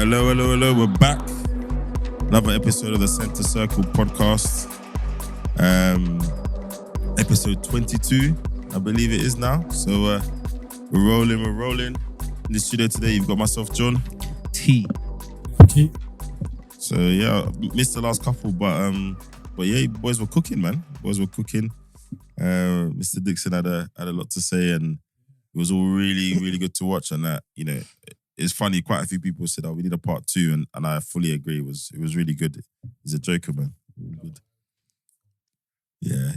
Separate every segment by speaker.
Speaker 1: Hello. We're back. Another episode of the Centre Circle podcast. Episode 22, I believe it is now. So we're rolling. In the studio today, you've got myself, John.
Speaker 2: T.
Speaker 1: So yeah, missed the last couple, but yeah, boys were cooking, man. Mr. Dixon had a lot to say, and it was all really good to watch. And that, you know, it's funny. Quite a few people said, "Oh, we need a part 2," and I fully agree. It was really good. He's a joker, man. Really good. Yeah.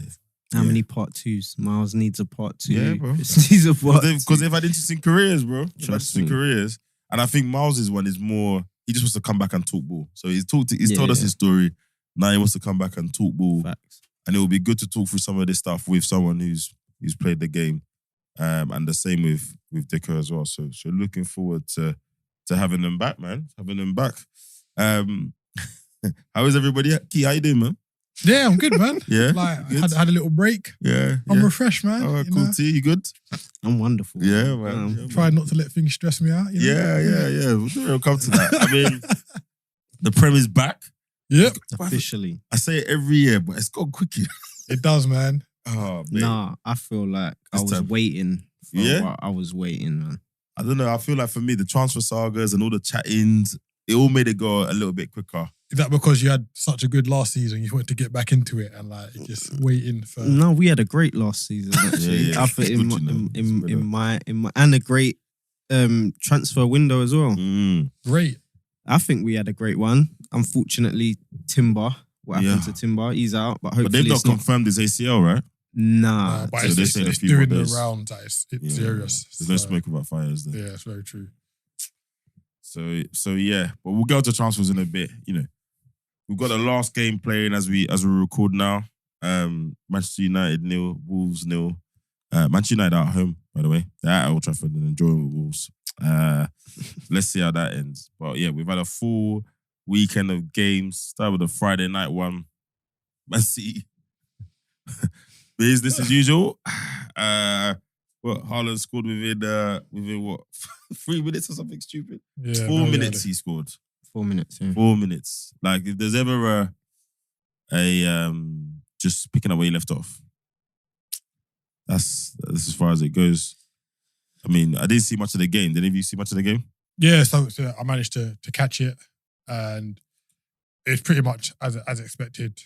Speaker 2: How many part 2s? Miles needs a part 2.
Speaker 1: Yeah, bro.
Speaker 2: Needs a part 2.
Speaker 1: Because they've had interesting careers, bro.
Speaker 2: Trust me.
Speaker 1: And I think Miles's one is more. He just wants to come back and talk ball. So he's told us his story. Now he wants to come back and talk ball.
Speaker 2: Facts.
Speaker 1: And it will be good to talk through some of this stuff with someone who's played the game. And the same with Dicker as well. So looking forward to having them back, man. How is everybody? Key, how you doing, man?
Speaker 3: Yeah, I'm good, man.
Speaker 1: Yeah?
Speaker 3: Like,
Speaker 1: Good?
Speaker 3: had a little break.
Speaker 1: Yeah.
Speaker 3: I'm refreshed, man.
Speaker 1: Oh, cool. T, you good?
Speaker 2: I'm wonderful.
Speaker 1: Yeah, man.
Speaker 3: Try not to let things stress me out. You know?
Speaker 1: Yeah. We'll come to that. I mean, the Prem is back.
Speaker 3: Yep.
Speaker 2: Officially.
Speaker 1: I say it every year, but it's gone quickly.
Speaker 3: It does, man.
Speaker 1: Oh, man.
Speaker 2: Nah, I feel like
Speaker 1: This
Speaker 2: I was
Speaker 1: time.
Speaker 2: waiting for
Speaker 1: Yeah?
Speaker 2: a while. I was waiting, man.
Speaker 1: I don't know. I feel like for me, the transfer sagas and all the chat-ins, it all made it go a little bit quicker.
Speaker 3: Is that because you had such a good last season, you wanted to get back into it and like just waiting for...
Speaker 2: No, we had a great last season, actually.
Speaker 1: Yeah.
Speaker 2: I think
Speaker 1: It's good, you know.
Speaker 2: in my and a great transfer window as well.
Speaker 3: Great.
Speaker 2: I think we had a great one. Unfortunately, Timber. What happened to Timber? He's out, but
Speaker 1: But
Speaker 2: hopefully
Speaker 1: they've not
Speaker 2: it's not.
Speaker 1: confirmed his ACL, right?
Speaker 2: Nah.
Speaker 3: But
Speaker 1: so they
Speaker 3: it's,
Speaker 1: say in a
Speaker 3: it's
Speaker 1: few more
Speaker 3: doing the
Speaker 1: days.
Speaker 3: rounds. That it's
Speaker 1: Yeah.
Speaker 3: serious.
Speaker 1: There's no smoke without fire, is there?
Speaker 3: Yeah, it's very true.
Speaker 1: So yeah, but we'll go to transfers in a bit. You know, we've got the last game playing as we record now. Manchester United 0, Wolves 0. Manchester United are at home, by the way. They're at Old Trafford and enjoying with Wolves. Let's see how that ends. But yeah, we've had a full weekend of games. Start with the Friday night one. Man City. Business as usual. What Haaland scored within what 3 minutes or something stupid.
Speaker 3: Yeah,
Speaker 1: 4 minutes he scored.
Speaker 2: 4 minutes. Yeah.
Speaker 1: 4 minutes. Like if there's ever a just picking up where you left off. That's as far as it goes. I mean, I didn't see much of the game. Did any of you see much of the game?
Speaker 3: Yeah, so I managed to catch it, and it's pretty much as expected.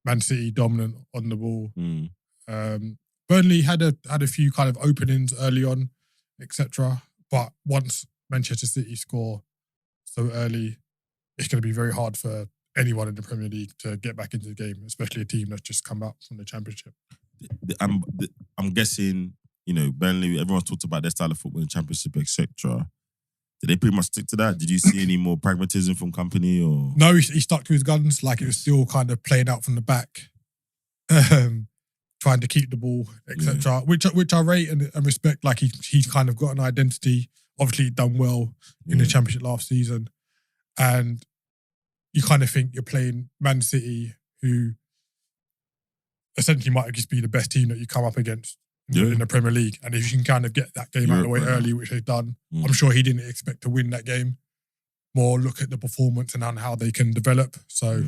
Speaker 3: Man City dominant on the ball. Burnley had a few kind of openings early on, etc. But once Manchester City score so early, it's going to be very hard for anyone in the Premier League to get back into the game, especially a team that's just come up from the Championship.
Speaker 1: I'm guessing, you know, Burnley, everyone's talked about their style of football in the Championship, etc. Did they pretty much stick to that? Did you see any more pragmatism from Company or?
Speaker 3: No, he stuck to his guns. Like it was still kind of playing out from the back, trying to keep the ball, etc. Which I rate and respect. Like he's kind of got an identity. Obviously, he'd done well in the Championship last season, and you kind of think you're playing Man City, who essentially might just be the best team that you come up against in the Premier League. And if you can kind of get that game out of the way early, which they've done, I'm sure he didn't expect to win that game. More look at the performance and how they can develop. So,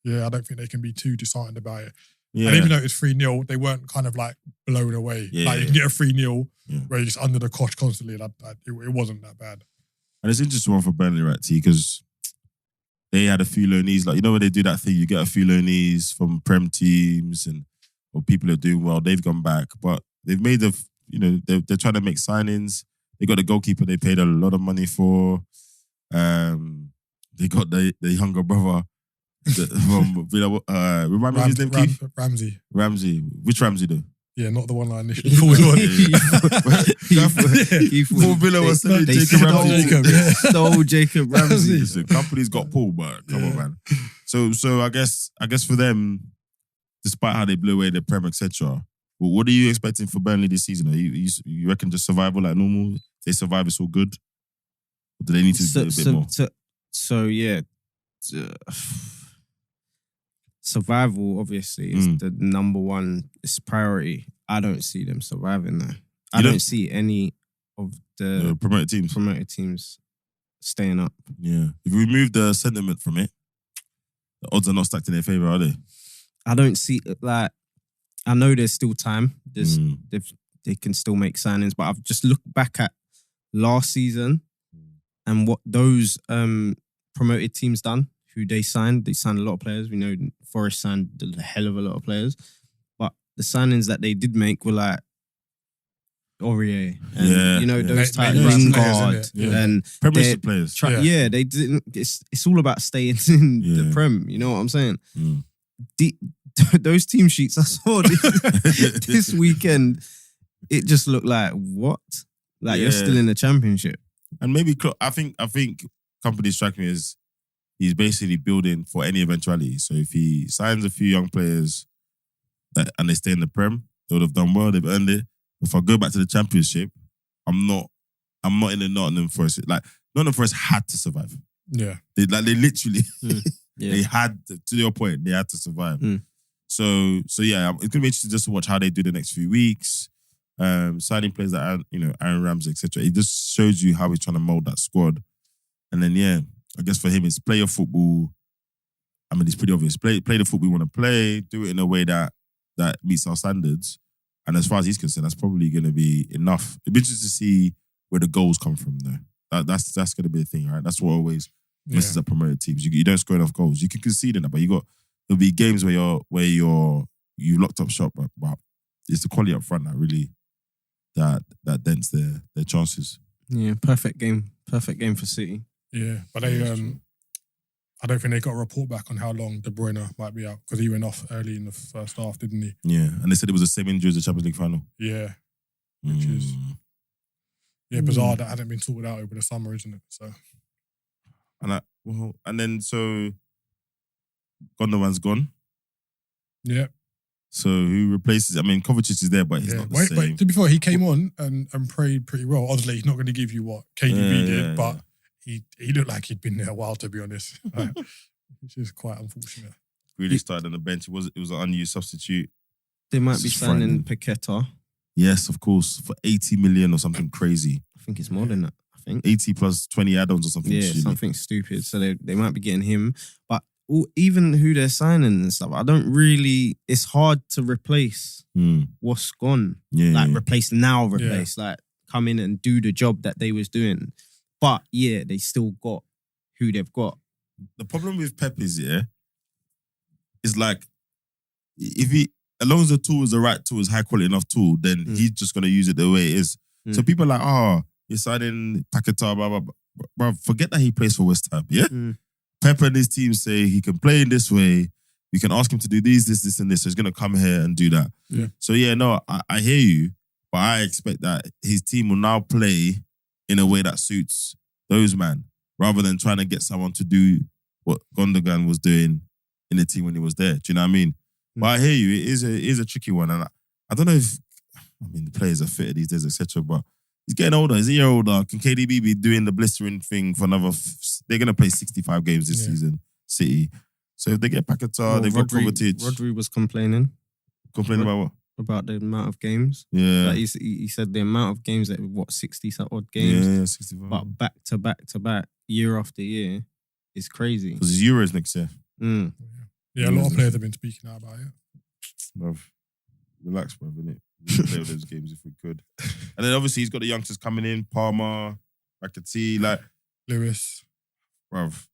Speaker 3: I don't think they can be too disheartened about it.
Speaker 1: Yeah.
Speaker 3: And even though it's 3-0, they weren't kind of like blown away. Like you can get a 3-0 where you're just under the cosh constantly. It wasn't that bad.
Speaker 1: And it's interesting one for Burnley, right, T? Because they had a few loanees. Like, you know when they do that thing, you get a few loanees from Prem teams or people who are doing well. They've gone back. But they've made they're trying to make signings. They got a goalkeeper they paid a lot of money for. They got the younger brother from Villa. Remind me of his name, Keith?
Speaker 3: Ramsey.
Speaker 1: Which Ramsey though?
Speaker 3: Yeah, not the one I initially thought
Speaker 1: Paul Villa was saying Jacob Ramsey.
Speaker 2: The old Jacob Ramsey.
Speaker 1: Listen, Company's got Paul, but come on, man. So I guess for them, despite how they blew away the Prem, etc. What are you expecting for Burnley this season? Are you reckon just survival like normal? If they survive, it's all good. Or do they need to do a bit more?
Speaker 2: Survival obviously is the number one priority. I don't see them surviving there. I don't see any of the
Speaker 1: promoted teams
Speaker 2: staying up.
Speaker 1: Yeah. If we remove the sentiment from it, the odds are not stacked in their favour, are they?
Speaker 2: I don't see like. I know there's still time.
Speaker 1: Mm.
Speaker 2: They can still make signings, but I've just looked back at last season and what those promoted teams done. Who they signed. They signed a lot of players. We know Forest signed a hell of a lot of players, but the signings that they did make were like Aurier and those type Lingard and
Speaker 1: Premiership players.
Speaker 2: They didn't. It's all about staying in the Prem. You know what I'm saying?
Speaker 1: Mm.
Speaker 2: Those team sheets I saw this weekend, it just looked like what? Like you're still in the Championship.
Speaker 1: And maybe I think Company's strike me as he's basically building for any eventuality. So if he signs a few young players and they stay in the Prem, they would have done well. They've earned it. If I go back to the Championship, I'm not in the Nottingham Forest. Like Nottingham Forest had to survive.
Speaker 3: Yeah,
Speaker 1: they literally they had to your point. They had to survive. So yeah, it's gonna be interesting just to watch how they do the next few weeks. Signing players like Aaron Ramsey, etc. It just shows you how he's trying to mold that squad. And then I guess for him, it's play your football. I mean, it's pretty obvious. Play the football we want to play. Do it in a way that meets our standards. And as far as he's concerned, that's probably going to be enough. It'd be interesting to see where the goals come from, though. That's going to be a thing, right? That's what always messes up promoted teams. You don't score enough goals. You can concede in that, but there'll be games where you locked up shop, but it's the quality up front that really that dents their chances.
Speaker 2: Yeah, perfect game for City.
Speaker 3: Yeah, but they I don't think they got a report back on how long De Bruyne might be out because he went off early in the first half, didn't he?
Speaker 1: Yeah, and they said it was the same injury as the Champions League final.
Speaker 3: Yeah, which is bizarre that hadn't been sorted out over the summer, isn't it? So,
Speaker 1: and then so Gundogan's gone.
Speaker 3: Yeah.
Speaker 1: So who replaces? I mean, Kovacic is there, but he's not the same.
Speaker 3: But to be fair, he came on and played pretty well. Obviously, he's not going to give you what KDB did, but he looked like he'd been there a while, to be honest, which is quite unfortunate.
Speaker 1: Really started on the bench. It was an unused substitute.
Speaker 2: They might be signing Paqueta.
Speaker 1: Yes, of course, for 80 million or something crazy.
Speaker 2: I think it's more than that. I think
Speaker 1: 80 plus 20 add-ons or something.
Speaker 2: Yeah, something stupid. So they might be getting him, but even who they're signing and stuff, I don't really. It's hard to replace what's gone. Replace. Like come in and do the job that they was doing. But they still got who they've got.
Speaker 1: The problem with Pep is it's like if he, as long as the tool is the right tool, is high quality enough tool, then he's just gonna use it the way it is. So people are like, you're signing Paqueta, blah blah blah. Bro, forget that he plays for West Ham. Yeah. Pep and his team say he can play in this way. You can ask him to do this, and this. So he's going to come here and do that.
Speaker 3: Yeah.
Speaker 1: So I hear you, but I expect that his team will now play in a way that suits those man, rather than trying to get someone to do what Gundogan was doing in the team when he was there. Do you know what I mean? But I hear you. It is a tricky one, and I don't know if the players are fitter these days, etc. But he's getting older. He's a year older. Can KDB be doing the blistering thing for another? They're going to play 65 games this season, City. So if they get Paqueta, they've got Kovacic.
Speaker 2: Rodri was complaining.
Speaker 1: Complaining about what?
Speaker 2: About the amount of games.
Speaker 1: Yeah.
Speaker 2: Like he said the amount of games, 60 odd games.
Speaker 1: Yeah, 65.
Speaker 2: But back to back, year after year, is crazy.
Speaker 1: Because it's Euros next year.
Speaker 3: Yeah, a lot of players have been speaking out about it.
Speaker 1: Bruv, relax, bruv, innit? We could play all those games if we could. And then obviously he's got the youngsters coming in, Palmer, Rakitic, like
Speaker 3: Lewis.
Speaker 1: Bruv.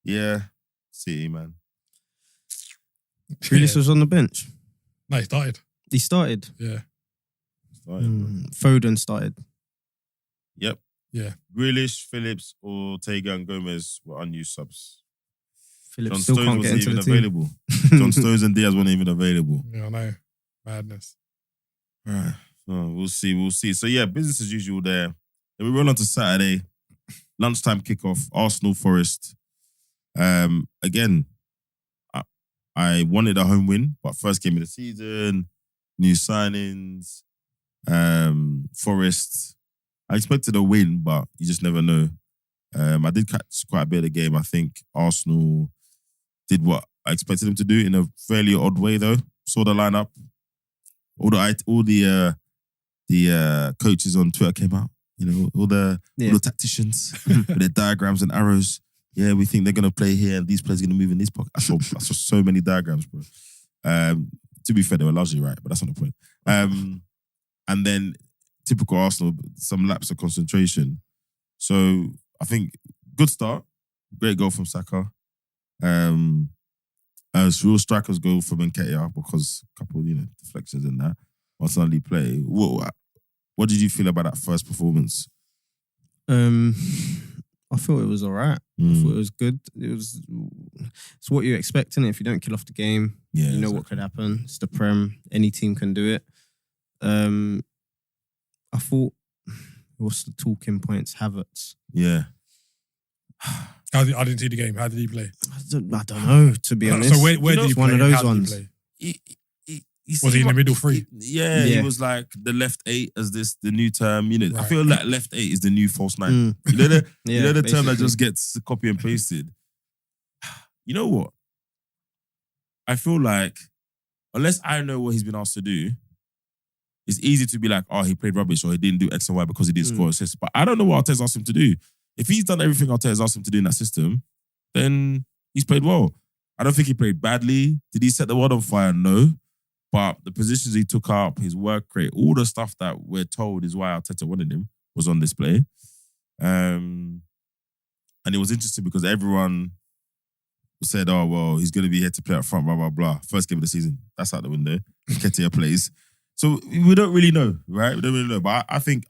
Speaker 1: Yeah. City, man.
Speaker 2: Grealish was on the bench.
Speaker 3: No, he started.
Speaker 2: He started.
Speaker 3: Yeah.
Speaker 2: Foden started.
Speaker 1: Yep.
Speaker 3: Yeah.
Speaker 1: Grealish, Phillips, Ortega and Gomez were unused subs.
Speaker 2: Phillips
Speaker 1: John
Speaker 2: still
Speaker 1: Stones
Speaker 2: can't get
Speaker 1: wasn't
Speaker 2: into
Speaker 1: even
Speaker 2: the
Speaker 1: available.
Speaker 2: team.
Speaker 1: John Stones and Diaz weren't even available.
Speaker 3: Yeah, I know. Madness.
Speaker 1: Right. We'll see. So yeah, business as usual there. Then we roll on to Saturday. Lunchtime kickoff, Arsenal Forest. Again, I wanted a home win, but first game of the season, new signings, Forest. I expected a win, but you just never know. I did catch quite a bit of the game. I think Arsenal did what I expected them to do in a fairly odd way, though. Saw the lineup. All the coaches on Twitter came out. all the tacticians with their diagrams and arrows. Yeah, we think they're gonna play here, and these players are gonna move in this pocket. I saw so many diagrams, bro. To be fair, they were largely right, but that's not the point. And then typical Arsenal, some lapse of concentration. So I think good start, great goal from Saka. Real strikers goal from Nketiah because a couple, deflections and that. Martinelli play. What did you feel about that first performance?
Speaker 2: I thought it was all right. I thought it was good. It's what you're expecting. If you don't kill off the game, you know what could happen. It's the Prem. Any team can do it. I thought, what's the talking points? Havertz.
Speaker 1: Yeah.
Speaker 3: I didn't see the game. How did he play?
Speaker 2: I don't know, to be honest.
Speaker 3: So where did he play?
Speaker 2: One of those
Speaker 3: How did
Speaker 2: ones.
Speaker 3: he play? Was he in the middle three?
Speaker 1: Yeah, he was like the left 8 as the new term. I feel like left 8 is the new false 9. You know the term that just gets copy and pasted. You know what? I feel like unless I know what he's been asked to do, it's easy to be like, oh, he played rubbish or he didn't do X and Y because he didn't score assists. But I don't know what Arteta's asked him to do. If he's done everything Arteta's asked him to do in that system, then he's played well. I don't think he played badly. Did he set the world on fire? No. But the positions he took up, his work rate, all the stuff that we're told is why Arteta wanted him was on display. And it was interesting because everyone said, oh, well, he's going to be here to play up front, blah, blah, blah. First game of the season. That's out the window. Nketiah plays. So we don't really know, right? We don't really know. But I think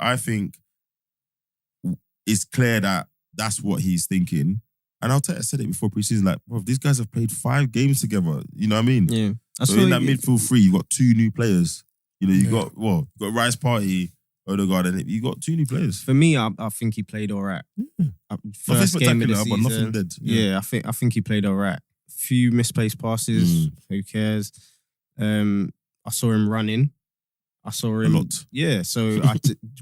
Speaker 1: it's clear that that's what he's thinking. And Arteta said it before preseason, like, bro, these guys have played 5 games together. You know what I mean?
Speaker 2: Yeah.
Speaker 1: So in that midfield 3, you got 2 new players. You got Rice Party, Odegaard, and you got 2 new players.
Speaker 2: For me, I think he played all right. First game of the season,
Speaker 1: but nothing dead.
Speaker 2: Yeah, I think he played all right. Few misplaced passes. Who cares? I saw him running. I saw him
Speaker 1: a lot.
Speaker 2: Yeah, so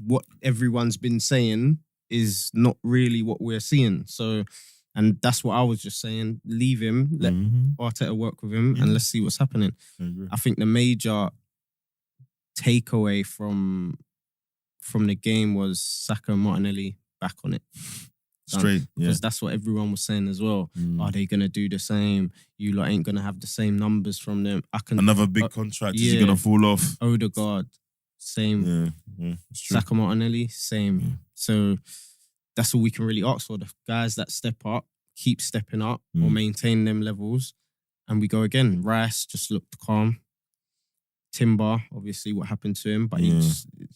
Speaker 2: what everyone's been saying is not really what we're seeing. So, and that's what I was just saying. Leave him, let Arteta work with him, and let's see what's happening. I think the major takeaway from the game was Saka and Martinelli back on it.
Speaker 1: Straight,
Speaker 2: because that's what everyone was saying as well. Are they going to do the same? You lot ain't going to have the same numbers from them.
Speaker 1: Another big contract, is he going to fall off?
Speaker 2: Odegaard, same.
Speaker 1: Yeah, it's true.
Speaker 2: Saka Martinelli, same. So that's all we can really ask for. The guys that step up, keep stepping up or maintain them levels. And we go again. Rice just looked calm. Timber, obviously what happened to him, but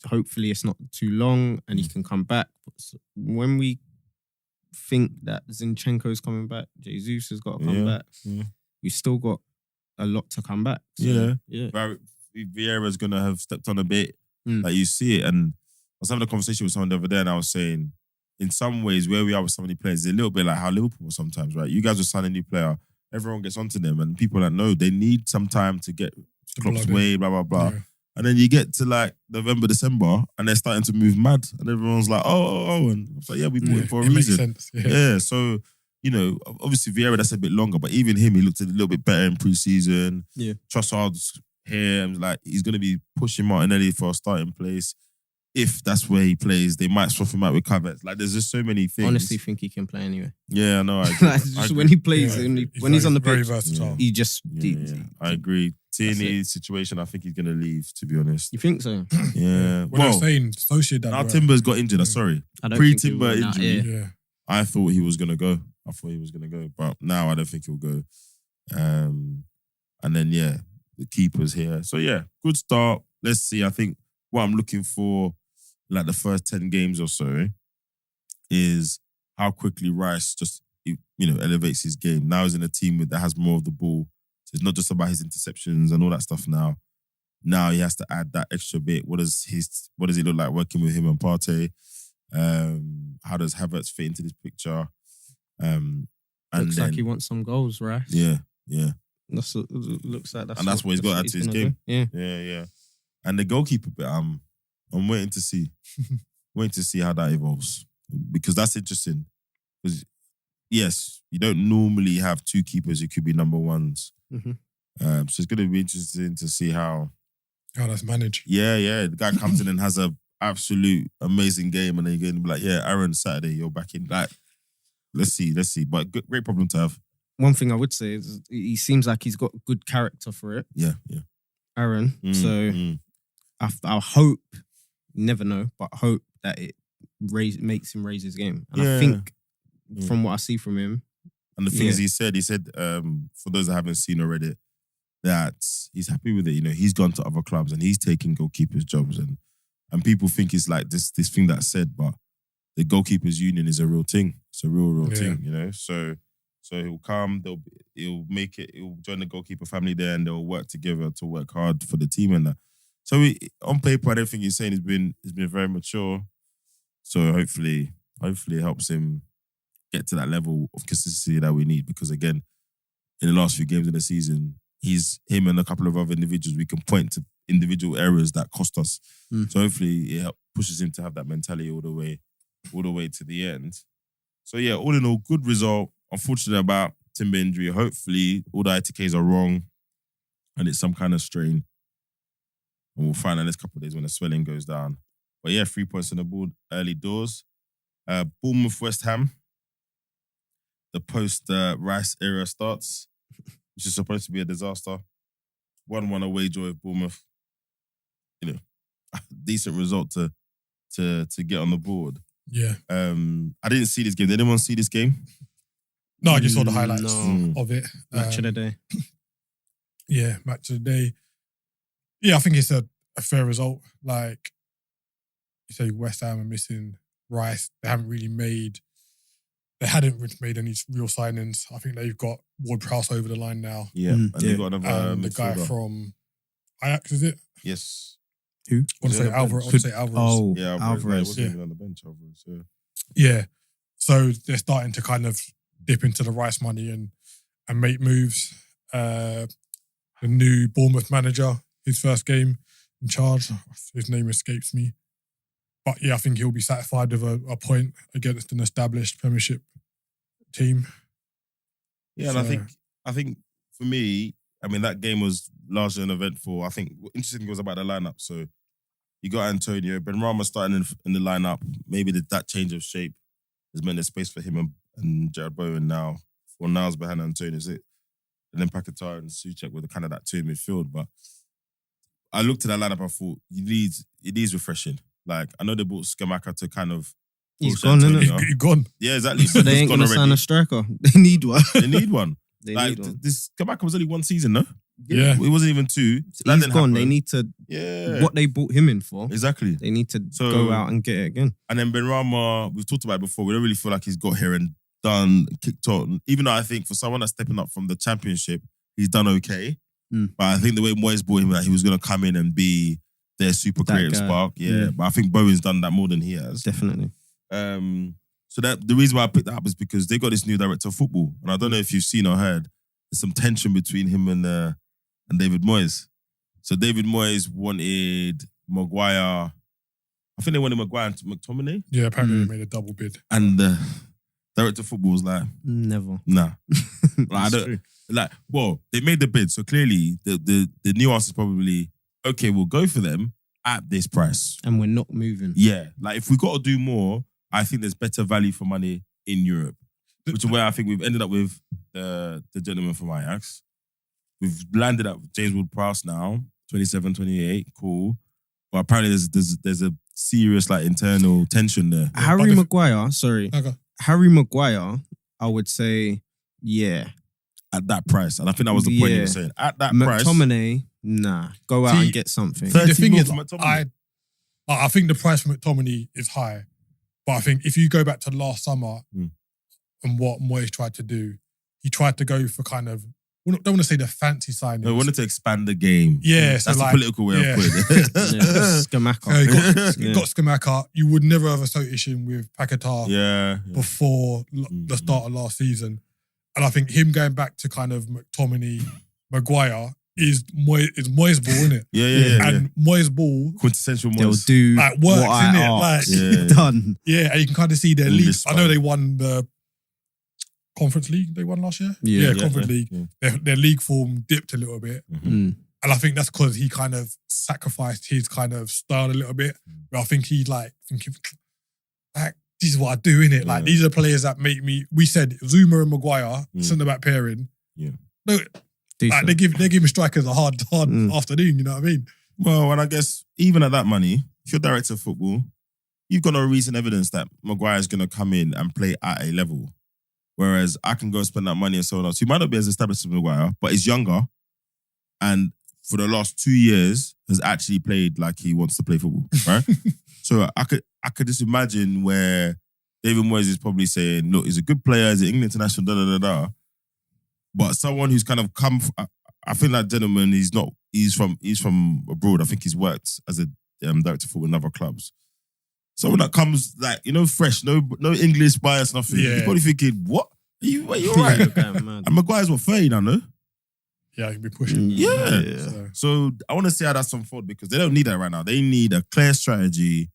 Speaker 2: hopefully it's not too long and he can come back. But when we think that Zinchenko's coming back, Jesus has got to come back, we still got a lot to come back. So,
Speaker 1: Vieira's going to have stepped on a bit. Like you see it. And I was having a conversation with someone the other day and I was saying, in some ways, where we are with so many players, it's a little bit like how Liverpool was sometimes, right? You guys will sign a new player, everyone gets onto them, and people that know they need some time to get Klopp's way, blah, blah, blah. Yeah. And then you get to like November, December, and they're starting to move mad. And everyone's like, oh. And I was like, we bought him for a reason.
Speaker 3: Makes sense.
Speaker 1: So, obviously Vieira, that's a bit longer, but even him, he looked a little bit better in pre-season. Yeah. Trossard's here, and like, he's going to be pushing Martinelli for a starting place. If that's where he plays, they might swap him out with Havertz. Like, there's just so many things.
Speaker 2: Honestly, think he can play anyway.
Speaker 1: Yeah, I know. I agree.
Speaker 2: When he plays, when he's on the pitch,
Speaker 3: versatile.
Speaker 2: he just...
Speaker 1: I agree. Tierney's situation, I think he's going to leave, to be honest.
Speaker 2: You think so?
Speaker 1: Yeah.
Speaker 3: Well, I'm saying, Socia done
Speaker 1: now Timber's got injured, sorry. Pre-Timber injury. I thought he was going to go. But now I don't think he'll go. And then, the keeper's here. So, good start. Let's see. I think what I'm looking for, like the first 10 games or so, is how quickly Rice just, elevates his game. Now he's in a team that has more of the ball. So it's not just about his interceptions and all that stuff now. Now he has to add that extra bit. What does he look like working with him and Partey? How does Havertz fit into this picture?
Speaker 2: Looks like he wants some goals, right?
Speaker 1: Yeah.
Speaker 2: Looks like that's
Speaker 1: what he's got to add to his game. Yeah. And the goalkeeper bit, I'm waiting to see. How that evolves. Because that's interesting. Because, yes, you don't normally have 2 keepers who could be number ones. So it's going to be interesting to see how
Speaker 3: that's managed.
Speaker 1: Yeah. The guy comes in and has a absolute amazing game, and then you're going to be like, yeah, Aaron, Saturday, you're back in. Like, let's see. But great problem to have.
Speaker 2: One thing I would say is he seems like he's got good character for it.
Speaker 1: Yeah.
Speaker 2: Aaron. I hope, you never know, but hope that it makes him raise his game. And I think from what I see from him.
Speaker 1: And the things he said, for those that haven't seen already, that he's happy with it. You know, he's gone to other clubs and he's taking goalkeepers' jobs. And people think it's like this thing that's said, but the goalkeepers' union is a real thing. It's a real thing, you know. So he'll come, he'll make it, he'll join the goalkeeper family there and they'll work together to work hard for the team and that. So on paper, I don't think he's saying he's been very mature. So hopefully it helps him get to that level of consistency that we need. Because again, in the last few games of the season, him and a couple of other individuals, we can point to individual errors that cost us. So hopefully it pushes him to have that mentality all the way to the end. So yeah, all in all, good result. Unfortunate about Timber injury. Hopefully all the ITKs are wrong and it's some kind of strain. And we'll find out in the next couple of days when the swelling goes down. But yeah, 3 points on the board early doors. Bournemouth, West Ham. The post-Rice era starts, which is supposed to be a disaster. 1-1 away joy of Bournemouth. You know, decent result to get on the board.
Speaker 3: Yeah.
Speaker 1: I didn't see this game. Did anyone see this game?
Speaker 3: No, I just saw the highlights of it.
Speaker 2: Match of the day.
Speaker 3: Yeah, match of the day. Yeah, I think it's a fair result. Like you say, West Ham are missing Rice. They hadn't made any real signings. I think they've got Ward-Prowse over the line now.
Speaker 1: Yeah, and they've got another
Speaker 3: the guy from Ajax, is it?
Speaker 1: Yes.
Speaker 2: Who?
Speaker 3: I want to say Alvarez.
Speaker 2: Oh,
Speaker 1: Yeah,
Speaker 2: Alvarez.
Speaker 1: He wasn't even on the bench, Alvarez. Yeah.
Speaker 3: Yeah. So they're starting to kind of dip into the Rice money and make moves. The new Bournemouth manager, his first game in charge, his name escapes me. But yeah, I think he'll be satisfied with a point against an established Premiership team.
Speaker 1: Yeah,
Speaker 3: so,
Speaker 1: and I think for me, I mean, that game was largely uneventful. I think what interesting was about the lineup. So you got Antonio, Benrahma starting in the lineup. Maybe that change of shape has meant there's space for him and Jared Bowen now. Well, Niles behind Antonio, is it? And then Paquetá and Souček with kind of that two in midfield. But I looked at that lineup, I thought, it needs refreshing. Like, I know they bought Scamacca to kind of...
Speaker 2: He's gone, isn't it?
Speaker 3: He's gone.
Speaker 1: Yeah, exactly.
Speaker 2: So they ain't going to sign a striker. They need one.
Speaker 1: They need one.
Speaker 2: They
Speaker 1: like,
Speaker 2: need one.
Speaker 1: This Scamacca was only one season, no?
Speaker 3: Yeah.
Speaker 1: It wasn't even two. So that
Speaker 2: He's
Speaker 1: didn't
Speaker 2: gone.
Speaker 1: happen.
Speaker 2: They need to...
Speaker 1: Yeah.
Speaker 2: What they bought him in for,
Speaker 1: Exactly.
Speaker 2: they need to go out and get it again.
Speaker 1: And then Benrahma, we've talked about it before, we don't really feel like he's got here and done, kicked on. Even though I think for someone that's stepping up from the Championship, he's done okay. But I think the way Moyes bought him, that he was going to come in and be their super creative spark. Yeah. But I think Bowen's done that more than he has.
Speaker 2: Definitely.
Speaker 1: So that the reason why I picked that up is because they got this new director of football. And I don't know if you've seen or heard, there's some tension between him and David Moyes. So David Moyes wanted Maguire. I think they wanted Maguire and McTominay.
Speaker 3: Yeah, apparently they made a double bid.
Speaker 1: And the director of football was like,
Speaker 2: Never.
Speaker 1: nah. Like, I don't, like, well, they made the bid. So clearly the nuance is probably, okay, we'll go for them at this price.
Speaker 2: And we're not moving.
Speaker 1: Yeah. Like, if we got to do more, I think there's better value for money in Europe. Which is where I think we've ended up with the gentleman from Ajax. We've landed at James Ward-Prowse now, 27, 28, cool. But apparently there's a serious like internal tension there.
Speaker 2: Harry Maguire, sorry.
Speaker 3: Okay.
Speaker 2: Harry Maguire, I would say, yeah.
Speaker 1: At that price. And I think that was the point you were saying. At that price.
Speaker 2: McTominay, nah. Go out and get something.
Speaker 3: The thing is,
Speaker 1: McTominay.
Speaker 3: I think the price for McTominay is high. But I think if you go back to last summer and what Moyes tried to do, he tried to go for kind of, I don't want to say the fancy signings.
Speaker 1: No, we wanted to expand the game.
Speaker 3: Yeah.
Speaker 1: That's
Speaker 3: so
Speaker 1: the
Speaker 3: like,
Speaker 1: political way of putting it.
Speaker 2: Scamacca.
Speaker 3: Got Scamacca. You would never have association with Paquetá before the start of last season. And I think him going back to kind of McTominay, Maguire is Moyes ball, isn't it?
Speaker 1: Yeah.
Speaker 3: And Moyes ball,
Speaker 1: quintessential Moyes.
Speaker 2: They'll do
Speaker 3: like works,
Speaker 2: what I
Speaker 3: innit? Like
Speaker 2: done.
Speaker 3: Yeah, and you can kind of see their league.
Speaker 1: List,
Speaker 3: I know they won the Conference League. They won last year.
Speaker 2: Yeah.
Speaker 3: Conference League.
Speaker 1: Yeah.
Speaker 3: Their league form dipped a little bit, And I think that's because he kind of sacrificed his kind of style a little bit. But I think he's like thinking, like, this is what I do, innit? Like, these are players that make me. We said Zuma and Maguire, centre back pairing.
Speaker 1: Yeah.
Speaker 3: No, like, they're giving strikers a hard afternoon. You know what I mean?
Speaker 1: Well, and I guess even at that money, if you're director of football, you've got no recent evidence that Maguire's going to come in and play at a level. Whereas I can go and spend that money on someone else who might not be as established as Maguire, but is younger, and for the last 2 years has actually played like he wants to play football, right? So I could just imagine where David Moyes is probably saying, look, he's a good player, he's an England international, da. But someone who's kind of come, I think that gentleman, he's from abroad. I think he's worked as a director for other clubs. Someone that comes like, fresh, no English bias, nothing.
Speaker 3: Yeah.
Speaker 1: You're probably thinking, what? Are you all right? And Maguire's what, 30 now, no?
Speaker 3: Yeah, he can be pushing.
Speaker 1: Yeah. So I want to see how that's unfolded because they don't need that right now. They need a clear strategy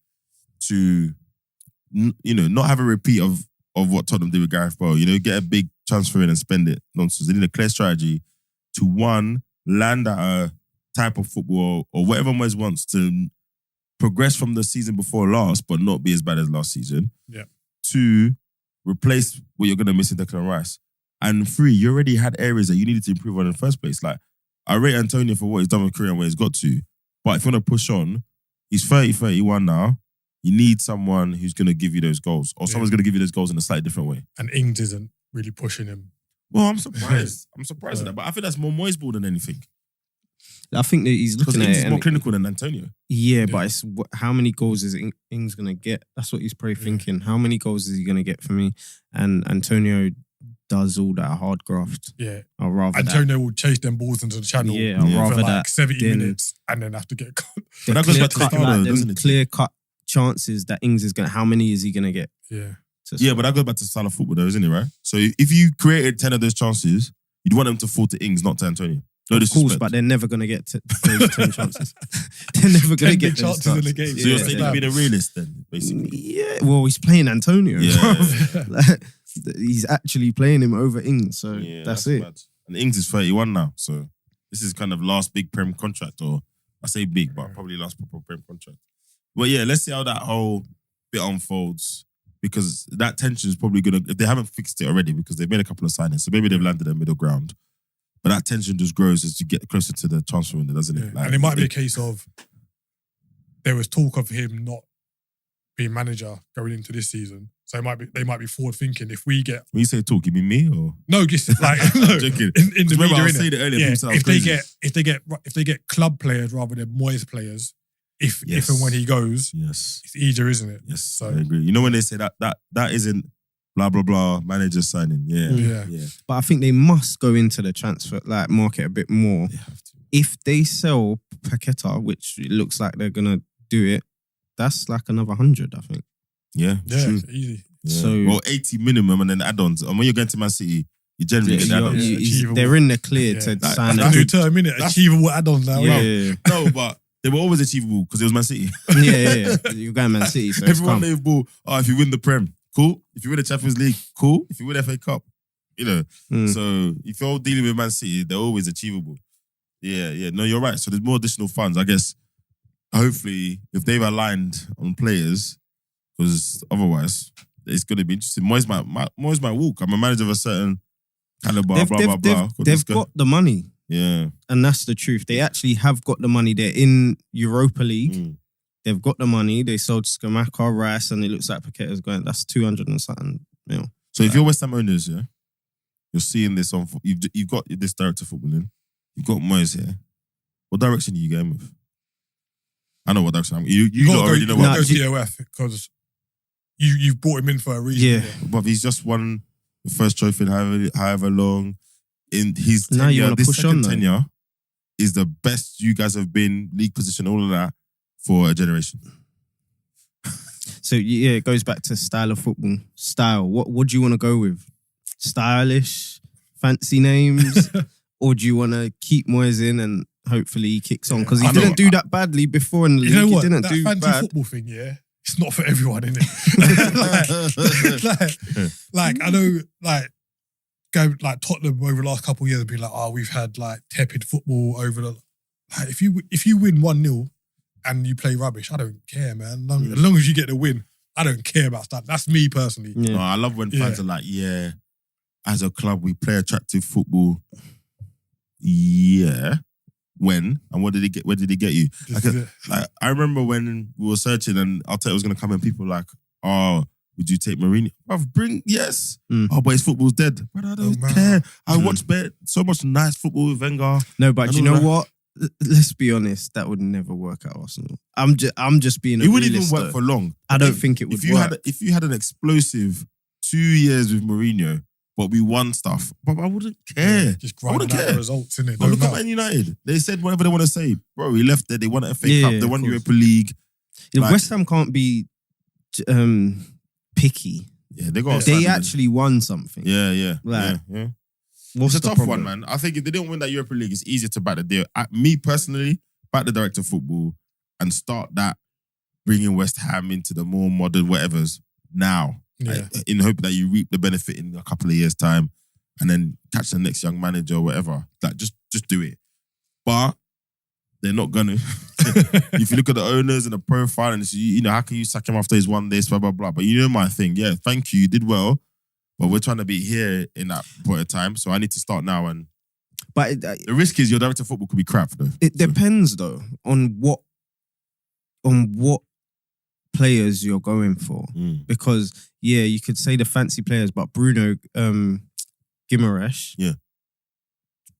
Speaker 1: to, not have a repeat of what Tottenham did with Gareth Bale. Get a big transfer in and spend it. Nonsense. They need a clear strategy to, one, land at a type of football or whatever Moyes wants to progress from the season before last, but not be as bad as last season.
Speaker 3: Yeah. 2,
Speaker 1: replace what you're going to miss in Declan Rice. And 3, you already had areas that you needed to improve on in the first place. Like, I rate Antonio for what he's done with career and where he's got to. But if you want to push on, he's 30, 31 now. You need someone who's going to give you those goals. Or someone's going to give you those goals in a slightly different way.
Speaker 3: And Ings isn't really pushing him.
Speaker 1: Well, I'm surprised. I'm surprised at that. But I think that's more Moyes ball than anything.
Speaker 2: I think that he's looking at
Speaker 1: Ings
Speaker 2: it.
Speaker 1: is more clinical than Antonio.
Speaker 2: Yeah, but it's how many goals is Ings going to get? That's what he's probably thinking. How many goals is he going to get for me? And Antonio does all that hard graft.
Speaker 3: Yeah.
Speaker 2: I'd rather
Speaker 3: Antonio will chase them balls into the channel
Speaker 2: rather
Speaker 3: for like
Speaker 2: that
Speaker 3: 70 minutes and then have to get cut.
Speaker 1: But that goes back to the style, doesn't it?
Speaker 2: Clear cut chances that Ings is going to, how many is he going to get?
Speaker 3: Yeah.
Speaker 1: Yeah, but that goes back to style of football though, isn't it, right? So if you created 10 of those chances, you'd want them to fall to Ings, not to Antonio. No
Speaker 2: of course, but they're never going to get to those 10 chances. They're never going to get
Speaker 3: chances in the game.
Speaker 1: So you're saying he's being a realist then, basically?
Speaker 2: Yeah, well, he's playing Antonio.
Speaker 1: Yeah.
Speaker 2: Like, he's actually playing him over Ings, so that's it.
Speaker 1: Bad. And Ings is 31 now, so this is kind of last big Prem contract, or I say big, but probably last proper Prem contract. But yeah, let's see how that whole bit unfolds, because that tension is probably going to, if they haven't fixed it already, because they've made a couple of signings, so maybe they've landed a middle ground. But that tension just grows as you get closer to the transfer window, doesn't it?
Speaker 3: Yeah.
Speaker 1: Like,
Speaker 3: and it might be a case of there was talk of him not being manager going into this season. So they might be forward thinking. If we get,
Speaker 1: when you say talk, you mean me or
Speaker 3: no, just like no,
Speaker 1: joking.
Speaker 3: in the
Speaker 1: Remember,
Speaker 3: media.
Speaker 1: I was saying it earlier.
Speaker 3: Yeah,
Speaker 1: people said
Speaker 3: if they get club players rather than Moyes players, if and when he goes,
Speaker 1: it's
Speaker 3: easier, isn't it?
Speaker 1: Yes,
Speaker 3: So,
Speaker 1: I agree. You know when they say that isn't blah blah blah manager signing, yeah.
Speaker 2: But I think they must go into the transfer market a bit more.
Speaker 1: They have to.
Speaker 2: If they sell Paqueta, which it looks like they're gonna do it, that's like another 100, I think.
Speaker 1: Yeah, true.
Speaker 3: It's easy.
Speaker 1: Yeah.
Speaker 2: So,
Speaker 1: well, 80 minimum and then add-ons. And when you're going to Man City, you generally get add-ons.
Speaker 2: they're in the clear to sign
Speaker 3: that's a new term, innit? Achievable add-ons now.
Speaker 2: Yeah.
Speaker 1: No, but they were always achievable because it was Man City.
Speaker 2: Yeah. You're going Man City, so
Speaker 1: everyone they've bought. If you win the Prem, cool. If you win the Champions League, cool. If you win the FA Cup, So if you're dealing with Man City, they're always achievable. Yeah. No, you're right. So there's more additional funds, I guess. Hopefully, if they've aligned on players, because otherwise it's going to be interesting. Moyes might walk. I'm a manager of a certain caliber, blah.
Speaker 2: They've got the money.
Speaker 1: Yeah.
Speaker 2: And that's the truth. They actually have got the money. They're in Europa League. They've got the money. They sold Skamaka, Rice, and it looks like Paqueta's going, that's 200 and something mil.
Speaker 1: So if you're West Ham owners, you're seeing this on, you've got this director of footballing, you've got Moyes here. What direction are you going with? I know what direction I'm going. You already know what
Speaker 3: direction. You got to go DOF because you've brought him in for a reason.
Speaker 2: Yeah.
Speaker 1: But he's just won the first trophy in however long. In his
Speaker 2: now you
Speaker 1: tenure,
Speaker 2: want to
Speaker 1: this
Speaker 2: push on,
Speaker 1: second tenure is the best you guys have been, league position, all of that, for a generation.
Speaker 2: So yeah, it goes back to style of football. Style. What do you want to go with? Stylish, fancy names, or do you want to keep Moyes in and hopefully he kicks on? Because he didn't do that badly before in the league.
Speaker 3: You know what?
Speaker 2: He didn't
Speaker 3: that
Speaker 2: do
Speaker 3: fancy
Speaker 2: bad.
Speaker 3: football thing, it's not for everyone, innit? like I know, go Tottenham over the last couple of years have been like, we've had like tepid football over the like, if you win 1-0 and you play rubbish, I don't care, man. As long as you get the win, I don't care about that. That's me personally.
Speaker 2: Yeah.
Speaker 1: No, I love when fans are like, as a club, we play attractive football. Yeah. When? And what did he get? Where did he get you? Like, I remember when we were searching and Arteta was going to come in, people were like, oh, would you take Mourinho? Yes. Oh, but his football's dead. But I don't care. I watch so much nice football with Wenger.
Speaker 2: No, but you know what? Let's be honest, that would never work at Arsenal. I'm just being a realist.
Speaker 1: It wouldn't even work for long.
Speaker 2: I don't think it would work.
Speaker 1: If you had an explosive 2 years with Mourinho, but we won stuff, but I wouldn't care.
Speaker 3: Yeah, just grinding out the results, innit?
Speaker 1: Look at Man United. They said whatever they want to say. Bro, he left there. They won an FA Cup. They won Europa League.
Speaker 2: West Ham can't be picky.
Speaker 1: Yeah,
Speaker 2: they actually won something.
Speaker 1: Yeah.
Speaker 2: What's
Speaker 1: it's a
Speaker 2: the
Speaker 1: tough
Speaker 2: problem?
Speaker 1: one, man. I think if they didn't win that Europa League, it's easier to back the deal. Me personally, back the director of football and start that bringing West Ham into the more modern whatevers now.
Speaker 3: Yeah.
Speaker 1: In hope that you reap the benefit in a couple of years' time and then catch the next young manager or whatever. Like, just do it. But they're not gonna. If you look at the owners and the profile and how can you sack him after he's won this, blah, blah, blah. But you know my thing. Yeah, thank you. You did well. But we're trying to be here in that point of time. So I need to start now. But the risk is your director of football could be crap, though.
Speaker 2: It depends, though, on what players you're going for. Because, you could say the fancy players, but Bruno Guimaraes,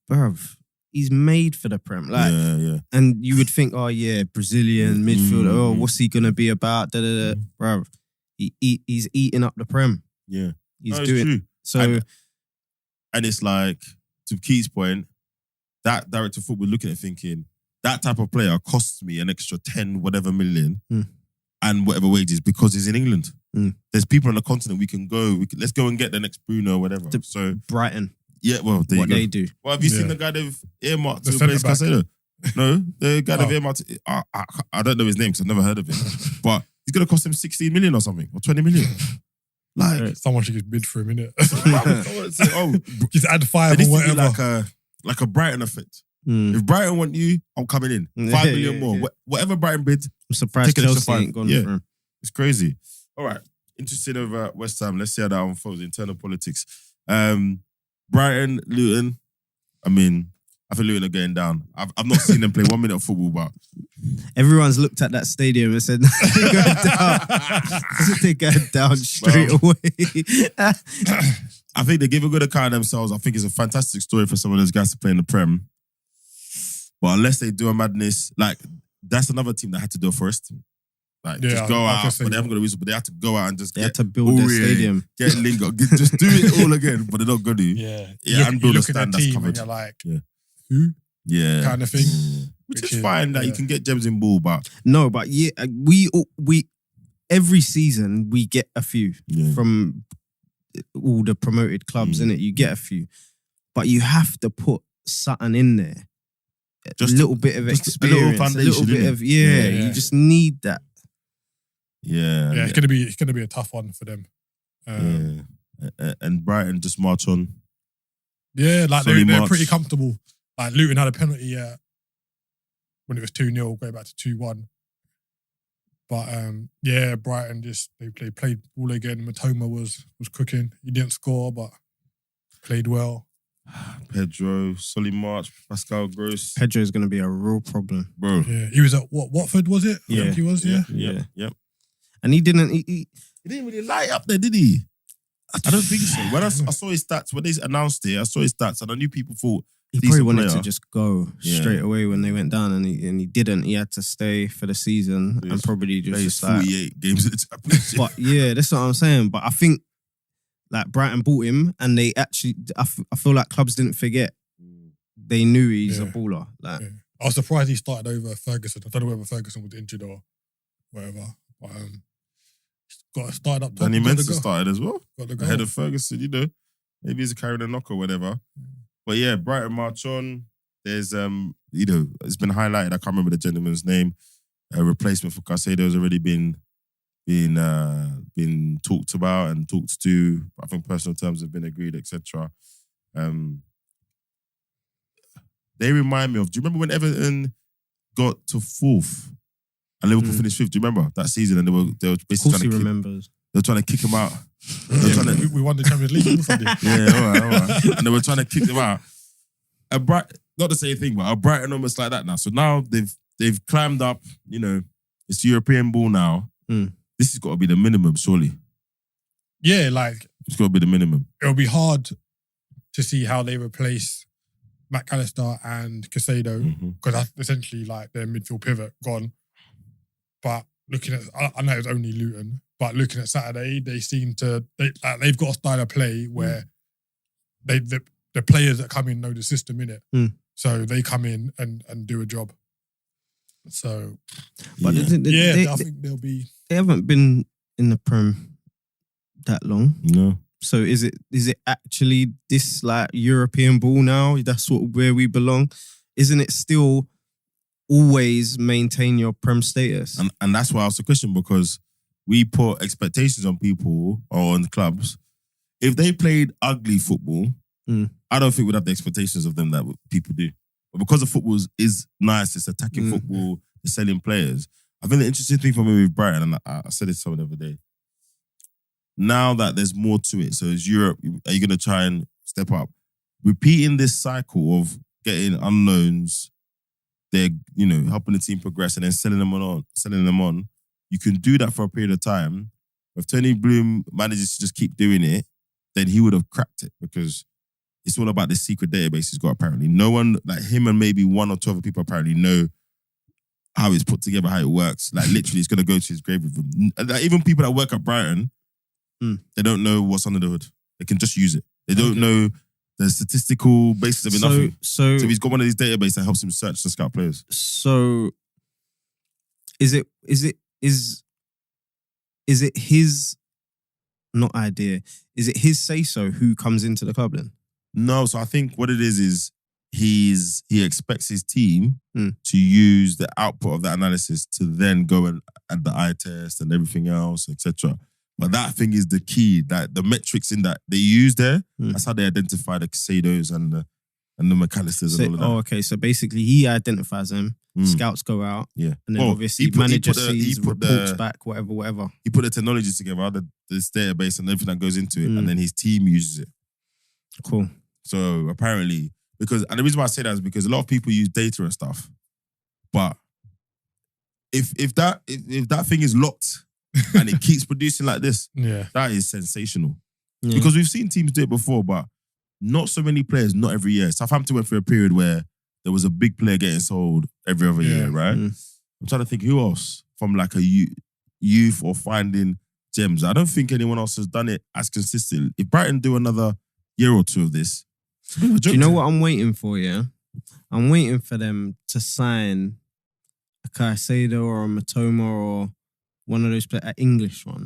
Speaker 2: bruv, he's made for the Prem. And you would think, Brazilian midfielder, what's he going to be about? Bruv, he's eating up the Prem.
Speaker 1: Yeah.
Speaker 2: He's doing
Speaker 1: true.
Speaker 2: So.
Speaker 1: And it's like, to Keith's point, that director of football looking at it thinking, that type of player costs me an extra 10 whatever million and whatever wages because he's in England. There's people on the continent we can go. Let's go and get the next Bruno or whatever. So
Speaker 2: Brighton.
Speaker 1: Yeah, well, there
Speaker 2: what
Speaker 1: you go.
Speaker 2: they do.
Speaker 1: Well, have you seen the guy they've earmarked to replace Caicedo? No, the guy they've earmarked. I don't know his name because I've never heard of him. But he's going to cost him 16 million or something, or 20 million. Like,
Speaker 3: someone should just bid for him, innit?
Speaker 1: Just
Speaker 3: add 5 or
Speaker 1: Be
Speaker 3: whatever.
Speaker 1: like a Brighton effect. If Brighton want you, I'm coming in. 5 million more. Whatever Brighton bids,
Speaker 2: I'm surprised Chelsea ain't gone for him.
Speaker 1: It's crazy. All right. Interesting over West Ham. Let's see how that unfolds. Internal politics. Brighton, Luton. I mean, I think Luton are going down. I've not seen them play 1 minute of football, but
Speaker 2: everyone's looked at that stadium and said, they're going down. They're going down straight away.
Speaker 1: I think they give a good account of themselves. I think it's a fantastic story for some of those guys to play in the Prem. But unless they do a madness, like, that's another team that had to do a first. Like, just go out, but they haven't got a reason, but they had to go out and just
Speaker 2: had to build their stadium.
Speaker 1: Get Lingard, just do it all again, but they're not going to.
Speaker 3: Yeah,
Speaker 1: and build a stand
Speaker 3: at the
Speaker 1: that's
Speaker 3: team
Speaker 1: covered.
Speaker 3: and you're like, who?
Speaker 1: Yeah.
Speaker 3: Kind of thing.
Speaker 1: Which is fine that you can get gems in ball, but...
Speaker 2: No, but we every season we get a few from all the promoted clubs, innit? You get a few. But you have to put something in there. Just a little bit of experience, a little bit of you just need that.
Speaker 1: Yeah,
Speaker 3: it's gonna be a tough one for them.
Speaker 1: And Brighton just march on.
Speaker 3: Yeah, like they're pretty comfortable. Like Luton had a penalty when it was 2-0, going back to 2-1. But Brighton they played ball again. Matoma was cooking. He didn't score, but played well.
Speaker 1: Pedro, Solly March, Pascal Gross.
Speaker 2: Pedro is going to be a real problem,
Speaker 1: bro.
Speaker 3: Yeah, he was at Watford, was it? I think he was.
Speaker 1: Yeah.
Speaker 2: And he didn't.
Speaker 1: He didn't really light up there, did he? I don't think so. When I saw his stats, when they announced it, I saw his stats, and I knew people thought
Speaker 2: he probably wanted to just go straight away when they went down, and he didn't. He had to stay for the season and probably just
Speaker 1: 48 games at the championship.
Speaker 2: But that's what I'm saying. But I think like Brighton bought him, and they actually, I feel like clubs didn't forget. They knew he's a baller. Like
Speaker 3: I was surprised he started over Ferguson. I don't know whether Ferguson was injured or whatever. But got started up top.
Speaker 1: And he meant to started as well.
Speaker 3: Got the goal.
Speaker 1: Ahead of Ferguson, Maybe he's carrying a knock or whatever. But yeah, Brighton march on. There's it's been highlighted. I can't remember the gentleman's name. A replacement for Caicedo has already been talked about and talked to. I think personal terms have been agreed, etc. They remind me of. Do you remember when Everton got to 4th and Liverpool finished 5th. Do you remember that season? And they were
Speaker 2: Of
Speaker 1: basically
Speaker 2: course he
Speaker 1: trying to
Speaker 2: remembers.
Speaker 1: they were trying to kick him out.
Speaker 3: We won the Champions League.
Speaker 1: Yeah, all right. And they were trying to kick him out. Not the same thing, but Brighton almost like that now. So now they've climbed up. You know, it's European ball now. This has got to be the minimum, surely.
Speaker 3: Yeah, like
Speaker 1: It's got to be the minimum.
Speaker 3: it'll be hard to see how they replace McAllister and Caicedo because that's essentially like their midfield pivot gone. But looking at, I know it's only Luton, but looking at Saturday, they seem to they've got a style of play where the players that come in know the system in it, so they come in and do a job. So,
Speaker 2: But
Speaker 3: I think they'll be.
Speaker 2: They haven't been in the Prem that long.
Speaker 1: No.
Speaker 2: So is it actually this like European ball now? That's where we belong. Isn't it still always maintain your Prem status?
Speaker 1: And that's why I asked the question, because we put expectations on people or on clubs. If they played ugly football, I don't think we'd have the expectations of them that people do. But because the football is nice, it's attacking football, it's selling players. I think the interesting thing for me with Brighton, and I said this to someone the other day, now that there's more to it, so it's Europe, are you going to try and step up? Repeating this cycle of getting unknowns, they're, helping the team progress and then selling them on. You can do that for a period of time. If Tony Bloom manages to just keep doing it, then he would have cracked it, because it's all about this secret database he's got apparently. No one, like him and maybe one or two other people apparently know how it's put together, how it works. Like literally, it's going to go to his grave with him. Like, even people that work at Brighton, they don't know what's under the hood. They can just use it. They don't know the statistical basis of nothing. So he's got one of these databases that helps him search and scout players.
Speaker 2: So is it his not idea? Is it his say so who comes into the club then?
Speaker 1: No, so I think what it is he expects his team to use the output of that analysis to then go and add the eye test and everything else, etc. But that thing is the key, that the metrics in that they use there, that's how they identify the Caicedos and the McAllisters and all of that.
Speaker 2: Oh, okay. So basically he identifies them, scouts go out, and then obviously manager sees, reports back, whatever.
Speaker 1: He put the technology together, this database and everything that goes into it, and then his team uses it.
Speaker 2: Cool.
Speaker 1: So apparently, and the reason why I say that is because a lot of people use data and stuff, but if that thing is locked and it keeps producing like this, that is sensational. Yeah. Because we've seen teams do it before, but not so many players, not every year. Southampton went through a period where there was a big player getting sold every other year, right? I'm trying to think who else from like a youth or finding gems. I don't think anyone else has done it as consistent. If Brighton do another year or two of this,
Speaker 2: do you know what I'm waiting for, yeah? I'm waiting for them to sign a Caicedo or a Matoma or one of those players, an English one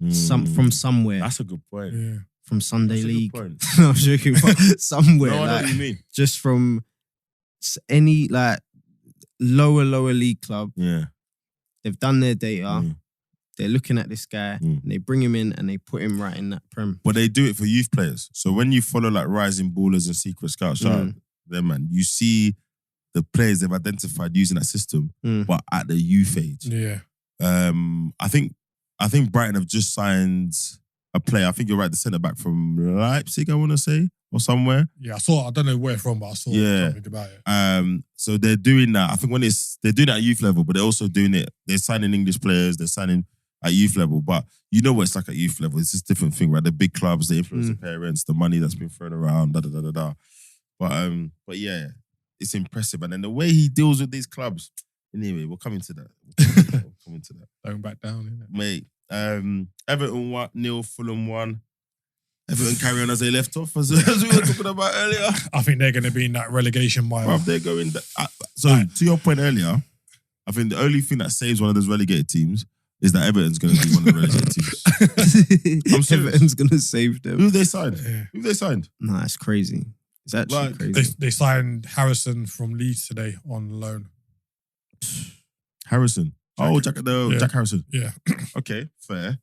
Speaker 2: though. From somewhere.
Speaker 1: That's a good point.
Speaker 3: Yeah.
Speaker 2: From Sunday League. I'm joking, but somewhere.
Speaker 1: No, I know what you mean.
Speaker 2: Just from any like lower league club.
Speaker 1: Yeah.
Speaker 2: They've done their data. They're looking at this guy and they bring him in and they put him right in that Prem.
Speaker 1: But they do it for youth players. So when you follow like Rising Ballers and Secret Scouts, them, man, you see the players they've identified using that system, but at the youth age.
Speaker 3: Yeah.
Speaker 1: I think Brighton have just signed a player. I think you're right, the centre back from Leipzig, I want to say, or somewhere.
Speaker 3: Yeah, I don't know where from, but I saw something about it.
Speaker 1: So they're doing that. I think they're doing that at youth level, but they're also doing it. They're signing English players. They're signing at youth level, but you know what it's like at youth level. It's just a different thing, right? The big clubs, the influence of parents, the money that's been thrown around, But yeah, it's impressive. And then the way he deals with these clubs. Anyway, we're coming to that.
Speaker 3: Don't back down, innit?
Speaker 1: Mate, Everton 1-0, Fulham 1. Everton carry on as they left off, as we were talking about earlier.
Speaker 3: I think they're going to be in that relegation mile.
Speaker 1: Bruv, they're going... to your point earlier, I think the only thing that saves one of those relegated teams is that Everton's going to be one of the relegated teams.
Speaker 2: Everton's going to save them.
Speaker 1: Who have they signed? Yeah. Who have they signed?
Speaker 2: Nah, it's crazy. It's actually crazy.
Speaker 3: They signed Harrison from Leeds today on loan.
Speaker 1: Harrison? Jack Harrison.
Speaker 3: Yeah.
Speaker 1: Okay, fair.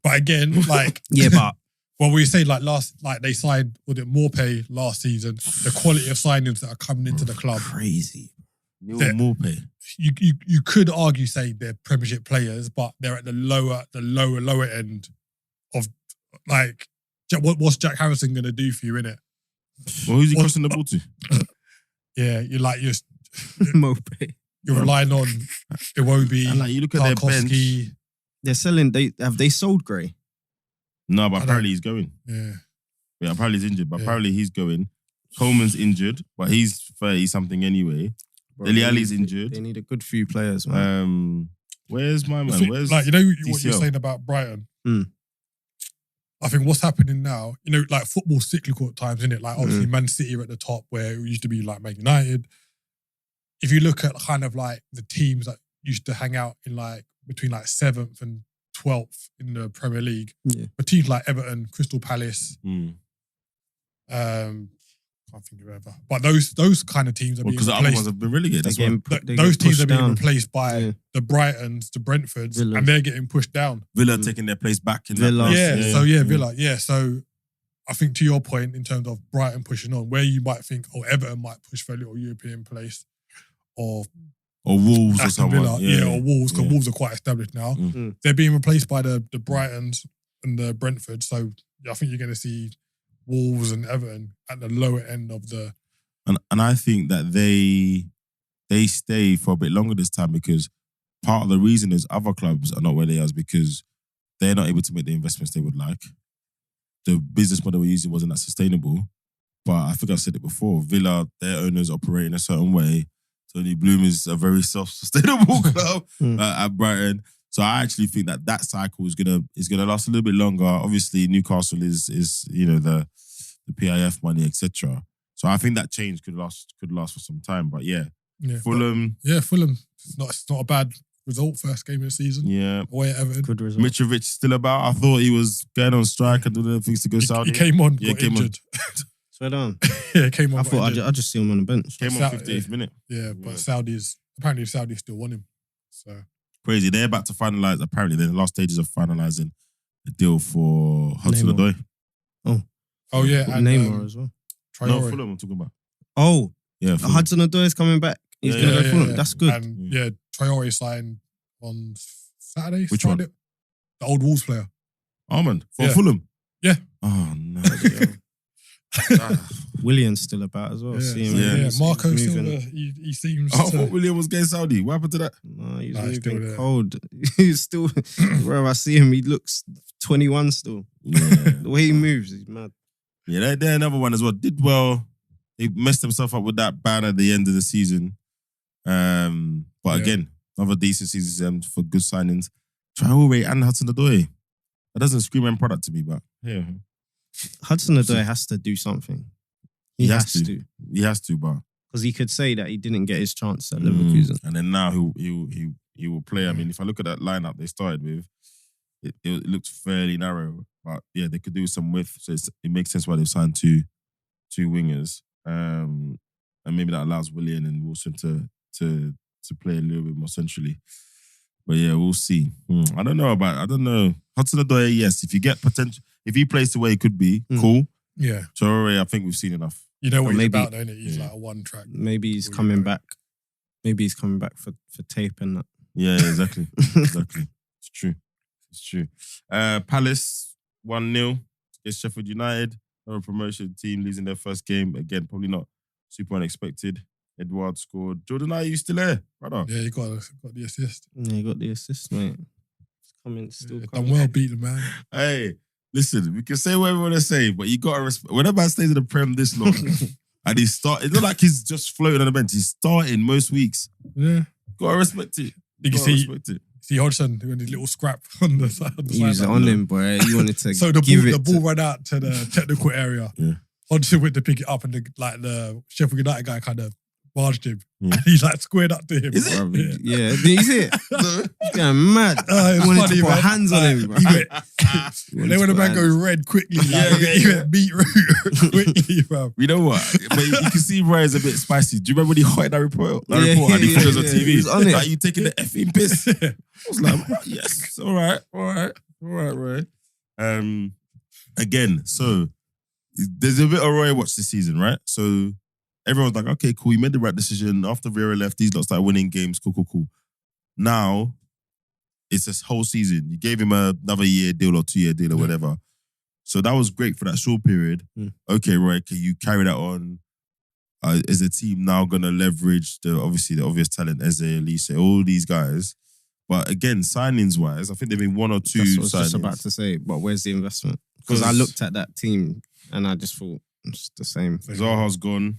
Speaker 3: But again, like...
Speaker 2: yeah, but...
Speaker 3: Well, we say they signed, was it Morpay last season? The quality of signings that are coming into the club.
Speaker 2: Crazy.
Speaker 1: Neil Maupay.
Speaker 3: You could argue say they're Premiership players, but they're at the lower end of like what's Jack Harrison going to do for you, innit?
Speaker 1: Well, who's he crossing the ball to?
Speaker 3: Yeah, you're
Speaker 2: Maupay.
Speaker 3: you're relying on Iwobi,
Speaker 1: And like you look at their bench.
Speaker 3: Tarkowski.
Speaker 2: They're selling. Have they sold Gray?
Speaker 1: No, but apparently he's going.
Speaker 3: Yeah,
Speaker 1: Apparently he's injured, but
Speaker 3: Yeah.
Speaker 1: apparently he's going. Coleman's injured, but he's 30 something anyway.
Speaker 2: Bro,
Speaker 1: Dele
Speaker 2: they
Speaker 1: Alli's
Speaker 2: need-
Speaker 1: injured.
Speaker 2: They need a good few players, man.
Speaker 1: Where's my
Speaker 3: I
Speaker 1: man?
Speaker 3: think,
Speaker 1: Where's
Speaker 3: like what you're
Speaker 1: DCL?
Speaker 3: saying about Brighton.
Speaker 2: Mm.
Speaker 3: I think what's happening now, like football's cyclical at times, isn't it? Like obviously Man City are at the top where it used to be like Man United. If you look at kind of like the teams that used to hang out in like between like 7th and 12th in the Premier League,
Speaker 2: Yeah.
Speaker 3: but teams like Everton, Crystal Palace,
Speaker 1: Mm.
Speaker 3: can't think of ever. But those kind of teams are being
Speaker 1: Because the other ones
Speaker 3: replaced.
Speaker 1: have been relegated. That's
Speaker 2: They're
Speaker 1: why.
Speaker 2: getting they're
Speaker 3: Those
Speaker 2: getting
Speaker 3: teams are
Speaker 2: pushed
Speaker 3: being
Speaker 2: down.
Speaker 3: replaced by
Speaker 2: Yeah.
Speaker 3: the Brightons, the Brentfords,
Speaker 2: Villa.
Speaker 3: and they're getting pushed down.
Speaker 1: Villa taking their place back in
Speaker 2: Villa.
Speaker 1: that place.
Speaker 3: Yeah, Villa. Yeah, so I think to your point in terms of Brighton pushing on, where you might think, Everton might push for a little European place, or
Speaker 1: Or Wolves or
Speaker 3: Aston
Speaker 1: someone.
Speaker 3: Villa, or Wolves, because
Speaker 1: Yeah.
Speaker 3: Wolves are quite established now.
Speaker 1: Mm.
Speaker 3: They're being replaced by the Brightons and the Brentford. So I think you're going to see Wolves and Everton at the lower end of the.
Speaker 1: And I think that they stay for a bit longer this time because part of the reason is other clubs are not where they are is because they're not able to make the investments they would like. The business model we're using wasn't that sustainable. But I think I've said it before. Villa, their owners operate in a certain way. Tony Bloom is a very self-sustainable club at Brighton. So I actually think that cycle is gonna last a little bit longer. Obviously, Newcastle is the PIF money, etc. So I think that change could last for some time. But yeah, Fulham.
Speaker 3: Fulham. It's not a bad result. First game of the season.
Speaker 1: Yeah.
Speaker 3: Away at Everton.
Speaker 2: Good result.
Speaker 1: Mitrovic still about. I thought he was going on strike and doing things to go Saudi.
Speaker 3: He came on,
Speaker 1: Yeah,
Speaker 3: got
Speaker 1: came on.
Speaker 3: injured.
Speaker 2: Swear down.
Speaker 3: Yeah, came on.
Speaker 2: I
Speaker 3: got
Speaker 2: thought
Speaker 3: injured.
Speaker 2: I'd just see him on the bench.
Speaker 1: Came on 58th minute.
Speaker 3: Yeah, but
Speaker 1: Yeah.
Speaker 3: apparently Saudis still want him. So
Speaker 1: Crazy. They're about to finalise. Apparently, they're in the last stages of finalising a deal for Hudson-Odoi.
Speaker 3: oh yeah, and
Speaker 2: Neymar as well.
Speaker 3: Traore.
Speaker 1: No, Fulham I'm talking about.
Speaker 2: Oh,
Speaker 1: Yeah, Fulham.
Speaker 2: Hudson-Odoi is coming back. He's
Speaker 1: Yeah,
Speaker 2: going to
Speaker 1: yeah,
Speaker 2: go Fulham.
Speaker 3: yeah.
Speaker 2: That's good.
Speaker 3: And yeah, Traore signed on Saturday.
Speaker 1: Which
Speaker 3: signed
Speaker 1: one?
Speaker 3: it. The old Wolves player.
Speaker 1: Almond for
Speaker 3: Yeah.
Speaker 1: Fulham.
Speaker 3: Yeah.
Speaker 1: Oh no.
Speaker 2: William's still about as well. See him,
Speaker 1: Yeah.
Speaker 2: he's
Speaker 3: Marco still
Speaker 2: moving.
Speaker 3: there. He seems.
Speaker 1: I
Speaker 3: to-
Speaker 1: thought William was getting Saudi. What happened to that?
Speaker 2: No, he's
Speaker 3: Nah, he's still
Speaker 2: moving
Speaker 3: there.
Speaker 2: cold. He's still, wherever I see him, he looks 21 still.
Speaker 1: Yeah.
Speaker 2: The way he moves, he's mad.
Speaker 1: Yeah, they're another one as well. Did well. They messed themselves up with that ban at the end of the season. But again, another decent season for good signings. Traore and Hudson-Odoi. That doesn't scream end product to me, but yeah.
Speaker 2: Hudson-Odoi has to do something. He has to.
Speaker 1: He has to, but
Speaker 2: Because he could say that he didn't get his chance at Leverkusen.
Speaker 1: And then now he will play. I mean, if I look at that lineup they started with, it looks fairly narrow. But yeah, they could do some width. So it makes sense why they've signed two wingers. And maybe that allows Willian and Wilson to play a little bit more centrally. But yeah, we'll see. I don't know. Hudson-Odoi, yes. If you get potential, if he plays the way he could be, cool.
Speaker 3: Yeah.
Speaker 1: Traore, I think we've seen enough.
Speaker 3: You know what
Speaker 2: Or
Speaker 3: he's
Speaker 2: maybe-
Speaker 3: about, don't you? He's like a one track.
Speaker 2: Maybe he's
Speaker 3: Or
Speaker 2: coming
Speaker 3: you-
Speaker 2: back. Maybe he's coming back for tape and that.
Speaker 1: Yeah, exactly. Exactly. It's true. Palace 1-0 against Sheffield United. Another promotion team losing their first game. Again, probably not super unexpected. Edouard scored. Jordan, are you still there, brother?
Speaker 3: Yeah, he got the assist.
Speaker 2: Yeah, he got the assist, mate. It's coming, still
Speaker 3: Yeah,
Speaker 2: coming.
Speaker 3: done well, beat the man.
Speaker 1: Hey, listen, we can say whatever we want to say, but you got to respect. When a man stays in the Prem this long, and it's not like he's just floating on the bench. He's starting most weeks.
Speaker 3: Yeah.
Speaker 1: Got to respect it.
Speaker 3: You can
Speaker 1: Gotta
Speaker 3: see
Speaker 1: respect it.
Speaker 3: Hodgson doing his little scrap on the side.
Speaker 2: Use it on him, boy. You wanted to
Speaker 3: So the
Speaker 2: give
Speaker 3: ball
Speaker 2: it
Speaker 3: ran out to the technical area.
Speaker 1: Yeah.
Speaker 3: Hodgson went to pick it up, and the Sheffield United guy kind of barged him.
Speaker 1: Yeah.
Speaker 3: And he's like squared up to him.
Speaker 1: Is it?
Speaker 2: to...
Speaker 3: Yeah.
Speaker 2: Yeah, did you see it? He's going mad.
Speaker 3: It's
Speaker 2: He wanted
Speaker 3: funny,
Speaker 2: to put
Speaker 3: man.
Speaker 2: hands on him, bro.
Speaker 3: He went,
Speaker 2: wanted
Speaker 3: then when
Speaker 2: to
Speaker 3: the
Speaker 2: put
Speaker 3: man go
Speaker 2: hands.
Speaker 3: red quickly, like,
Speaker 1: Yeah,
Speaker 3: he
Speaker 1: yeah.
Speaker 3: went beetroot quickly, bro.
Speaker 1: You know what? But you can see Ryan's a bit spicy. Do you remember when he hot in that report?
Speaker 2: Yeah,
Speaker 1: And he
Speaker 2: yeah,
Speaker 1: put us on
Speaker 2: yeah.
Speaker 1: TV.
Speaker 2: He was on it.
Speaker 1: Like, you taking the effing piss. I was like, yes, all right, Roy. Again, so there's a bit of Roy watch this season, right? So everyone's like, okay, cool, you made the right decision. After Vieira left, these lot started winning games. Cool. Now, it's this whole season. You gave him another year deal or 2-year deal or whatever. So that was great for that short period. Okay, Roy, can you carry that on? Is the team now going to leverage the obvious talent, Eze, Elise, all these guys? But again, signings-wise, I think they've been 1 or 2
Speaker 2: That's what I was
Speaker 1: signings.
Speaker 2: just about to say. But where's the investment? Because I looked at that team and I just thought it's the same.
Speaker 1: Zaha's gone.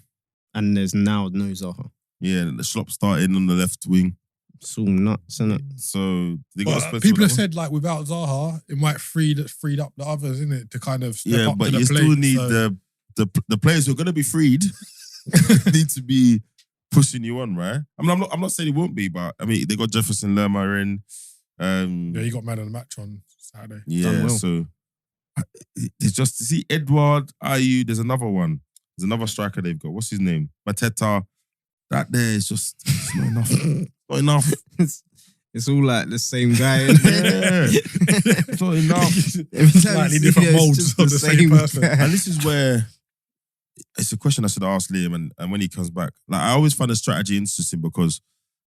Speaker 2: And there's now no Zaha.
Speaker 1: Yeah, the Schlopp starting on the left wing.
Speaker 2: It's all nuts, isn't it?
Speaker 1: So they got
Speaker 3: But people have said like without Zaha, it might freed up the others, isn't it, to kind of step up
Speaker 1: but
Speaker 3: to the
Speaker 1: you
Speaker 3: plate.
Speaker 1: still need the players who are going to be freed need to be pushing you on, right? I mean, I'm not saying it won't be, but I mean they got Jefferson Lerma in.
Speaker 3: Yeah, he got man of the match on Saturday.
Speaker 1: Yeah, so it's just to see Edward Ayew. There's another one. There's another striker they've got. What's his name? Mateta. That there is just it's not enough. Not enough.
Speaker 2: It's all like the same guy.
Speaker 1: It's not enough.
Speaker 3: Slightly different molds of the same person.
Speaker 1: And this is where it's a question I should ask Liam and when he comes back. Like I always find the strategy interesting because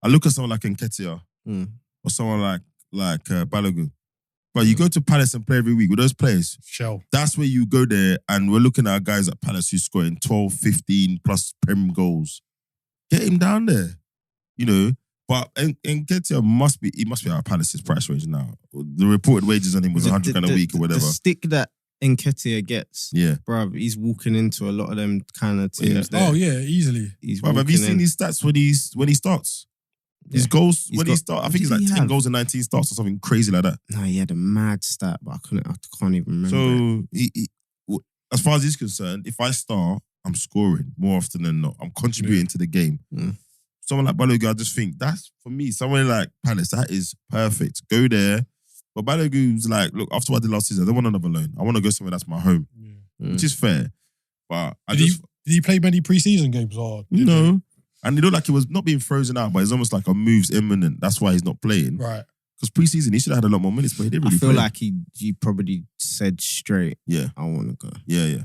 Speaker 1: I look at someone like Nketiah or someone like Balogun. But you go to Palace and play every week with those players. That's where you go there and we're looking at guys at Palace who's scoring 12, 15 plus Prem goals. Get him down there. You know, but Nketiah must be out of Palace's price range now. The reported wages on him was £100 a week or whatever.
Speaker 2: The stick that Nketiah gets, bruv, he's walking into a lot of them kind of teams.
Speaker 3: Yeah. Oh yeah, easily.
Speaker 1: Have you seen his stats when he starts? His goals he starts. I think he's like 10 goals and 19 starts or something crazy like that.
Speaker 2: No, he had a mad stat, but I can't even remember.
Speaker 1: So he, as far as he's concerned, if I start, I'm scoring more often than not. I'm contributing to the game. Someone like Balogun, I just think that's, for me, someone like Palace, that is perfect. Go there. But Balogun's like, look, after what I did last season, I don't want another loan. I want to go somewhere that's my home, which is fair. But
Speaker 3: did he play many pre-season games? Or
Speaker 1: no. And it looked like he was not being frozen out, but it's almost like a move's imminent. That's why he's not playing.
Speaker 3: Right.
Speaker 1: Because pre-season, he should have had a lot more minutes, but he didn't really play.
Speaker 2: I feel like he probably said straight, I want to go.
Speaker 1: Yeah.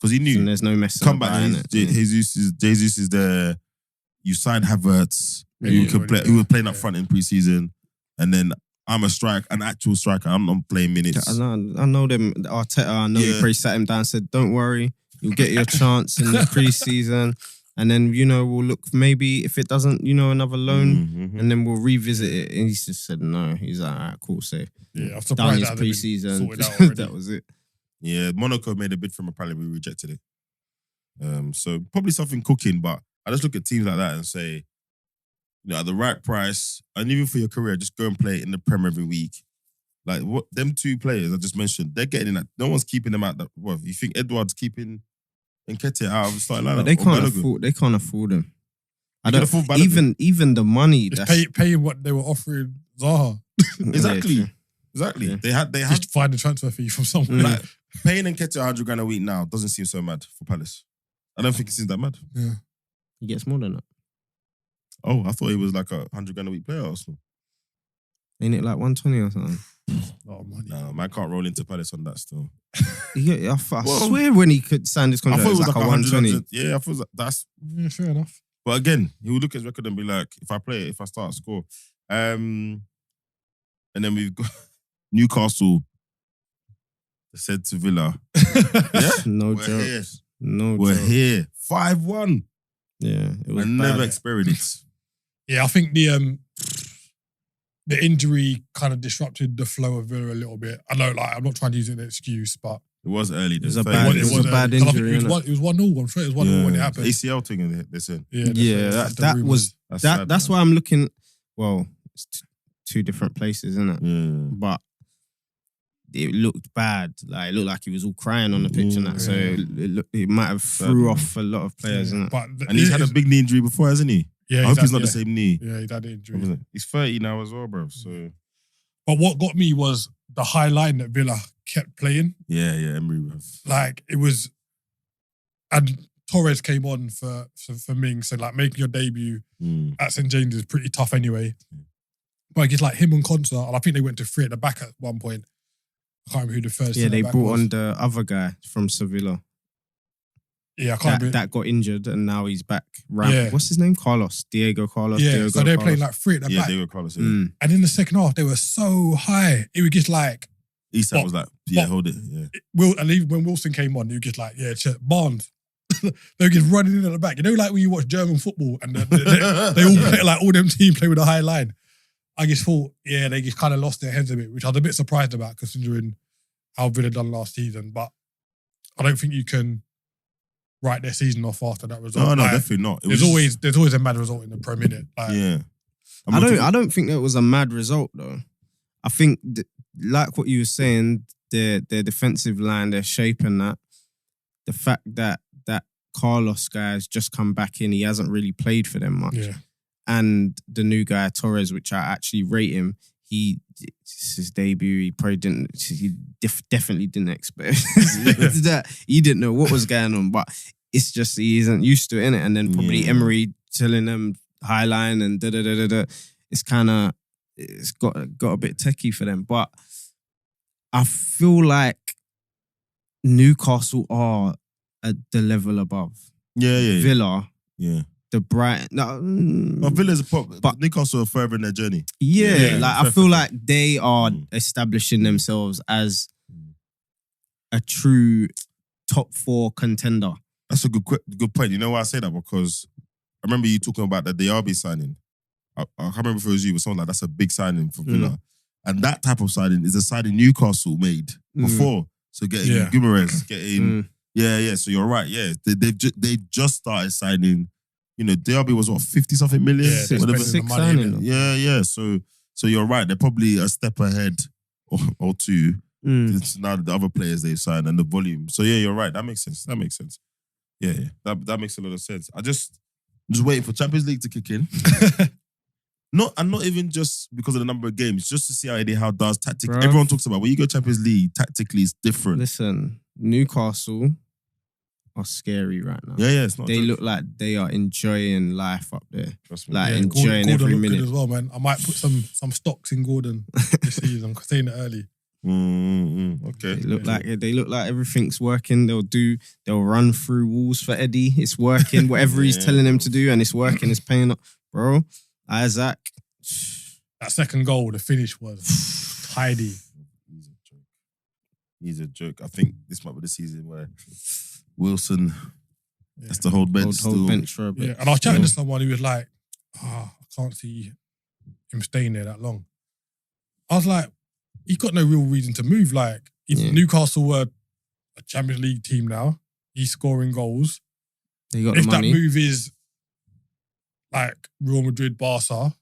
Speaker 1: Because he knew.
Speaker 2: And there's no messing
Speaker 1: come back, Jesus is there. You signed Havertz, who was playing up front in pre-season. And then I'm an actual striker. I'm not playing minutes.
Speaker 2: I know them. Arteta, he probably sat him down and said, don't worry, you'll get your chance in the pre-season. And then, we'll look, maybe if it doesn't, another loan, and then we'll revisit it. And he just said no. He's like, all right, cool, safe.
Speaker 3: Yeah, I'm surprised
Speaker 2: done his pre-season. That was it.
Speaker 1: Yeah, Monaco made a bid from apparently we rejected it. So probably something cooking, but I just look at teams like that and say, at the right price, and even for your career, just go and play in the Prem every week. Like what them two players I just mentioned, they're getting in that. No one's keeping them out. That. What you think Edward's keeping Nketiah out of the starting lineup?
Speaker 2: But they can't afford him. I don't
Speaker 1: afford
Speaker 2: even the money.
Speaker 3: Paying what they were offering Zaha.
Speaker 1: Exactly. Yeah. They had
Speaker 3: just find a transfer fee from somewhere.
Speaker 1: Like, paying Nketiah £100 a week now doesn't seem so mad for Palace. I don't think it seems that mad.
Speaker 3: Yeah.
Speaker 2: He gets more than that.
Speaker 1: Oh, I thought he was like a £100 a week player. Arsenal.
Speaker 2: Ain't it like 120 or something?
Speaker 3: A lot of money.
Speaker 1: No, man can't roll into Palace on that still.
Speaker 2: I swear when he could sign this contract,
Speaker 1: I thought
Speaker 2: it was like a 120.
Speaker 1: Yeah, I thought that's.
Speaker 3: Yeah, fair enough.
Speaker 1: But again, he would look at his record and be like, if I play it, if I start, score. And then we've got Newcastle. They said to Villa. Yeah?
Speaker 2: No joke.
Speaker 1: We're here. 5-1.
Speaker 2: Yeah, it was
Speaker 1: I never experienced it.
Speaker 3: Yeah, I think the injury kind of disrupted the flow of Villa a little bit. I know, like, I'm not trying to use it as an excuse, but
Speaker 1: it was early.
Speaker 2: It was a bad injury.
Speaker 3: It was 1-0. I'm sure it was 1-0 when it happened.
Speaker 1: ACL thing, they said.
Speaker 2: That's why I'm looking. Well, it's two different places, isn't it?
Speaker 1: Yeah.
Speaker 2: But it looked bad. Like it looked like he was all crying on the pitch and that. So it might have threw off a lot of players, isn't it?
Speaker 1: And he's had a big knee injury before, hasn't he?
Speaker 3: Yeah,
Speaker 1: I hope he's not the same knee.
Speaker 3: Yeah, he's had an injury.
Speaker 1: He's 30 now as well, bro. So,
Speaker 3: but what got me was the high line that Villa kept playing.
Speaker 1: Yeah, Emery.
Speaker 3: Like it was, and Torres came on for Ming. So like making your debut at St James is pretty tough anyway. But it's like him and Konsa, and I think they went to 3 at the back at one point. I can't remember who the first.
Speaker 2: Yeah, they brought on the other guy from Sevilla.
Speaker 3: Yeah, I can't remember.
Speaker 2: that got injured and now he's back.
Speaker 3: Yeah.
Speaker 2: What's his name? Diego Carlos.
Speaker 3: Yeah,
Speaker 2: Diego
Speaker 3: so they're
Speaker 2: Carlos.
Speaker 3: playing like three at the
Speaker 1: Yeah,
Speaker 3: back.
Speaker 1: Diego Carlos. Yeah.
Speaker 3: And in the second half, they were so high. It was just like,
Speaker 1: Isak was like, hold it. Yeah.
Speaker 3: And even when Wilson came on, they were just like, Barnes. They were just running in at the back. You know, like when you watch German football and they all play, like all them teams play with a high line. I just thought, they just kind of lost their heads a bit, which I was a bit surprised about considering how Villa done last season. But I don't think you can write their season off after that result.
Speaker 1: No,
Speaker 3: like,
Speaker 1: definitely not.
Speaker 3: There's always a mad result in the Prem, innit? Like,
Speaker 1: yeah.
Speaker 2: I don't think that was a mad result though. I think like what you were saying, their defensive line, their shape and that, the fact that Carlos guy has just come back in, he hasn't really played for them much.
Speaker 3: Yeah.
Speaker 2: And the new guy, Torres, which I actually rate him, it's his debut, he probably definitely didn't expect that. He didn't know what was going on, but it's just he isn't used to it, innit? And then probably Emery telling them high line and da-da-da-da-da. It's got a bit techie for them. But I feel like Newcastle are at the level above.
Speaker 1: Yeah.
Speaker 2: Villa.
Speaker 1: Yeah.
Speaker 2: The Brighton. No,
Speaker 1: Villa's a pop, but Newcastle are further in their journey.
Speaker 2: Yeah, like I feel like they are establishing themselves as a true top 4 contender.
Speaker 1: That's a good point. You know why I say that? Because I remember you talking about the Diaby signing. I can't remember if it was you, but someone like that's a big signing for Villa. And that type of signing is a signing Newcastle made before. So getting Guimaraes, getting So you're right. Yeah, they just started signing. You know, Diaby was what 50-something million.
Speaker 3: Yeah,
Speaker 1: whatever.
Speaker 2: 6 signing.
Speaker 1: Yeah. So you're right. They're probably a step ahead or two. It's now the other players they've signed and the volume. So yeah, you're right. That makes sense. Yeah. That makes a lot of sense. I'm just waiting for Champions League to kick in. Not even just because of the number of games, just to see how Eddie Howe does tactically. Everyone talks about when you go Champions League, tactically it's different.
Speaker 2: Listen, Newcastle are scary right now.
Speaker 1: Yeah, it's not.
Speaker 2: They look like they are enjoying life up there.
Speaker 1: Trust me.
Speaker 2: Like enjoying
Speaker 3: Gordon
Speaker 2: every
Speaker 3: looked
Speaker 2: minute.
Speaker 3: good as well, man. I might put some stocks in Gordon this season. I'm saying it early.
Speaker 1: Okay.
Speaker 2: They look like everything's working. They'll run through walls for Eddie. It's working. Whatever he's telling them to do, and it's working. It's paying off, bro. Isaac.
Speaker 3: That second goal, the finish was tidy.
Speaker 1: He's a joke. I think this might be the season where Wilson has to hold bench
Speaker 2: hold bench for a bit.
Speaker 3: Yeah. And I was chatting to someone who was like, I can't see him staying there that long. I was like, he's got no real reason to move. Like, Newcastle were a Champions League team now. He's scoring goals.
Speaker 2: They got
Speaker 3: If
Speaker 2: the
Speaker 3: that
Speaker 2: money.
Speaker 3: move is like Real Madrid, Barca,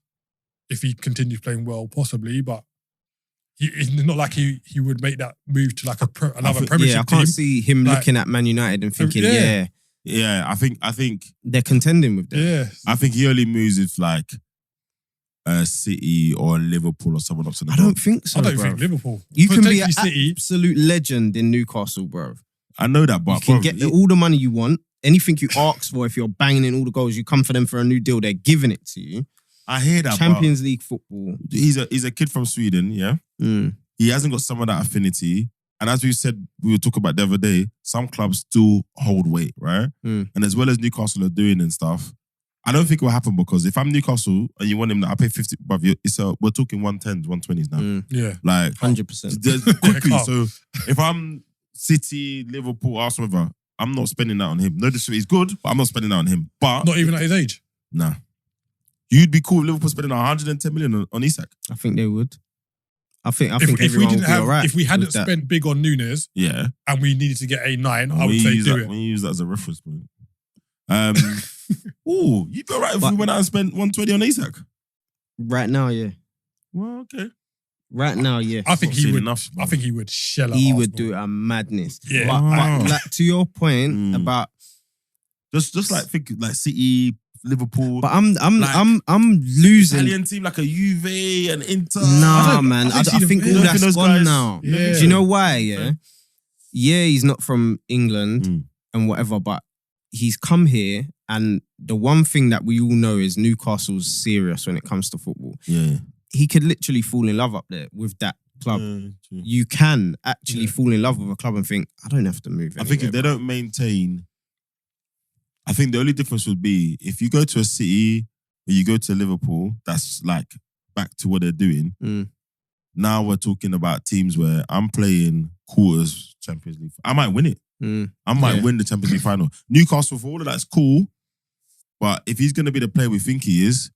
Speaker 3: if he continues playing well, possibly, but it's not like he would make that move to like another Premiership team.
Speaker 2: I can't see him looking at Man United and thinking,
Speaker 1: Yeah, I think
Speaker 2: they're contending with them.
Speaker 3: Yeah.
Speaker 1: I think he only moves if like City or Liverpool or someone up to the
Speaker 2: I don't think so,
Speaker 3: I don't
Speaker 2: bruv.
Speaker 3: think Liverpool.
Speaker 2: You can be an
Speaker 3: Potentially City.
Speaker 2: absolute legend in Newcastle, bro.
Speaker 1: I know that, but
Speaker 2: You can get all the money you want. Anything you ask for, if you're banging in all the goals, you come for them for a new deal, they're giving it to you.
Speaker 1: I hear that.
Speaker 2: Champions League football.
Speaker 1: He's a kid from Sweden, yeah. He hasn't got some of that affinity, and as we said, we were talking about the other day. Some clubs still hold weight, right? And as well as Newcastle are doing and stuff, I don't think it will happen because if I'm Newcastle and you want him, I pay 50. But we're talking 110s, 120s now.
Speaker 3: Yeah,
Speaker 1: like
Speaker 2: 100%.
Speaker 1: Quickly. So if I'm City, Liverpool, Arsenal, whatever, I'm not spending that on him. No disrespect, he's good, but I'm not spending that on him. But
Speaker 3: not even at his age.
Speaker 1: Nah. You'd be cool if Liverpool spending 110 million on Isak.
Speaker 2: I think they would. I think
Speaker 3: if we
Speaker 2: everyone
Speaker 3: didn't
Speaker 2: would be
Speaker 3: have,
Speaker 2: all right
Speaker 3: if we hadn't
Speaker 2: with that.
Speaker 3: spent big on Nunes,
Speaker 1: Yeah.
Speaker 3: and we needed to get a 9, I would say do it.
Speaker 1: When you use that as a reference point. You'd be all right if we went out and spent 120 on Isak.
Speaker 2: Right now, yeah.
Speaker 1: Well, okay.
Speaker 2: Right now, yeah.
Speaker 3: I think he would.
Speaker 1: Enough,
Speaker 3: I think he would shell out.
Speaker 2: He
Speaker 3: Arsenal.
Speaker 2: would do a madness.
Speaker 3: Yeah.
Speaker 2: But like, to your point about,
Speaker 1: just like think like City, Liverpool.
Speaker 2: but I'm
Speaker 1: like,
Speaker 2: losing.
Speaker 1: Italian team like a Juve and Inter.
Speaker 2: Nah, man. I think all that's
Speaker 1: those
Speaker 2: gone
Speaker 1: guys-
Speaker 2: now.
Speaker 3: Yeah.
Speaker 2: Do you know why? Yeah, he's not from England and whatever, but he's come here, and the one thing that we all know is Newcastle's serious when it comes to football.
Speaker 1: Yeah.
Speaker 2: He could literally fall in love up there with that club. You can actually fall in love with a club and think, I don't have to move
Speaker 1: I think if
Speaker 2: anywhere,
Speaker 1: they don't maintain I think the only difference would be if you go to a City or you go to Liverpool, that's like back to what they're doing. Now we're talking about teams where I'm playing quarters Champions League. I might win it. I might win the Champions League final. Newcastle, for all of that's cool. But if he's going to be the player we think he is,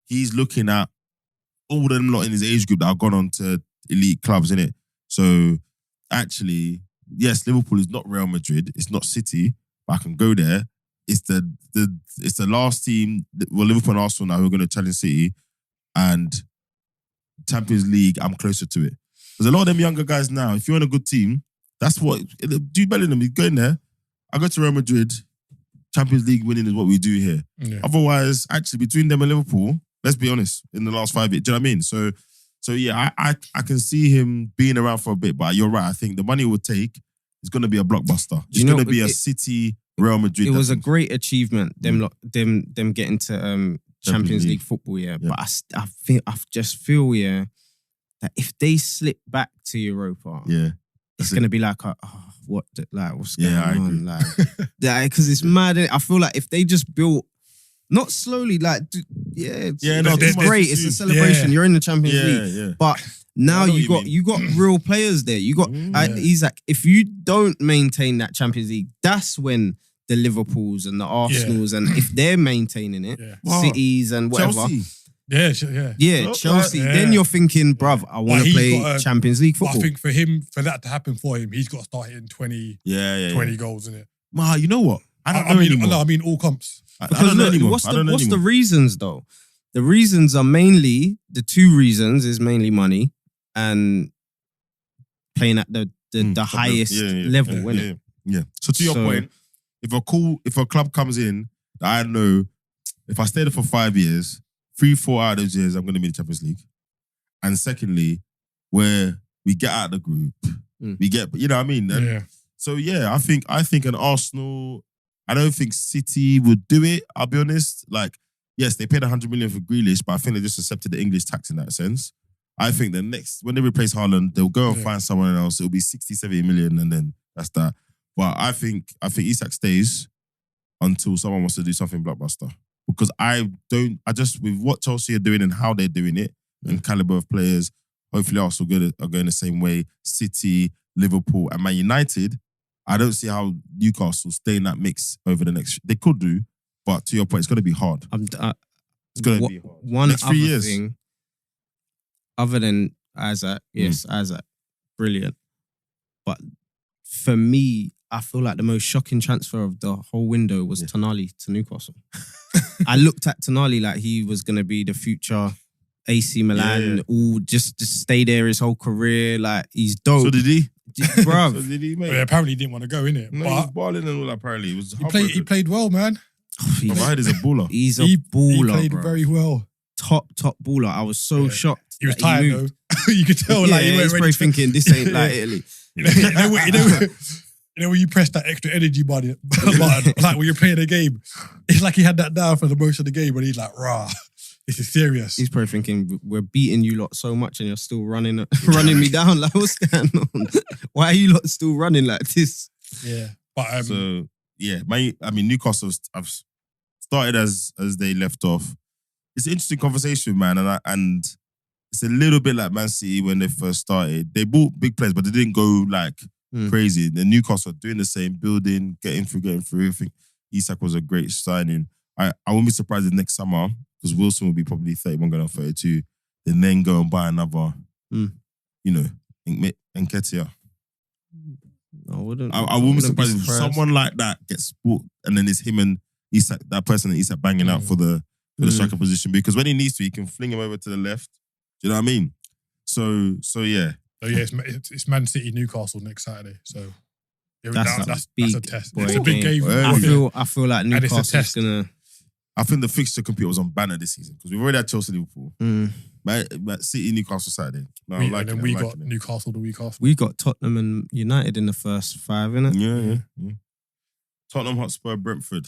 Speaker 1: he's looking at all them lot in his age group that have gone on to elite clubs, innit? So actually, yes, Liverpool is not Real Madrid. It's not City. But I can go there. It's the last team, well, Liverpool and Arsenal now who are going to challenge City, and Champions League, I'm closer to it. There's a lot of them younger guys now. If you're in a good team, that's what Jude Bellingham is going there. I go to Real Madrid. Champions League winning is what we do here. Yeah. Otherwise, actually, between them and Liverpool, let's be honest, in the last 5 years, do you know what I mean? So yeah, I can see him being around for a bit, but you're right. I think the money it would take is going to be a blockbuster. It's going to be a City, Real Madrid.
Speaker 2: It was a great achievement, them getting to Champions League football, yeah. But I just feel, yeah, that if they slip back to Europa, it's going to be like, what's going on? Like, because it's mad. I feel like if they just built, not slowly, like, it's great. It's a celebration. Yeah. You're in the Champions League. Yeah. But now you got real players there. You got Isaac. If you don't maintain that Champions League, that's when the Liverpools and the Arsenals, and if they're maintaining it, Cities and whatever.
Speaker 1: Chelsea.
Speaker 2: Chelsea. Then you're thinking, bruv, I want to play Champions League football.
Speaker 3: I think for that to happen for him, he's got to start hitting 20 goals in it.
Speaker 1: Ma, you know what?
Speaker 3: I mean all comps.
Speaker 2: Because look, what's the reasons though? The reasons are mainly, the two reasons is mainly money and playing at the highest level, isn't it?
Speaker 1: Yeah. So to your point, if a club comes in that I know, if I stay there for 5 years, 3-4 out of those years, I'm going to be in the Champions League. And secondly, where we get out of the group, we get, you know what I mean? And so I think an Arsenal, I don't think City would do it, I'll be honest. Like, yes, they paid 100 million for Grealish, but I think they just accepted the English tax in that sense. I think the next, when they replace Haaland, they'll go and find someone else. It'll be 60, 70 million, and then that's that. But I think Isak stays until someone wants to do something blockbuster. Because with what Chelsea are doing and how they're doing it, and caliber of players, hopefully Arsenal are going the same way. City, Liverpool, and Man United, I don't see how Newcastle stay in that mix over the next. They could do, but to your point, it's going to be hard. It's going to be hard.
Speaker 2: One
Speaker 1: next 3 years.
Speaker 2: Thing, other than Isaac, Isaac, brilliant. But for me, I feel like the most shocking transfer of the whole window was Tonali to Newcastle. I looked at Tonali like he was going to be the future AC Milan, all just stay there his whole career. Like, he's dope.
Speaker 1: So did he?
Speaker 2: Bruv.
Speaker 1: So did he, mate?
Speaker 3: Well, apparently he didn't want to go, innit?
Speaker 1: No, he was balling and all, apparently.
Speaker 3: He played well, man.
Speaker 1: He's a baller.
Speaker 2: He's a baller,
Speaker 3: He played
Speaker 2: bro.
Speaker 3: very well.
Speaker 2: Top baller. I was so shocked.
Speaker 3: He was tired, though. You could tell, like, he
Speaker 2: was probably thinking, this ain't like Italy.
Speaker 3: You know when you press that extra energy button, like when you're playing a game, it's like he had that down for the most of the game, and he's like, rah, this is serious.
Speaker 2: He's probably thinking, we're beating you lot so much and you're still running me down. Like, what's going on? Why are you lot still running like this?
Speaker 3: Yeah. But
Speaker 1: Newcastle have started as they left off. It's an interesting conversation, man, and it's a little bit like Man City when they first started. They bought big players, but they didn't go like crazy. The Newcastle are doing the same, building, getting through. I think Isak was a great signing. I won't be surprised if next summer, because Wilson will be probably 31 going on 32, then go and buy another, Nketiah.
Speaker 2: I wouldn't
Speaker 1: be surprised if someone like that gets bought and then it's him and Isak, that person that Isak banging out for the striker position, because when he needs to, he can fling him over to the left. Do you know what I mean? So yeah.
Speaker 3: So yeah, it's Man City Newcastle next Saturday. So that's a test.
Speaker 2: Boy,
Speaker 3: it's a big game.
Speaker 2: I feel like Newcastle's gonna.
Speaker 1: I think the fixture computer was on banner this season because we've already had Chelsea, Liverpool. But City, Newcastle Saturday.
Speaker 3: And then we got Newcastle the week after.
Speaker 2: We got Tottenham and United in the first 5, innit?
Speaker 1: Yeah. Tottenham Hotspur, Brentford,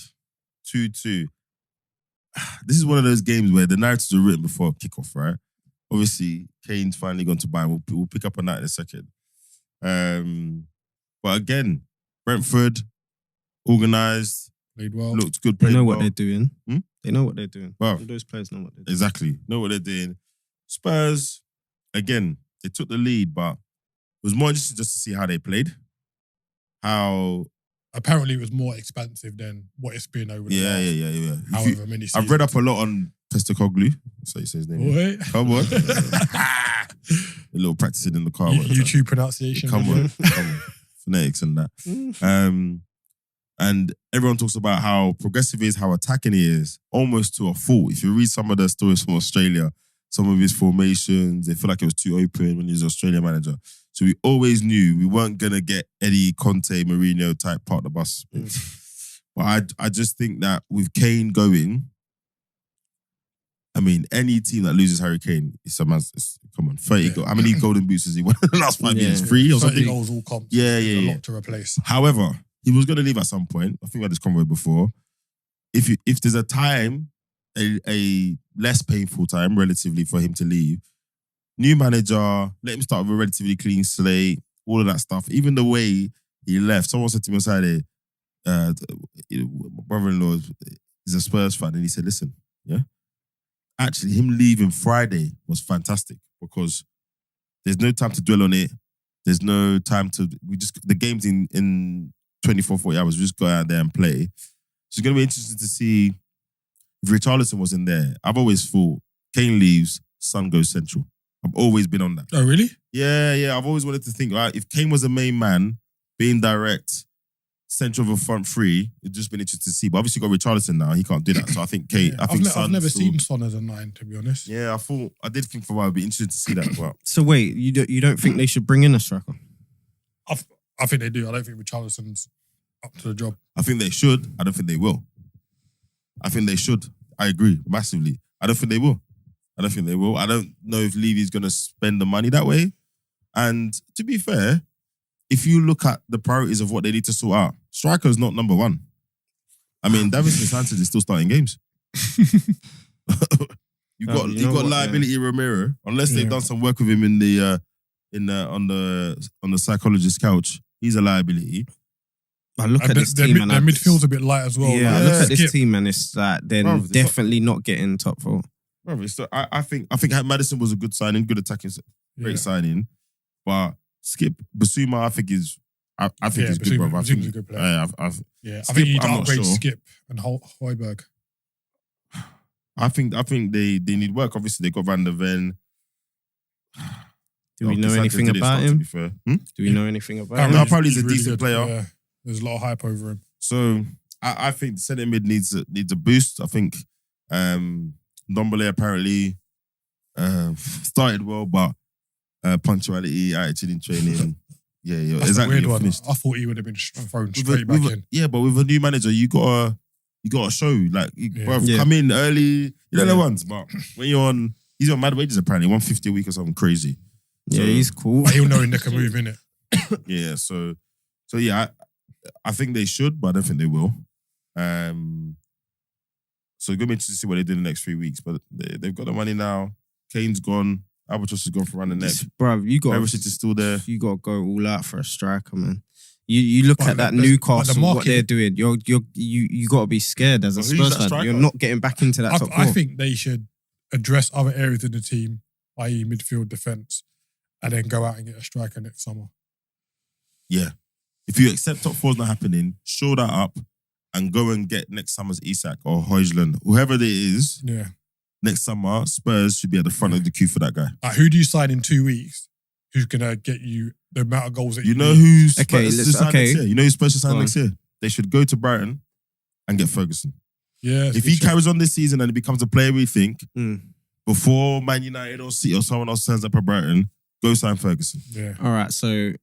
Speaker 1: 2-2. This is one of those games where the narratives are written before kickoff, right? Obviously, Kane's finally gone to Bayern. We'll pick up on that in a second. But again, Brentford, organised,
Speaker 3: Played well.
Speaker 1: Looked good.
Speaker 2: They
Speaker 1: Played
Speaker 2: know
Speaker 1: well.
Speaker 2: what they're doing.
Speaker 1: Hmm?
Speaker 2: They know what they're doing.
Speaker 1: Wow.
Speaker 2: All those players know what they're doing.
Speaker 1: Exactly. Know what they're doing. Spurs, again, they took the lead, but it was more interesting just to see how they played. How...
Speaker 3: Apparently, it was more expansive than what it's been over the last
Speaker 1: Yeah.
Speaker 3: however many seasons.
Speaker 1: I've read up a lot on Postacoglu. That's how you say his name.
Speaker 3: Boy.
Speaker 1: Come on. A little practicing in the car.
Speaker 3: YouTube pronunciation.
Speaker 1: Come on. Phonetics and that. And everyone talks about how progressive he is, how attacking he is, almost to a fault. If you read some of the stories from Australia, some of his formations, they feel like it was too open when he was Australian manager. So we always knew we weren't going to get Eddie, Conte, Mourinho type part of the bus. But I just think that with Kane going, I mean, any team that loses Harry Kane, come on, 30 goals. How many golden boots has he won in the last 5 years? 3 or
Speaker 3: 30
Speaker 1: something?
Speaker 3: goals, all comps.
Speaker 1: Yeah.
Speaker 3: A lot to replace.
Speaker 1: However, he was going to leave at some point. I think we had this convo before. If there's a time, a less painful time, relatively, for him to leave, new manager, let him start with a relatively clean slate, all of that stuff. Even the way he left, someone said to me on Saturday, my brother-in-law is a Spurs fan, and he said, listen, actually, him leaving Friday was fantastic because there's no time to dwell on it. There's no time to... The game's in 24, 40 hours. We just go out there and play. So it's going to be interesting to see if Richarlison was in there. I've always thought Kane leaves, Son goes central. I've always been on that.
Speaker 3: Oh, really?
Speaker 1: Yeah. I've always wanted to think, right, if Kane was the main man, being direct, central of a front three, it'd just been interesting to see. But obviously, you've got Richarlison now. He can't do that. So I think Kane.
Speaker 3: Yeah, I've never seen Son as a 9, to be honest.
Speaker 1: Yeah, I did think for a while it'd be interesting to see that. But
Speaker 2: So wait, you don't think they should bring in a striker?
Speaker 3: I think they do. I don't think Richarlison's up to the job.
Speaker 1: I think they should. I don't think they will. I think they should. I agree massively. I don't think they will. I don't know if Levy's going to spend the money that way. And to be fair, if you look at the priorities of what they need to sort out, striker's not number one. I mean, Davinson Sanchez is still starting games. you got liability Romero, unless they've done some work with him in the on the psychologist's couch. He's a liability.
Speaker 2: I look at this team and
Speaker 3: their midfield's a bit light as well.
Speaker 2: Yeah, I look at this team and it's like they're definitely not getting top 4.
Speaker 1: So I think Maddison was a good signing, good attacking, great signing. But Skip Basuma, I think is good, brother. I think
Speaker 3: he's a good player.
Speaker 1: I
Speaker 3: think
Speaker 1: I'm
Speaker 3: you need to
Speaker 1: not
Speaker 3: upgrade
Speaker 1: sure.
Speaker 3: Skip and Højbjerg.
Speaker 1: I think they need work. Obviously, they got Van der Ven.
Speaker 2: Do we know anything about him?
Speaker 1: To be fair.
Speaker 2: Do we know anything about him?
Speaker 1: No, apparently he's a
Speaker 3: really
Speaker 1: decent
Speaker 3: good.
Speaker 1: player.
Speaker 3: Yeah. There's a lot of hype over him.
Speaker 1: So I think the centre mid needs a boost. I think Ndombele apparently started well, but punctuality, attitude in training. Yeah,
Speaker 3: That's
Speaker 1: exactly.
Speaker 3: a weird one.
Speaker 1: Finished.
Speaker 3: I thought he would have been thrown straight back in.
Speaker 1: Yeah, but with a new manager, you gotta show come in early. You know the ones, but when he's on mad wages apparently, 150 a week or something crazy.
Speaker 2: Yeah, he's cool.
Speaker 3: But he'll know they can move in it.
Speaker 1: Yeah, so yeah, I think they should, but I don't think they will. So it's gonna be interesting to see what they do in the next 3 weeks. But they've got the money now. Kane's gone. Albatross has gone for around the neck.
Speaker 2: Bruv,
Speaker 1: Perisic is still there.
Speaker 2: You got to go all out for a striker, man. You look at that Newcastle, what they're doing. You got to be scared as a Spurs fan. You're not getting back into that top 4.
Speaker 3: I think they should address other areas of the team, i.e. midfield, defence, and then go out and get a striker next summer.
Speaker 1: Yeah. If you accept top 4's not happening, show that up and go and get next summer's Isak or Højlund, whoever it is.
Speaker 3: Yeah.
Speaker 1: Next summer, Spurs should be at the front of the queue for that guy.
Speaker 3: Who do you sign in 2 weeks? Who's gonna get you the amount of goals that you
Speaker 1: know
Speaker 3: need?
Speaker 1: who's Spurs should sign next year? You know who Spurs should sign
Speaker 2: Go
Speaker 1: next year? They should go to Brighton and get Ferguson.
Speaker 3: Yeah.
Speaker 1: If he carries on this season and he becomes a player we think, before Man United or City or someone else signs up at Brighton, go sign Ferguson.
Speaker 3: Yeah.
Speaker 2: All right, so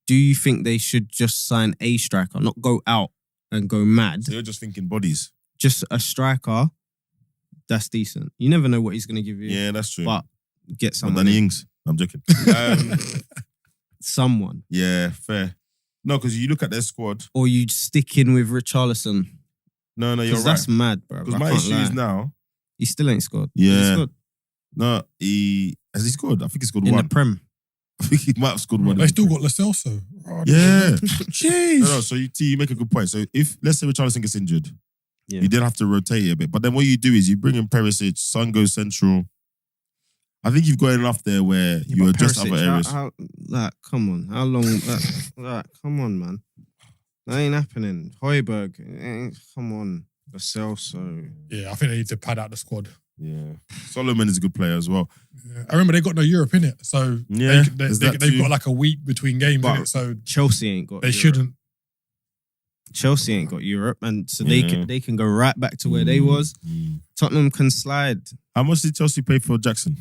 Speaker 2: do you think they should just sign a striker, not go out and go mad?
Speaker 1: So you're just thinking bodies.
Speaker 2: Just a striker that's decent. You never know what he's going to give you.
Speaker 1: Yeah, that's true.
Speaker 2: But get
Speaker 1: But
Speaker 2: someone.
Speaker 1: Danny Ings. I'm joking.
Speaker 2: Someone.
Speaker 1: Yeah, fair. No, because you look at their squad.
Speaker 2: Or you stick in with Richarlison.
Speaker 1: No, you're right.
Speaker 2: That's mad, bro.
Speaker 1: Because my issue is now.
Speaker 2: He still ain't scored.
Speaker 1: Yeah.
Speaker 2: Has he scored?
Speaker 1: No, has he scored? I think he scored
Speaker 2: in
Speaker 1: one.
Speaker 2: the Prem.
Speaker 1: I think he might have scored one.
Speaker 3: They still got Lo Celso. Oh,
Speaker 1: Yeah.
Speaker 3: Jeez.
Speaker 1: No, so you make a good point. So if, let's say Richarlison gets injured,
Speaker 2: Yeah.
Speaker 1: you then have to rotate it a bit. But then what you do is you bring in Perisic, Son goes central. I think you've got enough there where you adjust other areas.
Speaker 2: Come on. How long? Come on, man. That ain't happening. Højbjerg, come on. Lo Celso.
Speaker 3: Yeah, I think they need to pad out the squad.
Speaker 1: Yeah. Solomon is a good player as well.
Speaker 3: Yeah. I remember they got no Europe in it, so
Speaker 1: Yeah,
Speaker 3: they've got like a week between games in it, so
Speaker 2: Chelsea ain't got
Speaker 3: they
Speaker 2: Europe.
Speaker 3: shouldn't.
Speaker 2: Chelsea ain't got Europe, and so they can go right back to where they was. Tottenham can slide.
Speaker 1: How much did Chelsea pay for Jackson?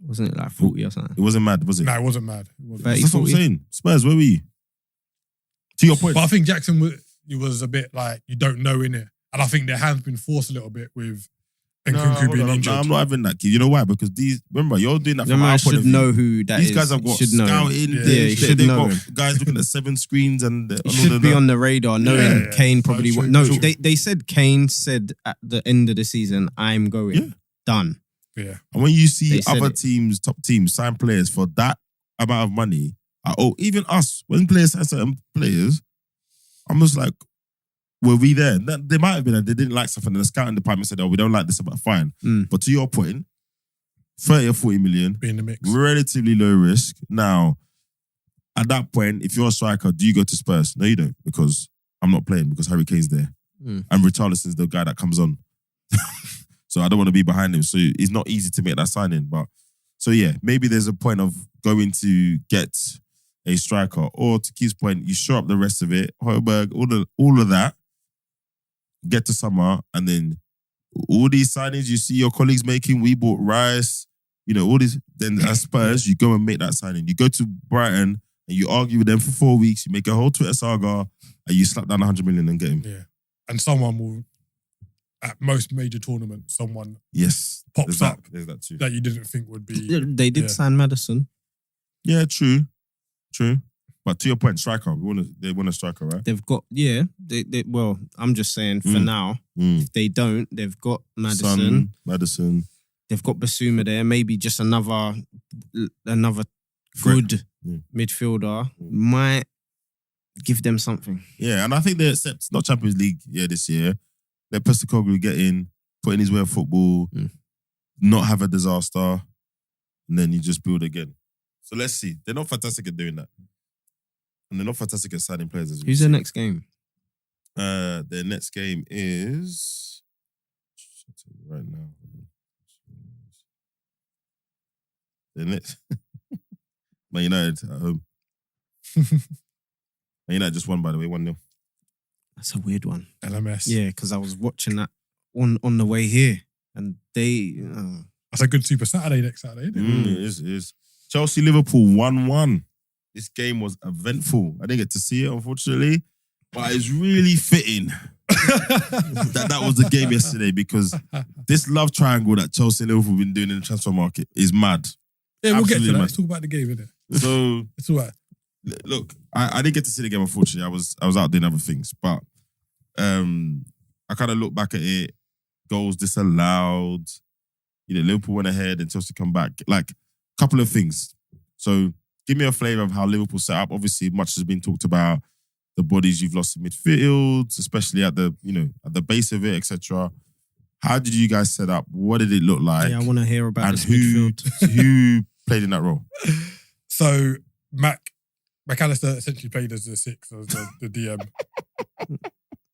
Speaker 2: Wasn't it like 40 or something?
Speaker 1: It wasn't mad, was it?
Speaker 3: No, it wasn't mad. It wasn't.
Speaker 2: 30,
Speaker 1: That's what I'm
Speaker 2: 40.
Speaker 1: saying. Spurs, where were you? To your point.
Speaker 3: But I think Jackson was a bit like, you don't know, in it. And I think their hand's been forced a little bit with Nkunku being injured.
Speaker 1: No, I'm not having that, kid. You know why? Because remember, you're doing that
Speaker 2: The
Speaker 1: from our
Speaker 2: man
Speaker 1: point of
Speaker 2: should
Speaker 1: view.
Speaker 2: know who that is.
Speaker 1: These guys have got
Speaker 2: should know.
Speaker 1: scouting.
Speaker 3: Yeah,
Speaker 2: he should
Speaker 1: They've
Speaker 2: know
Speaker 1: got
Speaker 2: him.
Speaker 1: guys looking at 7 screens and
Speaker 2: He should be on the radar, knowing
Speaker 3: Yeah.
Speaker 2: Kane probably
Speaker 3: True,
Speaker 2: won't. No,
Speaker 3: true.
Speaker 2: they said Kane said at the end of the season, I'm going.
Speaker 1: Yeah.
Speaker 2: Done.
Speaker 3: Yeah.
Speaker 1: And when you see
Speaker 2: They said
Speaker 1: other
Speaker 2: it.
Speaker 1: teams, top teams, sign players for that amount of money, even us, when players sign certain players, I'm just like, were we there? They might have been, they didn't like something, and the scouting department said, we don't like this, but fine. But to your point, 30 or 40 million,
Speaker 3: Be in the mix.
Speaker 1: relatively low risk. Now, at that point, if you're a striker, do you go to Spurs? No, you don't, because I'm not playing, because Harry Kane's there. And Richarlison's the guy that comes on. So I don't want to be behind him. So it's not easy to make that signing. But so yeah, maybe there's a point of going to get a striker, or to Keith's point, you shore up the rest of it. Højbjerg, all of that. Get to summer, and then all these signings you see your colleagues making. We bought Rice, all these. Then at Spurs, you go and make that signing. You go to Brighton and you argue with them for 4 weeks. You make a whole Twitter saga, and you slap down 100 million and get him.
Speaker 3: Yeah. And someone will, at most major tournaments, someone
Speaker 1: Yes,
Speaker 3: pops up
Speaker 1: There's that too.
Speaker 3: that you didn't think would be.
Speaker 2: They did sign Madison.
Speaker 1: Yeah, true. But to your point, striker, they want a striker, right?
Speaker 2: They've got, well, I'm just saying for now, if they don't, they've got Madison.
Speaker 1: Son, Madison.
Speaker 2: They've got Basuma there. Maybe just another good midfielder might give them something.
Speaker 1: Yeah, and I think they accept not Champions League this year. Let Postecoglou get in, put in his way of football, not have a disaster, and then you just build again. So let's see. They're not fantastic at doing that. And they're not fantastic at signing players. As
Speaker 2: Who's their next game?
Speaker 1: Their next game is... I'll tell you right now. Their next... Man United at home. Man United just won, by the way, 1-0.
Speaker 2: That's a weird one.
Speaker 3: LMS.
Speaker 2: Yeah, because I was watching that on the way here, and they...
Speaker 3: That's a good Super Saturday next Saturday, isn't it?
Speaker 1: It is. Chelsea Liverpool 1-1. This game was eventful. I didn't get to see it, unfortunately, but it's really fitting that was the game yesterday, because this love triangle that Chelsea and Liverpool have been doing in the transfer market is mad.
Speaker 3: Yeah, we'll get to
Speaker 1: Absolutely
Speaker 3: that.
Speaker 1: mad.
Speaker 3: Let's talk about the game, innit?
Speaker 1: So
Speaker 3: It's all right.
Speaker 1: look, I didn't get to see the game, unfortunately. I was out doing other things, but I kind of look back at it. Goals disallowed. Liverpool went ahead and Chelsea come back. Like, a couple of things. So give me a flavour of how Liverpool set up. Obviously, much has been talked about the bodies you've lost in midfield, especially at the base of it, etc. How did you guys set up? What did it look like?
Speaker 2: Yeah, I want to hear about
Speaker 1: And
Speaker 2: this midfield.
Speaker 1: who played in that role?
Speaker 3: So McAllister essentially played as the 6, as the DM.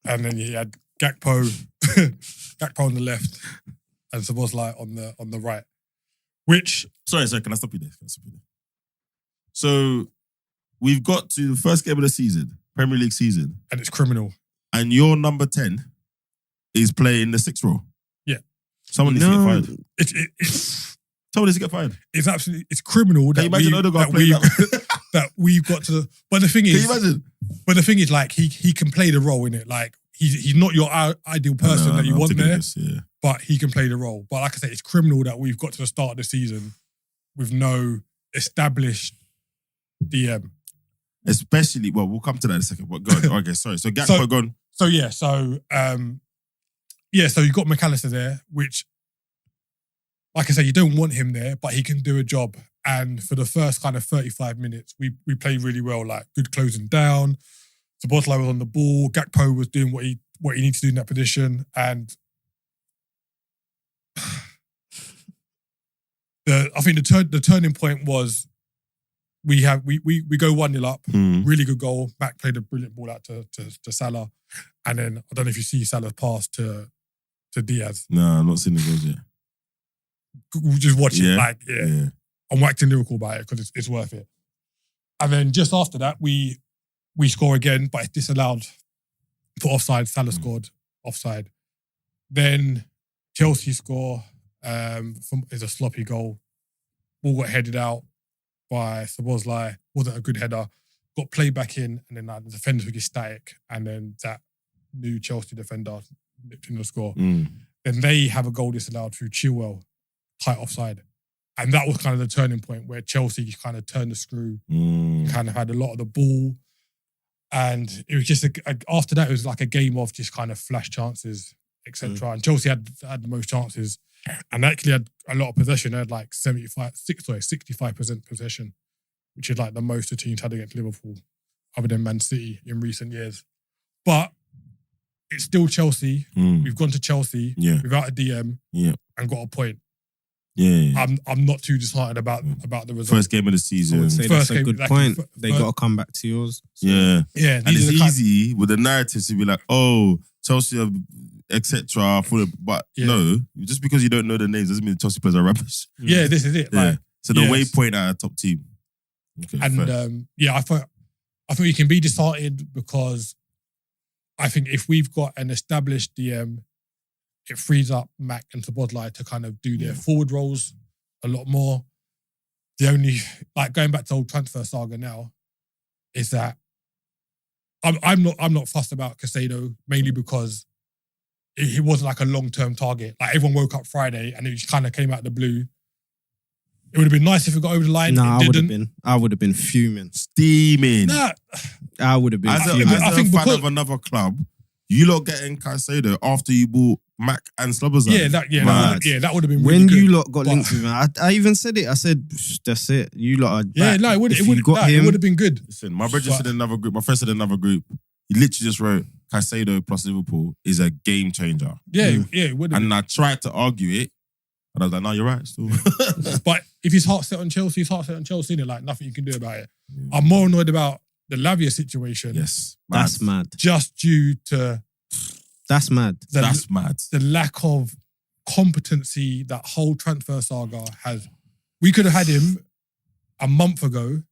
Speaker 3: And then you had Gakpo on the left and Szoboszlai on the right. Which...
Speaker 1: Sorry, can I stop you there? So we've got to the first game of the season, Premier League season.
Speaker 3: And it's criminal.
Speaker 1: And your number 10 is playing the 6th role.
Speaker 3: Yeah.
Speaker 1: Someone needs to get fired.
Speaker 3: It's
Speaker 1: Someone needs to get fired.
Speaker 3: It's absolutely... It's criminal
Speaker 1: Can you
Speaker 3: that
Speaker 1: imagine Odegaard playing that?
Speaker 3: that we've got to... But the thing
Speaker 1: Can
Speaker 3: is...
Speaker 1: you imagine?
Speaker 3: But the thing is, like, he can play the role in it. Like, he's not your ideal person that you want there, but he can play the role. But like I say, it's criminal that we've got to the start of the season with no established DM.
Speaker 1: Especially, well, we'll come to that in a second. But go on. Okay, sorry. So Gakpo gone.
Speaker 3: So you've got McAllister there, which, like I say, you don't want him there, but he can do a job. And for the first kind of 35 minutes, we played really well, like good closing down. Szoboszlai was on the ball. Gakpo was doing what he needs to do in that position. And I think the turning point was we go 1-0 up, really good goal. Mac played a brilliant ball out to Salah. And then I don't know if you see Salah's pass to Diaz.
Speaker 1: No, I'm not seeing the goals yet.
Speaker 3: Just watch it, yeah. I'm waxing lyrical about it because it's worth it. And then just after that, we score again, but it's disallowed for offside. Salah scored offside. Then Chelsea score. It's a sloppy goal. Ball got headed out by Szoboszlai. Wasn't a good header. Got played back in, and then the defenders were just static. And then that new Chelsea defender nipped in the score. Then they have a goal disallowed through Chilwell, tight offside. And that was kind of the turning point where Chelsea kind of turned the screw, kind of had a lot of the ball. And it was just, after that, it was like a game of just kind of flash chances, etc. And Chelsea had the most chances and actually had a lot of possession. They had like 65% possession, which is like the most the teams had against Liverpool, other than Man City in recent years. But it's still Chelsea. We've gone to Chelsea without a DM and got a point.
Speaker 1: Yeah.
Speaker 3: I'm not too disheartened about the result.
Speaker 1: First game of the season.
Speaker 2: I would say
Speaker 3: First
Speaker 2: that's a
Speaker 3: game,
Speaker 2: good
Speaker 3: like,
Speaker 2: point. They got to come back to yours. So.
Speaker 1: Yeah.
Speaker 3: Yeah.
Speaker 1: And it's easy with the narratives to be like, oh, Chelsea, etc. But no, just because you don't know the names doesn't mean the Chelsea players are rubbish.
Speaker 3: Yeah, this is it.
Speaker 1: Yeah.
Speaker 3: Like,
Speaker 1: so the waypoint at a top team. Okay,
Speaker 3: and I thought you can be disheartened because I think if we've got an established DM, it frees up Mac and Szoboszlai to kind of do their forward roles a lot more. The only, like going back to old transfer saga now, is that I'm not fussed about Caicedo, mainly because he wasn't like a long-term target. Like everyone woke up Friday and it just kind of came out of the blue. It would have been nice if it got over the line.
Speaker 2: No,
Speaker 3: I
Speaker 2: would have been fuming.
Speaker 1: Steaming.
Speaker 3: Nah,
Speaker 2: I would have been
Speaker 1: As
Speaker 2: fuming.
Speaker 1: a fan of another club, you lot getting Caicedo after you bought Mac and Szoboszlai.
Speaker 3: That would have been really
Speaker 2: when
Speaker 3: good.
Speaker 2: you lot got linked with him, I even said it. I said, that's it. You lot are back.
Speaker 3: it would have been good.
Speaker 1: Listen, my brother said in another group, my friend said in another group, he literally just wrote, Caicedo plus Liverpool is a game changer.
Speaker 3: It would have been.
Speaker 1: And I tried to argue it, and I was like, no, you're right still.
Speaker 3: But if his heart's set on Chelsea, innit? Like nothing you can do about it. I'm more annoyed about the Lavia situation.
Speaker 1: Yes.
Speaker 2: That's mad.
Speaker 3: Just due to
Speaker 2: That's mad.
Speaker 1: That's mad.
Speaker 3: The lack of competency that whole transfer saga has. We could have had him a month ago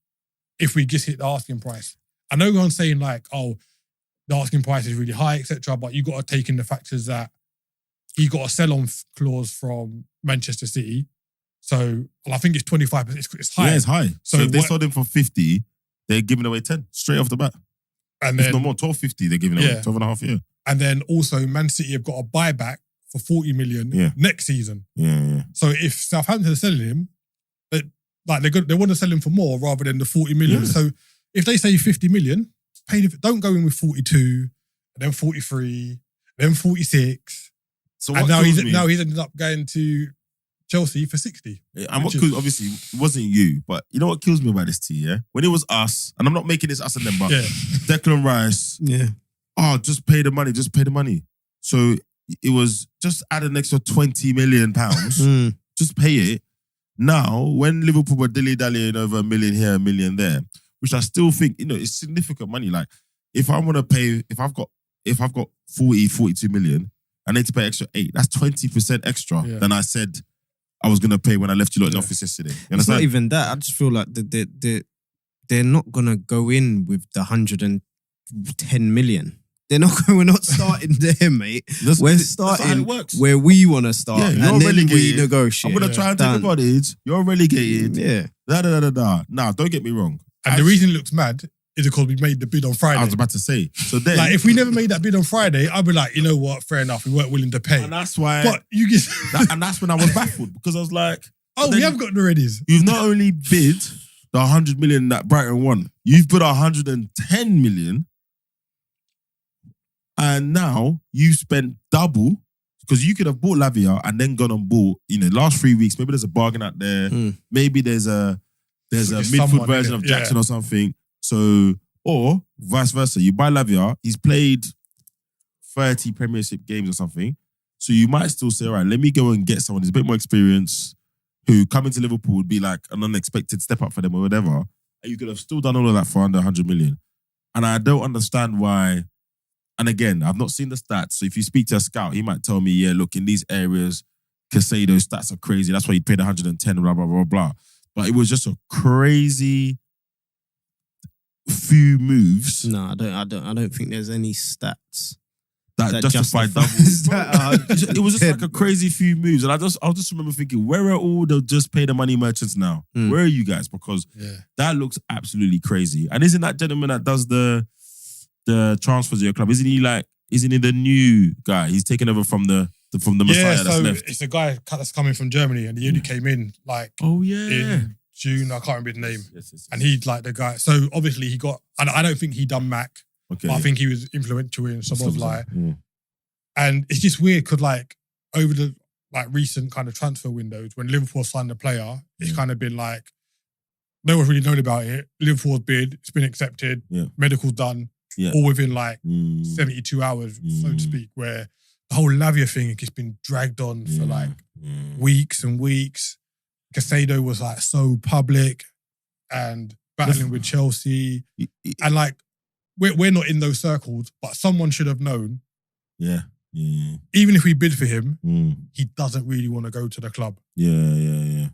Speaker 3: if we just hit the asking price. I know everyone's saying like, oh, the asking price is really high, etc. But you got to take in the factors that he got a sell-on clause from Manchester City. So I think it's 25%. It's high.
Speaker 1: Yeah, it's high. So if they sold him for 50, they're giving away 10 straight off the bat. And then, if no more, 12.50 they're giving away, 12 and a half, yeah.
Speaker 3: And then also Man City have got a buyback for 40 million next season.
Speaker 1: Yeah.
Speaker 3: So if Southampton are selling him, they want to sell him for more rather than the 40 million. Yeah. So if they say 50 million, don't go in with 42, and then 43, then 46. So and now he's ended up going to Chelsea for 60.
Speaker 1: Yeah, and obviously, it wasn't you, but you know what kills me about this team, yeah? When it was us, and I'm not making this us and them, but Declan Rice, just pay the money. So it was just add an extra £20 million, just pay it. Now, when Liverpool were dilly-dallying over $1 million here, $1 million there, which I still think, it's significant money. Like, if I want to pay, if I've got 42 million, I need to pay extra 8. That's 20% extra than I said I was going to pay when I left you lot in the office yesterday. You
Speaker 2: it's not even that. I just feel like they're not going to go in with the 110 million. We're not starting there, mate. We're starting where we want to start.
Speaker 1: Yeah,
Speaker 2: and then we negotiate.
Speaker 1: I'm going to try and take advantage. You're relegated.
Speaker 2: Yeah.
Speaker 1: Now, don't get me wrong.
Speaker 3: And the reason it looks mad is because we made the bid on Friday.
Speaker 1: I was about to say. So then,
Speaker 3: like, if we never made that bid on Friday, I'd be like, you know what? Fair enough. We weren't willing to pay.
Speaker 1: And that's why.
Speaker 3: But you just.
Speaker 1: And that's when I was baffled because I was like,
Speaker 3: we have got the readies.
Speaker 1: You've not only bid the 100 million that Brighton won, you've bid 110 million. And now you spent double because you could have bought Lavia and then gone and bought, last 3 weeks, maybe there's a bargain out there. Maybe there's a there's a
Speaker 3: There's
Speaker 1: midfield
Speaker 3: someone in
Speaker 1: version
Speaker 3: it,
Speaker 1: of Jackson or something. So, or vice versa. You buy Lavia, he's played 30 Premiership games or something. So you might still say, all right, let me go and get someone who's a bit more experienced, who coming to Liverpool would be like an unexpected step up for them or whatever. And you could have still done all of that for under 100 million. And I don't understand why. And again, I've not seen the stats. So if you speak to a scout, he might tell me, yeah, look, in these areas, Caicedo's stats are crazy. That's why he paid 110, blah, blah, blah, blah. But it was just a crazy few moves.
Speaker 2: No, I don't think there's any stats
Speaker 1: that justified that. It was just like a crazy few moves. And I'll just remember thinking, where are all the just pay the money merchants now? Where are you guys? Because that looks absolutely crazy. And isn't that gentleman that does the transfers of your club? Isn't he the new guy? He's taken over from the Messiah that's left.
Speaker 3: It's a guy that's coming from Germany and he only came in in June. I can't remember his name. Yes. And he's like the guy. So obviously he got, and I don't think he done Mac. Okay. But I think he was influential in Szoboszlai. And it's just weird because over the recent kind of transfer windows, when Liverpool signed a player, it's kind of been like, no one's really known about it. Liverpool's bid, it's been accepted, medical's done, all within 72 hours, so to speak, where the whole Lavia thing has been dragged on for weeks and weeks. Caicedo was so public and battling with Chelsea. And we're not in those circles, but someone should have known.
Speaker 1: Yeah.
Speaker 3: Even if we bid for him, he doesn't really want to go to the club.
Speaker 1: Yeah.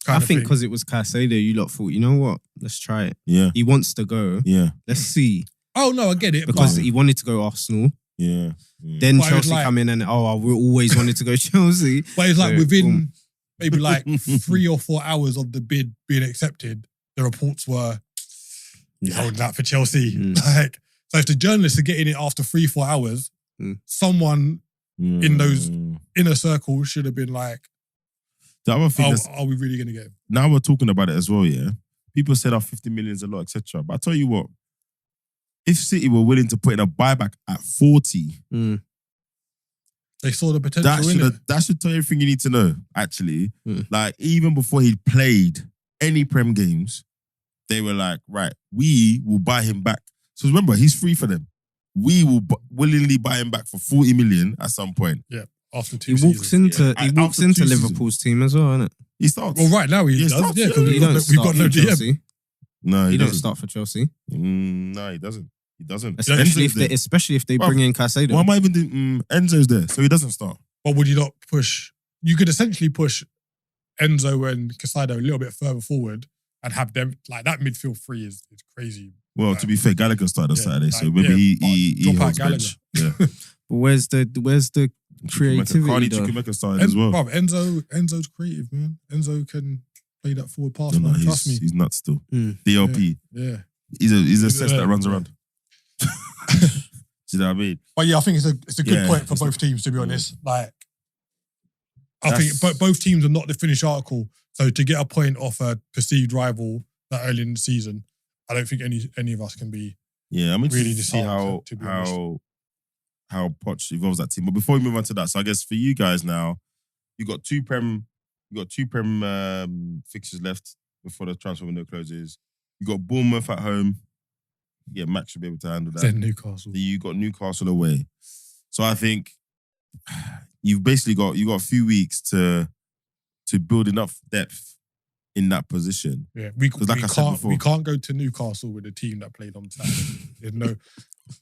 Speaker 2: I think because it was Caicedo, you lot thought, you know what? Let's try it.
Speaker 1: Yeah.
Speaker 2: He wants to go.
Speaker 1: Yeah.
Speaker 2: Let's see.
Speaker 3: Oh, no, I get it.
Speaker 2: Because he wanted to go Arsenal.
Speaker 1: Yeah.
Speaker 2: Then Chelsea come in and, I always wanted to go Chelsea.
Speaker 3: But it's within maybe 3 or 4 hours of the bid being accepted, the reports were, he's holding out for Chelsea. So if the journalists are getting it after 3-4 hours, someone in those inner circles should have been like,
Speaker 1: the other thing
Speaker 3: are we really going to get him?
Speaker 1: Now we're talking about it as well, yeah? People said 50 million is a lot, etc. But I tell you what, if City were willing to put in a buyback at 40,
Speaker 3: they saw the potential in it.
Speaker 1: That should tell you everything you need to know, actually. Even before he played any Prem games, they were like, right, we will buy him back. So remember, he's free for them. We will willingly buy him back for 40 million at some point.
Speaker 3: Yeah, after 2 seasons.
Speaker 2: He walks into Liverpool's team as well, innit?
Speaker 1: He starts.
Speaker 3: Well, right now he does.
Speaker 1: Starts,
Speaker 3: yeah, because we've got no DM.
Speaker 1: No,
Speaker 2: he doesn't start for Chelsea.
Speaker 1: No, he doesn't. He doesn't.
Speaker 2: Especially if they bring in Caicedo.
Speaker 1: Why am I even doing Enzo's there? So he doesn't start.
Speaker 3: But would you not push? You could essentially push Enzo and Caicedo a little bit further forward and have them that midfield three is crazy.
Speaker 1: Well, to be fair, Gallagher started on Saturday, so maybe he holds bench. Yeah.
Speaker 2: But where's the creativity?
Speaker 1: You can make a start as well.
Speaker 3: Bro, Enzo's creative, man. Enzo can play that forward pass.
Speaker 1: No,
Speaker 3: man. Trust me.
Speaker 1: He's nuts still. DLP.
Speaker 3: Yeah.
Speaker 1: He's a cess that runs around. Do you know what I mean?
Speaker 3: But yeah, I think it's a good point for both teams, to be honest. I think both teams are not the finished article. So to get a point off a perceived rival that early in the season, I don't think any of us can be. Yeah, I'm
Speaker 1: really to see how Poch evolves that team. But before we move on to that, so I guess for you guys now, you got two prem fixtures left before the transfer window closes. You got Bournemouth at home. Yeah, Max should be able to handle that.
Speaker 3: Then Newcastle.
Speaker 1: You got Newcastle away. So I think you've basically got a few weeks to build enough depth in that position.
Speaker 3: Yeah, we can't go to Newcastle with a team that played on Saturday. There's no,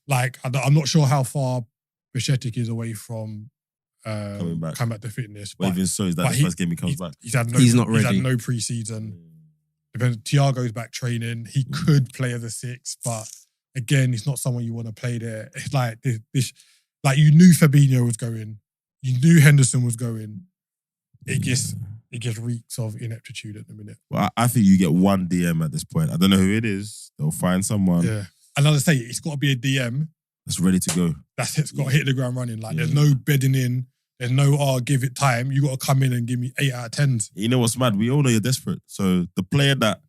Speaker 3: I'm not sure how far Bajcetic is away from coming back to fitness.
Speaker 1: But even so, is that the first game he comes back?
Speaker 2: He's not ready.
Speaker 3: He's had no pre-season. Depends. Thiago's back training. He could play as a 6, but again, he's not someone you want to play there. It's this. You knew Fabinho was going. You knew Henderson was going. It just reeks of ineptitude at the minute.
Speaker 1: Well, I think you get one DM at this point. I don't know who it is. They'll find someone.
Speaker 3: Yeah. And as I say, it's got to be a DM
Speaker 1: that's ready to go.
Speaker 3: It's got to hit the ground running. There's no bedding in. There's no, give it time. You got to come in and give me 8 out of 10s.
Speaker 1: You know what's mad? We all know you're desperate. So the player that,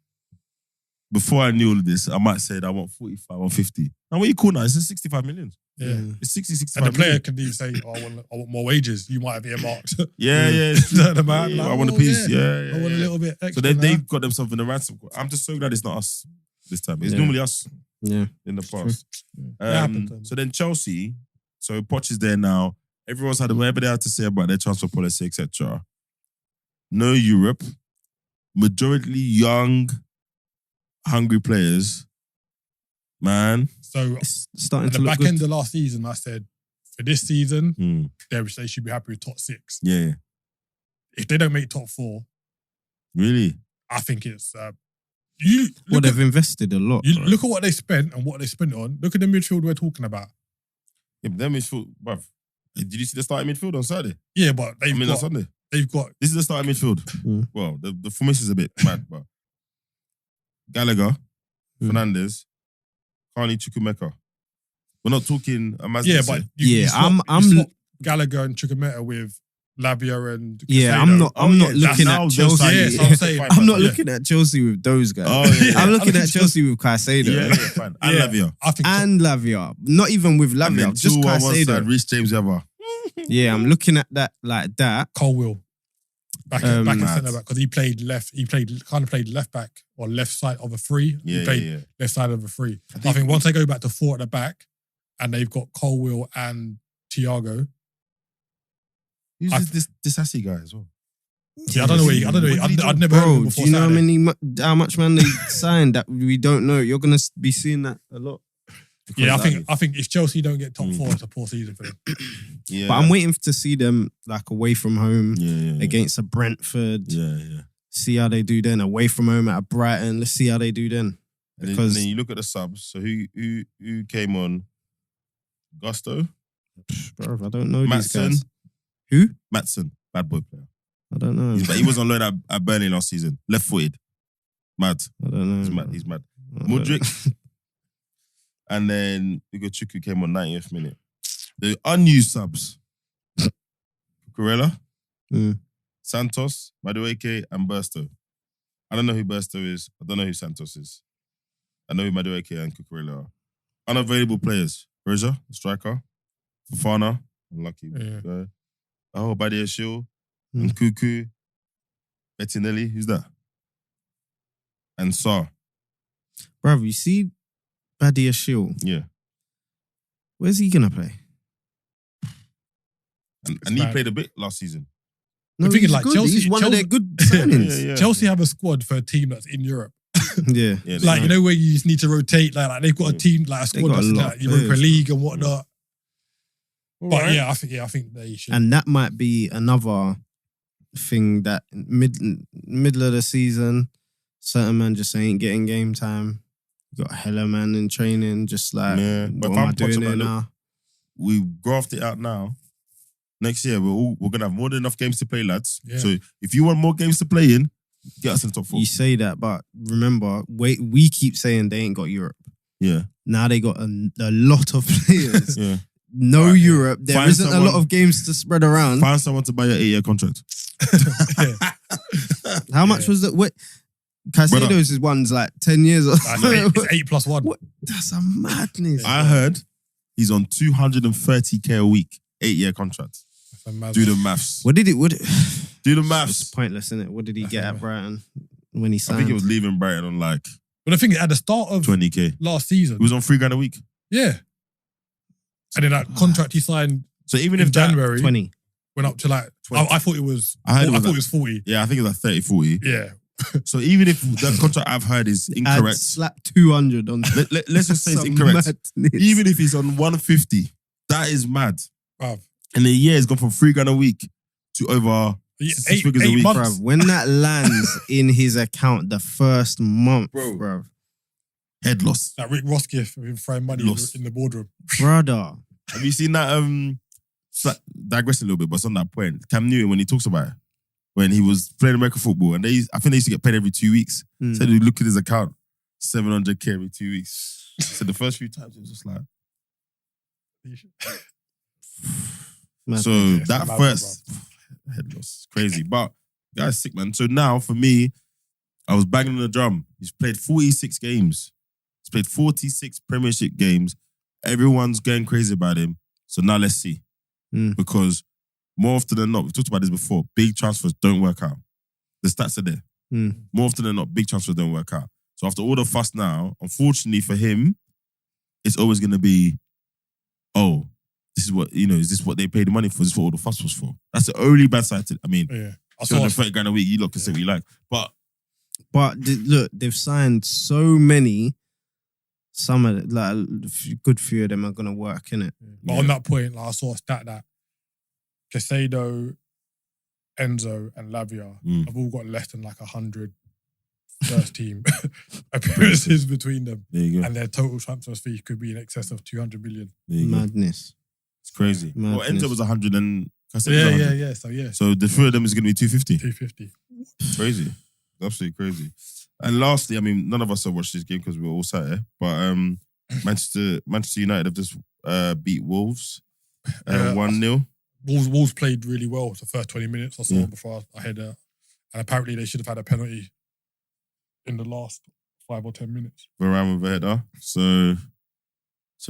Speaker 1: before I knew all of this, I might say that I want 45 or 50. And what you call now? It's 65 million.
Speaker 3: Yeah.
Speaker 1: It's 60, 65
Speaker 3: And the player
Speaker 1: million.
Speaker 3: can even say, I want more wages. You might have earmarked.
Speaker 1: Yeah.
Speaker 3: The man,
Speaker 1: Yeah,
Speaker 3: like,
Speaker 1: I want a
Speaker 3: oh,
Speaker 1: piece.
Speaker 3: yeah.
Speaker 1: Yeah.
Speaker 3: I want a little bit extra.
Speaker 1: So they've got themselves in the ransom court. I'm just so glad it's not us this time. It's
Speaker 2: Yeah.
Speaker 1: normally us
Speaker 2: Yeah.
Speaker 1: in the past.
Speaker 3: happens.
Speaker 1: So then Chelsea, so Poch is there now. Everyone's had whatever they had to say about their transfer policy, etc. No Europe, majority young, hungry players. Man,
Speaker 3: So
Speaker 2: It's starting
Speaker 3: at
Speaker 2: to
Speaker 3: the
Speaker 2: look
Speaker 3: back
Speaker 2: good.
Speaker 3: end of last season, I said, for this season, they should be happy with top 6.
Speaker 1: yeah,
Speaker 3: If they don't make top 4,
Speaker 1: really.
Speaker 3: I think it's
Speaker 2: Well,
Speaker 3: look
Speaker 2: they've invested a lot.
Speaker 3: you
Speaker 2: right?
Speaker 3: look at what they spent and what they spent on. Look at the midfield we're talking about.
Speaker 1: Yeah, but them midfield, bruv. Did you see the starting midfield on Saturday?
Speaker 3: Yeah, but
Speaker 1: I mean, on Sunday.
Speaker 3: they've got
Speaker 1: This is the starting midfield.
Speaker 2: Mm.
Speaker 1: Well, the formation is a bit mad, but Gallagher, Fernandes, Carney, Chukwuemeka. We're not talking a
Speaker 3: yeah, but you
Speaker 2: I'm
Speaker 3: swap Gallagher and Chukwuemeka with Lavia and
Speaker 2: Yeah,
Speaker 3: Caicedo.
Speaker 2: I'm not
Speaker 3: that's
Speaker 2: looking
Speaker 3: now
Speaker 2: at
Speaker 3: those
Speaker 2: Chelsea.
Speaker 3: signings. Yeah, so I'm saying,
Speaker 2: I'm not
Speaker 3: yeah.
Speaker 2: looking at Chelsea with those guys.
Speaker 1: Oh, yeah.
Speaker 2: I'm looking
Speaker 3: I'm
Speaker 2: at Chelsea with Caicedo
Speaker 1: Yeah, fine. And
Speaker 3: Yeah.
Speaker 1: Lavia.
Speaker 3: I think
Speaker 2: and Lavia. Not even with
Speaker 1: And
Speaker 2: Lavia,
Speaker 1: then
Speaker 2: just
Speaker 1: two on one side,
Speaker 2: Caicedo.
Speaker 1: Reece James the other.
Speaker 2: Yeah, I'm looking at that like that.
Speaker 3: Cole back in
Speaker 1: mad.
Speaker 3: centre back because he played left. He played left back or left side of a 3.
Speaker 1: Yeah,
Speaker 3: he played
Speaker 1: yeah.
Speaker 3: left side of a 3.
Speaker 1: I
Speaker 3: I think once they go back to 4 at the back, and they've got Colwill and Thiago.
Speaker 1: Who's this Assassi guy as well?
Speaker 3: Yeah, I don't know. I'd never heard of him
Speaker 2: Bro,
Speaker 3: before.
Speaker 2: do you know
Speaker 3: Saturday.
Speaker 2: how much man they signed that we don't know? You're gonna be seeing that a lot.
Speaker 3: Yeah, I think if Chelsea don't get top 4, it's a poor season for them.
Speaker 1: Yeah.
Speaker 2: But I'm waiting to see them like away from home
Speaker 1: Yeah.
Speaker 2: against a Brentford.
Speaker 1: Yeah.
Speaker 2: See how they do then. Away from home at a Brighton. Let's see how they do then.
Speaker 1: And
Speaker 2: Because
Speaker 1: then you look at the subs. So who came on? Gusto?
Speaker 2: bro, I don't know these
Speaker 1: Maatsen?
Speaker 2: guys. Who?
Speaker 1: Maatsen, bad boy player.
Speaker 2: I don't know.
Speaker 1: He was on loan at Burnley last season. Left-footed. Mad.
Speaker 2: I don't know.
Speaker 1: He's mad.
Speaker 2: I don't know.
Speaker 1: Mudryk. And then Ugo Chukwu came on 90th minute. The unused subs. Cucurella, Santos, Madueke, and Bursto. I don't know who Bursto is. I don't know who Santos is. I know who Madueke and Cucurella are. Unavailable players. Berger, the striker. Fofana, unlucky.
Speaker 3: Yeah.
Speaker 1: Badia Shield. And Cuckoo. Bettinelli, who's that? And Sarr.
Speaker 2: Bro, you see Badia Shield.
Speaker 1: Yeah.
Speaker 2: Where's he gonna play?
Speaker 1: And he played a bit last season.
Speaker 2: No,
Speaker 3: The thing is,
Speaker 2: he's
Speaker 3: like,
Speaker 2: good.
Speaker 3: Chelsea-
Speaker 2: He's one of their
Speaker 3: Chelsea-
Speaker 2: good signings.
Speaker 1: Yeah.
Speaker 3: Chelsea have a squad for a team that's in Europe.
Speaker 2: Yeah.
Speaker 1: Yeah,
Speaker 3: Like, you know, where you just need to rotate. Like they've got a team, like a squad
Speaker 2: got a
Speaker 3: that's in
Speaker 2: lot
Speaker 3: like
Speaker 2: of
Speaker 3: Europa
Speaker 2: players.
Speaker 3: League and whatnot. But
Speaker 1: Alright.
Speaker 3: yeah, I think they should.
Speaker 2: And that might be another thing that middle of the season, certain man just ain't getting game time. You got hella man in training, just like,
Speaker 1: Yeah, but
Speaker 2: what
Speaker 1: if
Speaker 2: am I
Speaker 1: I'm
Speaker 2: doing
Speaker 1: Poch,
Speaker 2: here
Speaker 1: I'm like,
Speaker 2: now?
Speaker 1: We graft it out now. Next year, we're gonna have more than enough games to play, lads.
Speaker 3: Yeah.
Speaker 1: So if you want more games to play in, get us in the top 4.
Speaker 2: You say that, but remember, we keep saying they ain't got Europe.
Speaker 1: Yeah,
Speaker 2: Now they got a lot of players.
Speaker 1: yeah.
Speaker 2: No
Speaker 1: Right, yeah.
Speaker 2: Europe. There
Speaker 1: Find
Speaker 2: isn't a
Speaker 1: someone-
Speaker 2: lot of games to spread around.
Speaker 1: Find someone to buy your 8-year contract.
Speaker 2: How much was it? What? Caicedo's one's like 10 years. Or
Speaker 3: It's 8 plus 1.
Speaker 2: What? That's a madness.
Speaker 1: I heard he's on 230k a week, 8-year contract.
Speaker 3: That's a mad
Speaker 1: Do
Speaker 3: one.
Speaker 1: the maths.
Speaker 2: What did it?
Speaker 1: Do the
Speaker 2: It's
Speaker 1: maths.
Speaker 2: pointless, isn't it? What did he get at Brighton when he
Speaker 1: I
Speaker 2: signed?
Speaker 1: think he was leaving Brighton on like
Speaker 3: But the thing is, at the start of
Speaker 1: 20k.
Speaker 3: last season,
Speaker 1: He was on $3,000 a week.
Speaker 3: yeah. And then that contract he signed
Speaker 1: So even
Speaker 3: in
Speaker 1: if that,
Speaker 3: January
Speaker 2: 20.
Speaker 3: went up to like,
Speaker 1: 20.
Speaker 3: I thought it was,
Speaker 1: I heard it was
Speaker 3: it was 40.
Speaker 1: yeah, I think it was like 30, 40.
Speaker 3: Yeah.
Speaker 1: So even if the contract I've heard is
Speaker 2: I'd
Speaker 1: incorrect,
Speaker 2: slap 200 on.
Speaker 1: let's just say it's
Speaker 2: some
Speaker 1: incorrect.
Speaker 2: madness.
Speaker 1: Even if he's on 150, that is mad.
Speaker 3: Bruv.
Speaker 1: In a year, it's gone from $3,000 a week to over
Speaker 3: Yeah,
Speaker 1: 6 figures a week.
Speaker 3: months.
Speaker 2: Bruv, when that lands in his account the first month, bro.
Speaker 1: head loss.
Speaker 3: That Rick Ross gift of him throwing money in
Speaker 1: Lost.
Speaker 3: the boardroom.
Speaker 2: Brother.
Speaker 1: Have you seen that? Digressing a little bit, but it's on that point. Cam Newton, when he talks about it, when he was playing American football, and I think they used to get paid every 2 weeks. Said he look at his account, 700k every 2 weeks. So the first few times it was just like.
Speaker 2: Mad.
Speaker 1: So that
Speaker 3: mad,
Speaker 1: first head loss, crazy. But guy's sick, man. So now for me, I was banging on the drum. He's played 46 games. He's played 46 Premiership games. everyone's going crazy about him. So now let's see. Because more often than not, we've talked about this before, big transfers don't work out. The stats are there. More often than not, big transfers don't work out. So after all the fuss now, unfortunately for him, it's always going to be, oh, this is what, is this what they paid the money for? Is this what all the fuss was for? That's the only bad side to, I mean, $230,000 a week, you lot can say what you like. But
Speaker 2: look, they've signed so many. Some of like a good few of them are gonna work, innit?
Speaker 3: But on that point, like I saw a stat that Caicedo, Enzo, and Lavia have all got less than like 100 first team appearances between them.
Speaker 1: There you go.
Speaker 3: And their total transfer fee could be in excess of 200 million.
Speaker 2: Madness.
Speaker 1: It's crazy. Well, Enzo was 100 and Caicedo was 100.
Speaker 3: So
Speaker 1: the three of them is going to be 250.
Speaker 3: 250.
Speaker 1: Crazy. Absolutely crazy. And lastly, I mean, none of us have watched this game because we were all sat here, but Manchester United have just beat Wolves 1-0.
Speaker 3: Wolves played really well the first 20 minutes or so before I had and apparently they should have had a penalty in the last 5 or 10 minutes.
Speaker 1: Varane with a header. So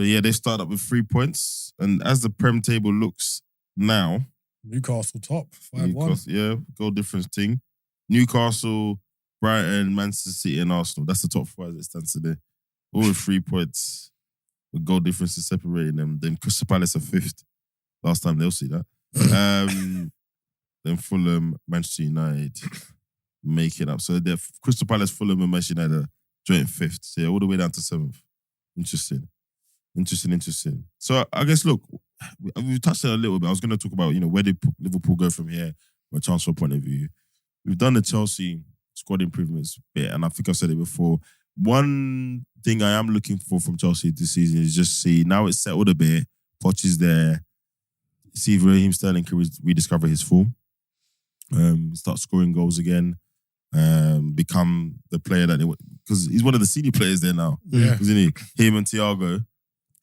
Speaker 1: yeah, they start up with 3 points. And as the Prem table looks now,
Speaker 3: Newcastle top, 5-1.
Speaker 1: Yeah, goal difference thing. Newcastle, Brighton, Manchester City and Arsenal. That's the top 5 as it stands today. All with 3 points. With goal differences separating them. Then Crystal Palace are 5th. Last time they'll see that. Then Fulham, Manchester United make it up. So they're Crystal Palace, Fulham and Manchester United are joint 5th. So yeah, all the way down to 7th. Interesting. So I guess, look, we touched on it a little bit. I was going to talk about, where did Liverpool go from here from a transfer point of view. We've done the Chelsea squad improvements bit, and I think I've said it before. One thing I am looking for from Chelsea this season is just see, now it's settled a bit, Poch is there, see if Raheem Sterling can rediscover his form, start scoring goals again, become the player that because he's one of the senior players there now, isn't he? Him and Thiago.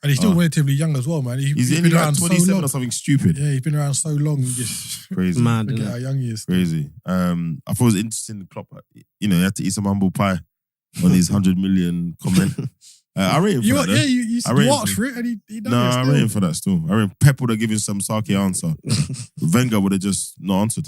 Speaker 3: And he's still relatively young as well, man.
Speaker 1: He's been around 27 so or something stupid.
Speaker 3: Yeah, he's been around so long. Just
Speaker 1: crazy.
Speaker 2: Mad,
Speaker 3: look at how young he is.
Speaker 1: Crazy. I thought it was interesting. Klopp, he had to eat some humble pie on his 100 million comment. I rate him for that. Yeah,
Speaker 3: you asked for it and he done it.
Speaker 1: I rate him for that still. I rate Pep would have given some sake answer. Wenger would have just not answered.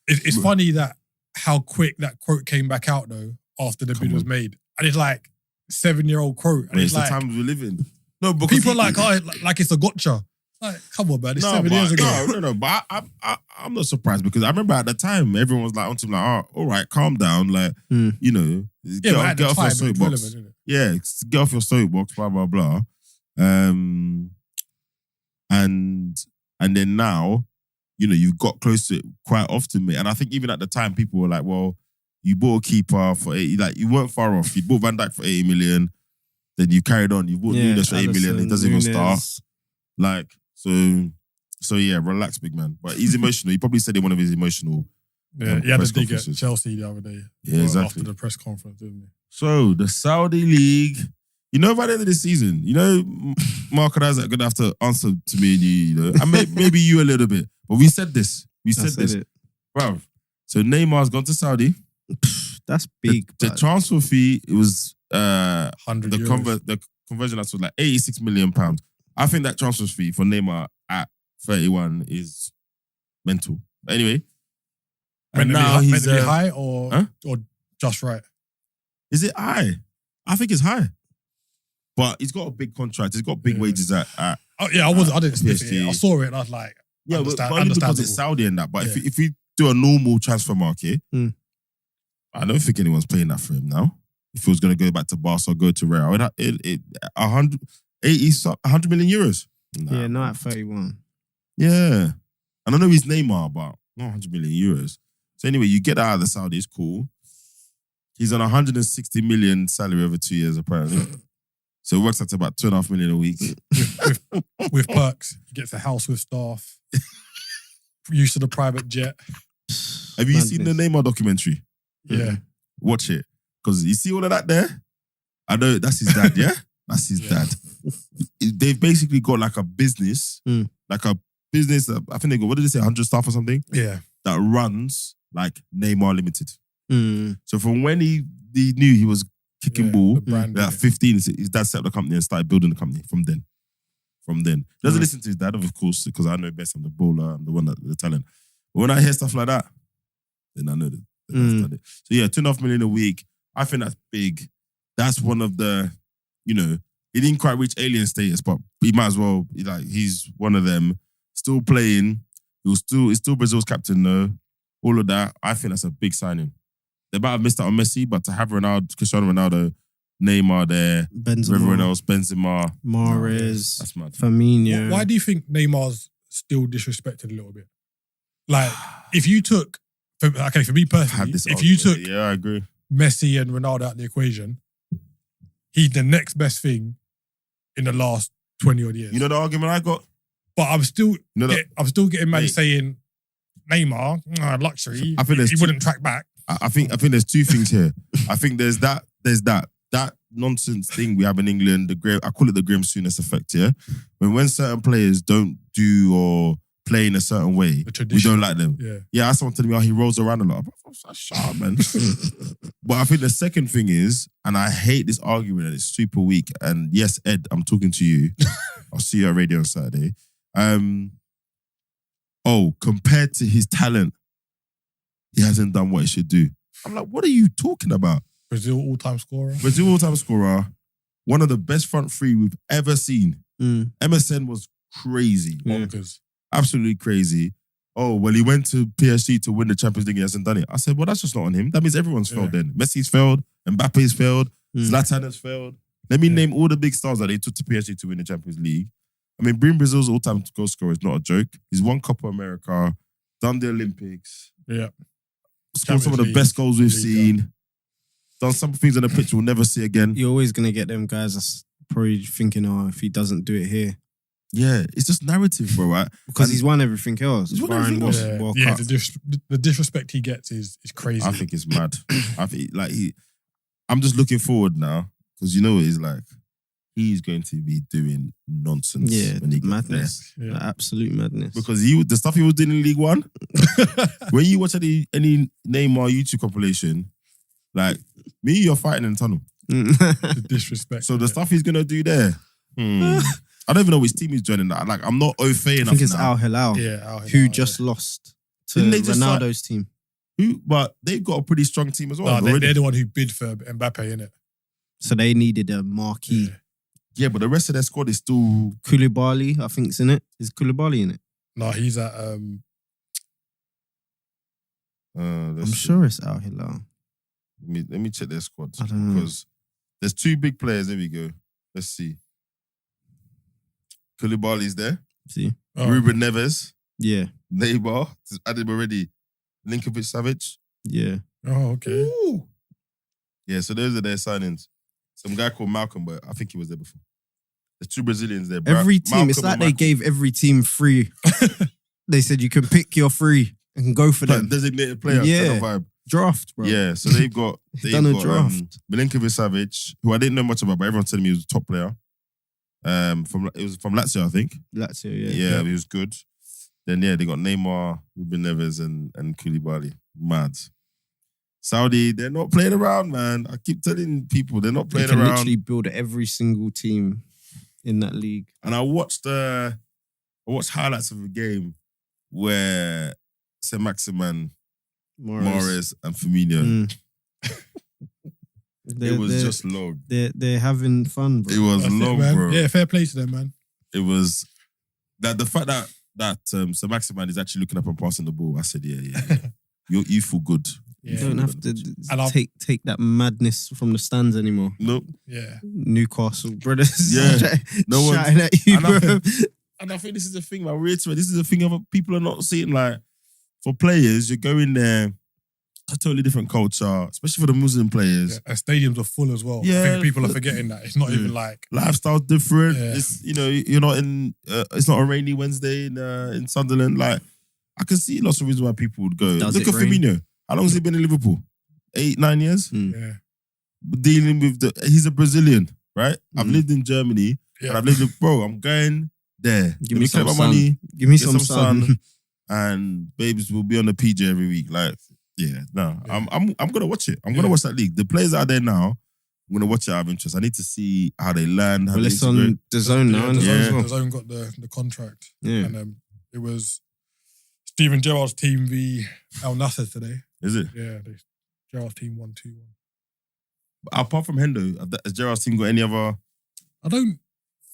Speaker 3: It's funny that how quick that quote came back out though after the bid was made. And it's like 7-year-old quote. And
Speaker 1: it's
Speaker 3: like,
Speaker 1: the times we live in. No, because
Speaker 3: people are like it's a gotcha. Like, come on, man. It's 7 years ago.
Speaker 1: No. But I'm not surprised because I remember at the time everyone was like onto him like, oh, all right, calm down, like get off your soapbox. Yeah, get off your soapbox, blah blah blah. And then now, you've got close to it quite often, mate. And I think even at the time, people were like, well, you bought a keeper for 80, like you weren't far off. You bought Van Dijk for 80 million. Then you carried on. You bought Nunes for 8 million. He doesn't even start. Like, so yeah, relax, big man. But he's emotional. He probably said in one of his emotional
Speaker 3: he had a dig at Chelsea the other day.
Speaker 1: Yeah, exactly.
Speaker 3: After the press conference, didn't he?
Speaker 1: So, the Saudi League, by the end of the season, Mark and Isaac are going to have to answer to me and you, and maybe you a little bit. But we said this. Bruv. So, Neymar's gone to Saudi.
Speaker 2: That's big.
Speaker 1: The transfer fee, it was
Speaker 3: 100
Speaker 1: the conversion was like £86 million. I think that transfer fee for Neymar at 31 is mental. Anyway, and now he's
Speaker 3: high or just right.
Speaker 1: Is it high? I think it's high, but he's got a big contract. He's got big wages at.
Speaker 3: Oh yeah, I didn't sniff it. I saw it and I was like,
Speaker 1: but only because it's Saudi and that. But if we do a normal transfer market, I don't think anyone's paying that for him now. If he was going to go back to Barca or go to Real, 100 million euros.
Speaker 2: Nah, yeah, not at 31.
Speaker 1: Yeah. And I know he's Neymar, but not 100 million euros. So anyway, you get that out of the Saudi, it's cool. He's on 160 million salary over 2 years, apparently. So it works out to about 2.5 million a week.
Speaker 3: with perks. He gets a house with staff. Use of the private jet.
Speaker 1: Have you seen the Neymar documentary?
Speaker 3: Yeah.
Speaker 1: Watch it. Because you see all of that there? I know that's his dad, yeah? That's his dad. They've basically got like a business, I think they got, what did they say, 100 staff or something?
Speaker 3: Yeah.
Speaker 1: That runs like Neymar Limited. So from when he knew he was kicking ball.
Speaker 3: the brand,
Speaker 1: At 15, his dad set up the company and started building the company from then. He doesn't listen to his dad, of course, because I know best. I'm the bowler. I'm the one that the talent. But when I hear stuff like that, then I know that that's done it. So yeah, 2.5 million a week. I think that's big. That's one of the, he didn't quite reach alien status, but he might as well. He's one of them. Still playing. He's still Brazil's captain though. All of that. I think that's a big signing. They might have missed out on Messi, but to have Cristiano Ronaldo, Neymar there,
Speaker 2: Benzema,
Speaker 1: everyone else, Benzema,
Speaker 2: Mahrez,
Speaker 1: that's mad.
Speaker 2: Firmino.
Speaker 3: Why do you think Neymar's still disrespected a little bit? Like, if you took, for me personally, if you took
Speaker 1: I agree.
Speaker 3: Messi and Ronaldo out of the equation, he's the next best thing in the last 20 odd years.
Speaker 1: You know the argument I got?
Speaker 3: But I'm still getting man saying Neymar, luxury.
Speaker 1: I think
Speaker 3: he wouldn't track back.
Speaker 1: I think there's two things here. I think there's that nonsense thing we have in England. I call it the Graham Souness effect. Yeah, when certain players don't do or play in a certain way, we don't like them. Yeah. That's someone telling me, he rolls around a lot. Shut up, man. But I think the second thing is, and I hate this argument, and it's super weak. And yes, Ed, I'm talking to you. I'll see you at radio on Saturday. Compared to his talent, he hasn't done what he should do. I'm like, what are you talking about?
Speaker 3: Brazil all-time scorer.
Speaker 1: One of the best front three we've ever seen. MSN was crazy.
Speaker 3: Bonkers.
Speaker 1: Absolutely crazy. Oh, well, he went to PSG to win the Champions League and he hasn't done it. I said, well, that's just not on him. That means everyone's failed then. Messi's failed. Mbappe's failed. Zlatan has failed. Let me name all the big stars that they took to PSG to win the Champions League. I mean, being Brazil's all-time goal scorer is not a joke. He's won Copa America, done the Olympics.
Speaker 3: Yeah.
Speaker 1: Scored some of the best goals we've seen. Done some things on the pitch we'll never see again.
Speaker 2: You're always going to get them guys that's probably thinking, if he doesn't do it here.
Speaker 1: Yeah, it's just narrative, bro, right?
Speaker 2: Because he's won everything else.
Speaker 1: He's won everything else.
Speaker 3: The disrespect he gets is crazy.
Speaker 1: I think it's mad. I'm just looking forward now, because you know what he's like. He's going to be doing nonsense when he gets
Speaker 2: madness.
Speaker 1: there.
Speaker 2: Yeah. Absolute madness.
Speaker 1: Because the stuff he was doing in League One, when you watch any Neymar YouTube compilation, like, you're fighting in the tunnel.
Speaker 3: The disrespect.
Speaker 1: So the stuff he's going to do there, I don't even know which team he's joining that. Like, I'm not au fait enough.
Speaker 2: I think it's Al Hilal, who just lost to Ronaldo's team.
Speaker 1: But they've got a pretty strong team as well.
Speaker 3: No, they're the one who bid for Mbappe, innit?
Speaker 2: So they needed a marquee.
Speaker 1: Yeah, but the rest of their squad is still...
Speaker 2: Koulibaly, I think, is in it. Is Koulibaly in it?
Speaker 3: No, he's at...
Speaker 2: I'm sure it's Al Hilal.
Speaker 1: Let me check their squad.
Speaker 2: I don't know.
Speaker 1: Because there's two big players. There we go. Let's see. Koulibaly's there.
Speaker 2: See?
Speaker 1: Ruben Neves.
Speaker 2: Yeah.
Speaker 1: Neymar. Added already. Linkovic-Savic.
Speaker 2: Yeah.
Speaker 3: Oh, okay.
Speaker 1: Ooh. Yeah, so those are their signings. Some guy called Malcolm, but I think he was there before. There's two Brazilians there.
Speaker 2: Every team, it's like they gave every team free. They said you can pick your free and go for them.
Speaker 1: Designated player.
Speaker 2: Yeah.
Speaker 1: Kind of vibe.
Speaker 2: Draft, bro.
Speaker 1: Yeah, so they've got
Speaker 2: done a draft.
Speaker 1: Milinkovic-Savic, who I didn't know much about, but everyone's telling me he was a top player. It was from Lazio, I think.
Speaker 2: Lazio,
Speaker 1: Yeah, he was good. Then they got Neymar, Ruben Neves, and Koulibaly. Mad. Saudi, they're not playing around, man. I keep telling people they're not playing
Speaker 2: They can
Speaker 1: around.
Speaker 2: literally build every single team in that league.
Speaker 1: And I watched highlights of a game where Saint-Maximin, Mahrez, and Firmino. It was just long.
Speaker 2: They're having fun, bro.
Speaker 1: It was long, bro.
Speaker 3: Yeah, fair play to them, man.
Speaker 1: It was that the fact that Saint-Maximin is actually looking up and passing the ball. I said, yeah. You feel good.
Speaker 2: You don't have to take that madness from the stands anymore.
Speaker 1: Nope.
Speaker 3: Yeah.
Speaker 2: Newcastle brothers.
Speaker 1: Yeah. No one
Speaker 2: shouting at you, bro.
Speaker 1: And I think this is the thing, man. This is the thing of people are not seeing. Like, for players, you're going there, a totally different culture, especially for the Muslim players.
Speaker 3: Yeah, and stadiums are full as well.
Speaker 1: Yeah.
Speaker 3: I think people are forgetting that. It's not even like...
Speaker 1: Lifestyle's different.
Speaker 3: Yeah.
Speaker 1: It's, you're not in... it's not a rainy Wednesday in Sunderland. Like, I can see lots of reasons why people would go. Look at Firmino. How long has he been in Liverpool? 8-9 years?
Speaker 3: Yeah.
Speaker 1: Dealing with he's a Brazilian, right? I've lived in Germany and I've lived with, bro, I'm going there.
Speaker 2: Give me some
Speaker 1: my
Speaker 2: sun.
Speaker 1: money.
Speaker 2: Give me some sun.
Speaker 1: And babes will be on the PJ every week. Like, I'm gonna watch it. I'm gonna watch that league. The players out there now, I'm gonna watch it out of interest. I need to see how they learn. How
Speaker 2: Well,
Speaker 1: they
Speaker 2: it's on the zone now.
Speaker 3: The Zone got the contract.
Speaker 2: Yeah.
Speaker 3: And it was Steven Gerrard's team v Al Nassr today.
Speaker 1: Is it?
Speaker 3: Yeah, Gerrard's team won 2-1.
Speaker 1: Apart from Hendo, has Gerrard's team got any other?
Speaker 3: I don't.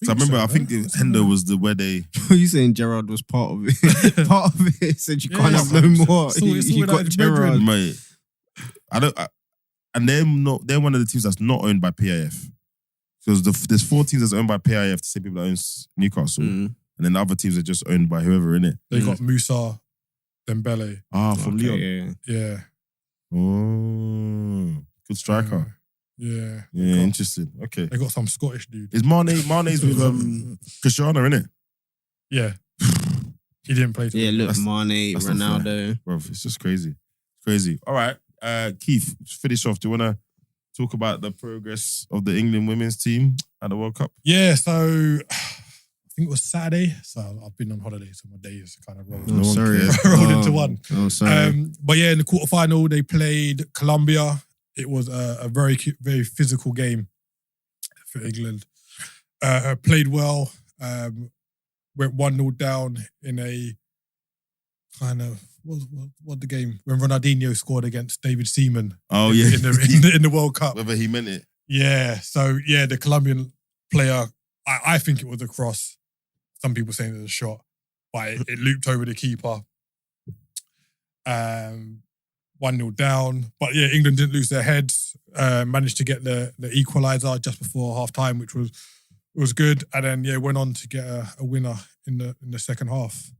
Speaker 1: So I remember, I think
Speaker 3: man.
Speaker 1: Hendo was where they.
Speaker 2: Are you saying Gerrard was part of it? Part of it said you can't have no more. You got Gerrard.
Speaker 1: Mate, and they're one of the teams that's not owned by PIF. Because there's 4 teams that's owned by PIF, the same people that owns Newcastle. And then the other teams are just owned by whoever, innit?
Speaker 3: They got Moussa Dembele.
Speaker 1: From Lyon.
Speaker 3: Yeah.
Speaker 1: Oh, good striker.
Speaker 3: Yeah.
Speaker 1: Interesting. Okay.
Speaker 3: They got some Scottish dude.
Speaker 1: Is Mane's with Cristiano, innit?
Speaker 3: Yeah. He didn't play.
Speaker 2: Yeah, look, Mane, Ronaldo.
Speaker 1: Bro, it's just crazy. Crazy. All right. Keith, finish off. Do you want to talk about the progress of the England women's team at the World Cup?
Speaker 3: Yeah, so I think it was Saturday. So I've been on holiday, so my days kind of rolled, rolled into one.
Speaker 2: Oh, sorry.
Speaker 3: But yeah, in the quarterfinal, they played Colombia. It was a very, very physical game for England. Played well. Went 1-0 down in a kind of what the game when Ronaldinho scored against David Seaman.
Speaker 1: Oh yeah,
Speaker 3: in the World Cup.
Speaker 1: Whether he meant it.
Speaker 3: Yeah. So yeah, the Colombian player. I think it was a cross. Some people saying it was a shot, but it looped over the keeper. 1-0 down. But yeah, England didn't lose their heads. Managed to get the equaliser just before half time, which was good. And then went on to get a winner in the second half.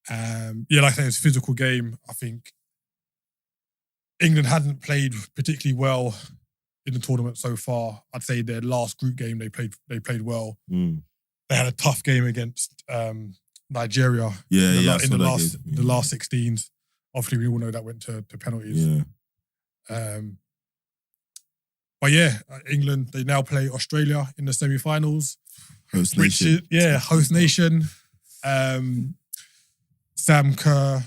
Speaker 3: Like I say, it's a physical game. I think England hadn't played particularly well in the tournament so far. I'd say their last group game they played well. They had a tough game against Nigeria. In the last 16s. Obviously, we all know that went to penalties. Yeah. But yeah, England, they now play Australia in the semi-finals.
Speaker 1: Host nation.
Speaker 3: Host nation. Sam Kerr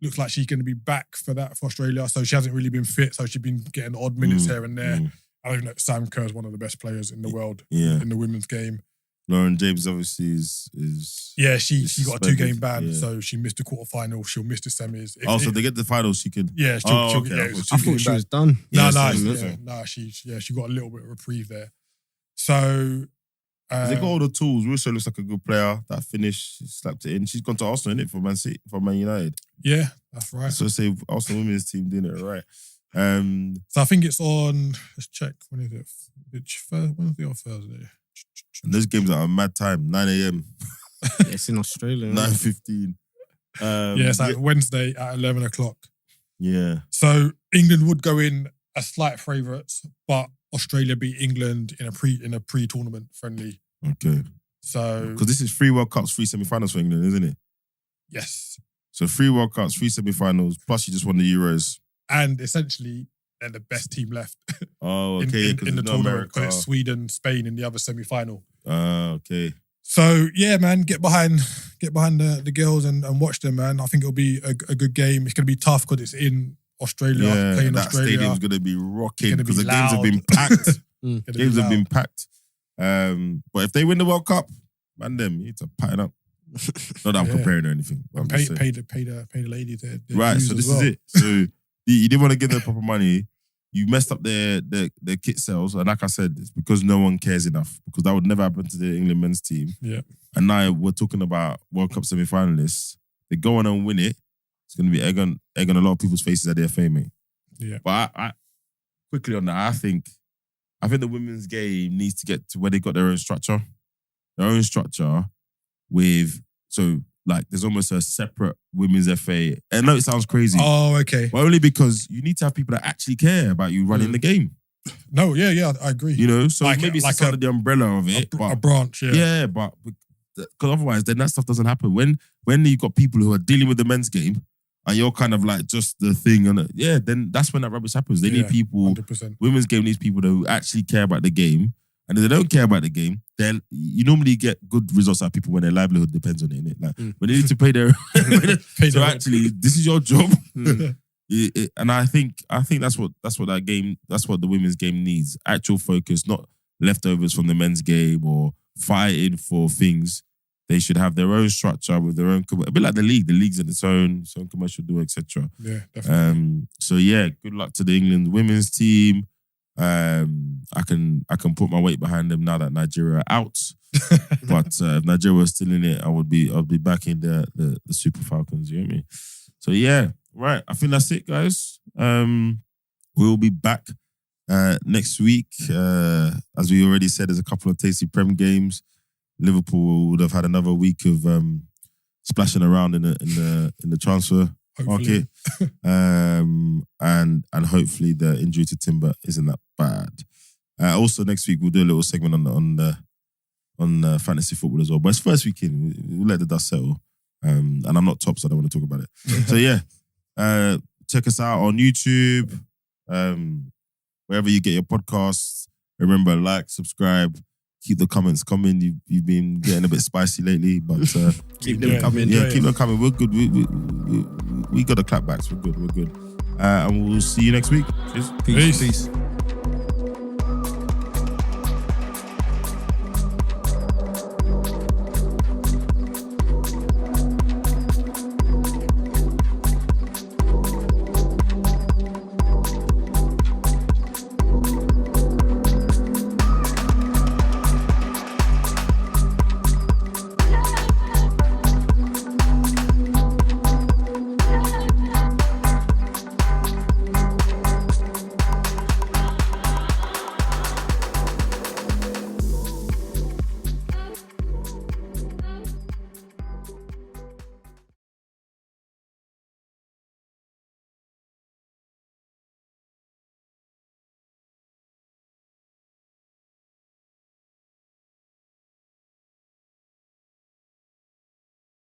Speaker 3: looks like she's going to be back for Australia. So she hasn't really been fit. So she's been getting odd minutes here and there. I don't know. Sam Kerr is one of the best players in the world in the women's game.
Speaker 1: Lauren James obviously is
Speaker 3: she got a 2-game ban, so she missed the quarterfinal. She'll miss the semis.
Speaker 1: So they get the finals, she could.
Speaker 3: Yeah,
Speaker 2: I thought she was done.
Speaker 3: No, she got a little bit of reprieve there. So
Speaker 1: they got all the tools. Russo looks like a good player. That finish, she slapped it in. She's gone to Arsenal, innit, for Man United.
Speaker 3: Yeah, that's right.
Speaker 1: So say Arsenal women's team doing it right.
Speaker 3: So I think it's on. Let's check. When is it? Wednesday or Thursday?
Speaker 1: And those games are a mad time, 9 a.m.
Speaker 2: It's in Australia.
Speaker 1: 9:15.
Speaker 3: It's like Wednesday at 11 o'clock.
Speaker 1: Yeah.
Speaker 3: So England would go in as slight favourites, but Australia beat England in a pre-tournament friendly.
Speaker 1: Okay.
Speaker 3: So
Speaker 1: because this is 3 World Cups, 3 semi-finals for England, isn't it?
Speaker 3: Yes.
Speaker 1: So 3 World Cups, 3 semi-finals, plus you just won the Euros.
Speaker 3: And essentially, they're the best team left.
Speaker 1: Oh, okay.
Speaker 3: in the tournament, because it's Sweden, Spain in the other semi-final.
Speaker 1: Okay.
Speaker 3: So yeah, man, get behind the girls and watch them, man. I think it'll be a good game. It's gonna be tough because it's in Australia. Playing
Speaker 1: that
Speaker 3: Australia.
Speaker 1: stadium's gonna be rocking because the
Speaker 3: loud.
Speaker 1: games have been packed. Games have been packed. But if they win the World Cup, man, you need to pattern up. Not that I'm preparing or anything.
Speaker 3: And pay the ladies their
Speaker 1: right.
Speaker 3: dues
Speaker 1: So this
Speaker 3: as well.
Speaker 1: is it. So you didn't want to give them proper money. You messed up their kit sales, and like I said, it's because no one cares enough. Because that would never happen to the England men's team.
Speaker 3: Yeah.
Speaker 1: And now we're talking about World Cup semi-finalists. They go on and win it. It's going to be egg on a lot of people's faces at their fame, mate.
Speaker 3: Yeah.
Speaker 1: But I quickly on that, I think the women's game needs to get to where they got their own structure. Their own structure with there's almost a separate women's FA. I know it sounds crazy.
Speaker 3: Oh, okay.
Speaker 1: But only because you need to have people that actually care about you running the game.
Speaker 3: No, yeah, I agree.
Speaker 1: You know, so maybe it's under the umbrella of it.
Speaker 3: A branch, yeah.
Speaker 1: Yeah, but because otherwise then that stuff doesn't happen. When you've got people who are dealing with the men's game and you're kind of like just the thing, and then that's when that rubbish happens. They need people,
Speaker 3: 100%.
Speaker 1: Women's game needs people who actually care about the game. And if they don't care about the game, then you normally get good results out of people when their livelihood depends on it, innit? Like when they need to pay their so actually, this is your job. And I think that's what the women's game needs. Actual focus, not leftovers from the men's game or fighting for things. They should have their own structure with their own, a bit like the league. The league's in its own commercial deal, etc.
Speaker 3: Yeah, definitely.
Speaker 1: So yeah, good luck to the England women's team. I can put my weight behind them now that Nigeria are out. But if Nigeria was still in it, I'll be backing the Super Falcons. You know what I mean? So yeah, right. I think that's it, guys. We'll be back next week. As we already said, there's a couple of tasty Prem games. Liverpool would have had another week of splashing around in the transfer market, and hopefully the injury to Timber isn't that bad. Also, next week we'll do a little segment on fantasy football as well. But it's first weekend, we'll let the dust settle. And I'm not top, so I don't want to talk about it. So yeah, check us out on YouTube, wherever you get your podcasts. Remember, like, subscribe. Keep the comments coming. You've been getting a bit spicy lately, but
Speaker 2: keep them coming.
Speaker 1: Yeah, keep them coming. We're good. We got the clapbacks. We're good. And we'll see you next week. Cheers.
Speaker 3: Peace.